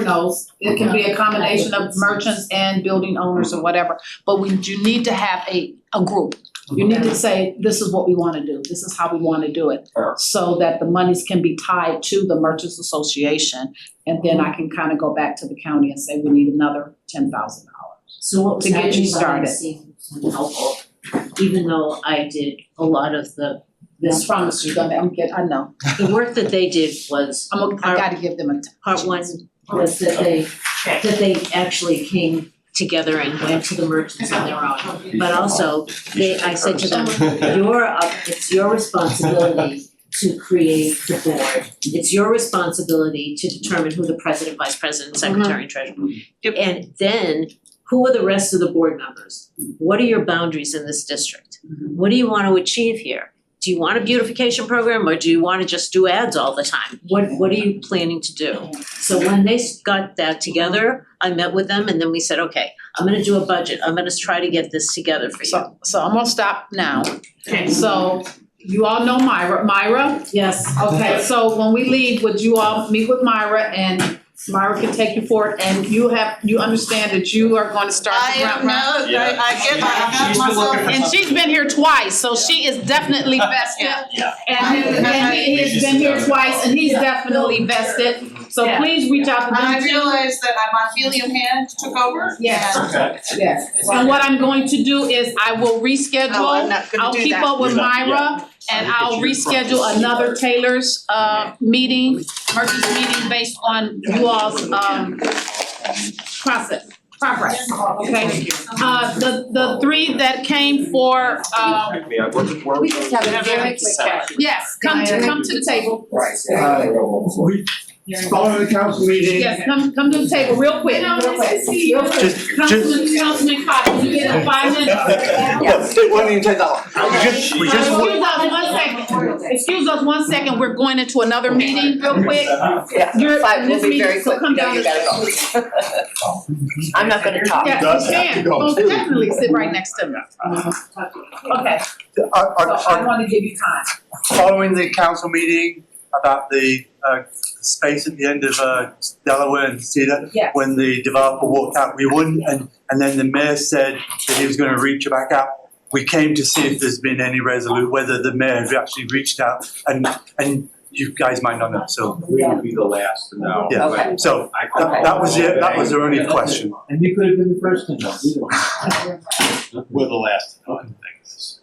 [SPEAKER 1] knows, it can be a combination of merchants and building owners or whatever, but you need to have a group. You need to say, this is what we wanna do, this is how we wanna do it, so that the monies can be tied to the Merchants Association, and then I can kinda go back to the county and say, we need another $10,000.
[SPEAKER 11] So what was
[SPEAKER 1] To get you
[SPEAKER 11] happening behind the
[SPEAKER 1] started.
[SPEAKER 11] scenes was helpful, even though I did a lot of the
[SPEAKER 1] I promise you, I know,
[SPEAKER 11] the work that they did was
[SPEAKER 1] I gotta give them a
[SPEAKER 11] part one was that they actually came together and went to the merchants on their own. But also, I said to them, it's your responsibility to create the board. It's your responsibility to determine who the president, vice president, secretary, and treasurer. And then, who are the rest of the board members? What are your boundaries in this district? What do you want to achieve here? Do you want a beautification program, or do you want to just do ads all the time? What are you planning to do? So when they got that together, I met with them and then we said, okay, I'm gonna do a budget. I'm gonna try to get this together for you.
[SPEAKER 1] So I'm gonna stop now. So you all know Myra. Myra?
[SPEAKER 11] Yes.
[SPEAKER 1] Okay, so when we leave, would you all meet with Myra and Myra can take you forward, and you understand that you are going to start the ground running?
[SPEAKER 15] I got myself.
[SPEAKER 1] And she's been here twice, so she is definitely vested. And he has been here twice, and he's definitely vested. So please reach out to them.
[SPEAKER 15] I realized that my helium hand took over.
[SPEAKER 1] Yes.
[SPEAKER 15] And
[SPEAKER 1] Yes. And what I'm going to do is I will reschedule.
[SPEAKER 15] Oh, I'm not gonna
[SPEAKER 1] I'll
[SPEAKER 15] do
[SPEAKER 1] keep
[SPEAKER 15] that.
[SPEAKER 1] up with
[SPEAKER 15] You're not-
[SPEAKER 1] Myra, and I'll reschedule another Taylor's meeting, merchants meeting based on you all's progress, okay? The three that came for
[SPEAKER 11] We just have a very quick chat.
[SPEAKER 1] yes, come to the table.
[SPEAKER 18] Following the council meeting.
[SPEAKER 1] Yes, come to the table real quick, real quick. Councilman Cox, you get 5 minutes?
[SPEAKER 18] It wasn't even $10. We just.
[SPEAKER 1] Excuse us 1 second, we're going into another meeting real quick. You're in this meeting, so come down.
[SPEAKER 19] I'm not gonna talk.
[SPEAKER 1] Yeah, you can, most definitely sit right next to me. Okay, so I wanna give you time.
[SPEAKER 18] Following the council meeting about the space at the end of Delaware and Cedar,
[SPEAKER 1] Yes.
[SPEAKER 18] when the developer walked out, we wouldn't, and then the mayor said that he was gonna reach back out. We came to see if there's been any whether the mayor had actually reached out, and you guys might not know, so.
[SPEAKER 6] We would be the last to know.
[SPEAKER 18] Yeah,
[SPEAKER 19] Okay.
[SPEAKER 18] so that was it, that was the only question.
[SPEAKER 6] And you could have been the first to know. We're the last to know things.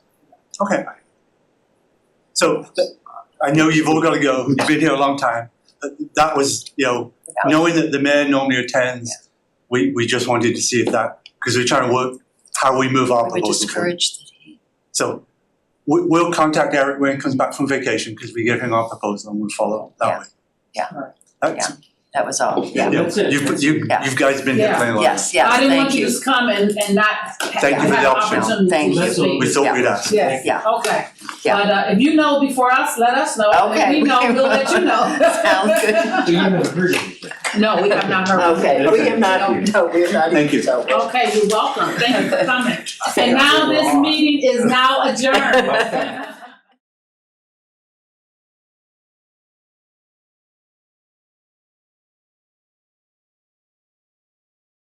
[SPEAKER 18] Okay. So, I know you've all gotta go, you've been here a long time, but that was, knowing that the mayor normally attends, we just wanted to see if because we're trying to work how we move our
[SPEAKER 11] We're
[SPEAKER 18] proposal forward.
[SPEAKER 11] discouraged that he.
[SPEAKER 18] So, we'll contact Eric when he comes back from vacation, because we give him our proposal and we'll follow up that way.
[SPEAKER 19] Yeah.
[SPEAKER 18] That's-
[SPEAKER 3] That was all, yeah.
[SPEAKER 18] You've guys been here playing a lot.
[SPEAKER 3] Yes,
[SPEAKER 1] I didn't want
[SPEAKER 3] thank
[SPEAKER 1] you
[SPEAKER 3] you.
[SPEAKER 1] to just come and not
[SPEAKER 18] Thank you for the
[SPEAKER 1] have an
[SPEAKER 18] opportunity.
[SPEAKER 1] opportunity
[SPEAKER 3] Thank
[SPEAKER 1] to
[SPEAKER 3] you.
[SPEAKER 1] speak.
[SPEAKER 18] We thought we'd ask.
[SPEAKER 1] Yes,
[SPEAKER 3] Yeah.
[SPEAKER 1] okay.
[SPEAKER 3] Yeah.
[SPEAKER 1] But if you know before us, let us know. And
[SPEAKER 3] Okay.
[SPEAKER 1] if we know, we'll let you know.
[SPEAKER 3] Sounds good.
[SPEAKER 16] So you haven't heard anything?
[SPEAKER 1] No, we have not heard.
[SPEAKER 3] Okay, we have not, no, we have not.
[SPEAKER 18] Thank you.
[SPEAKER 3] So-
[SPEAKER 1] Okay, you're welcome. Thank you for coming. And now this meeting is now adjourned.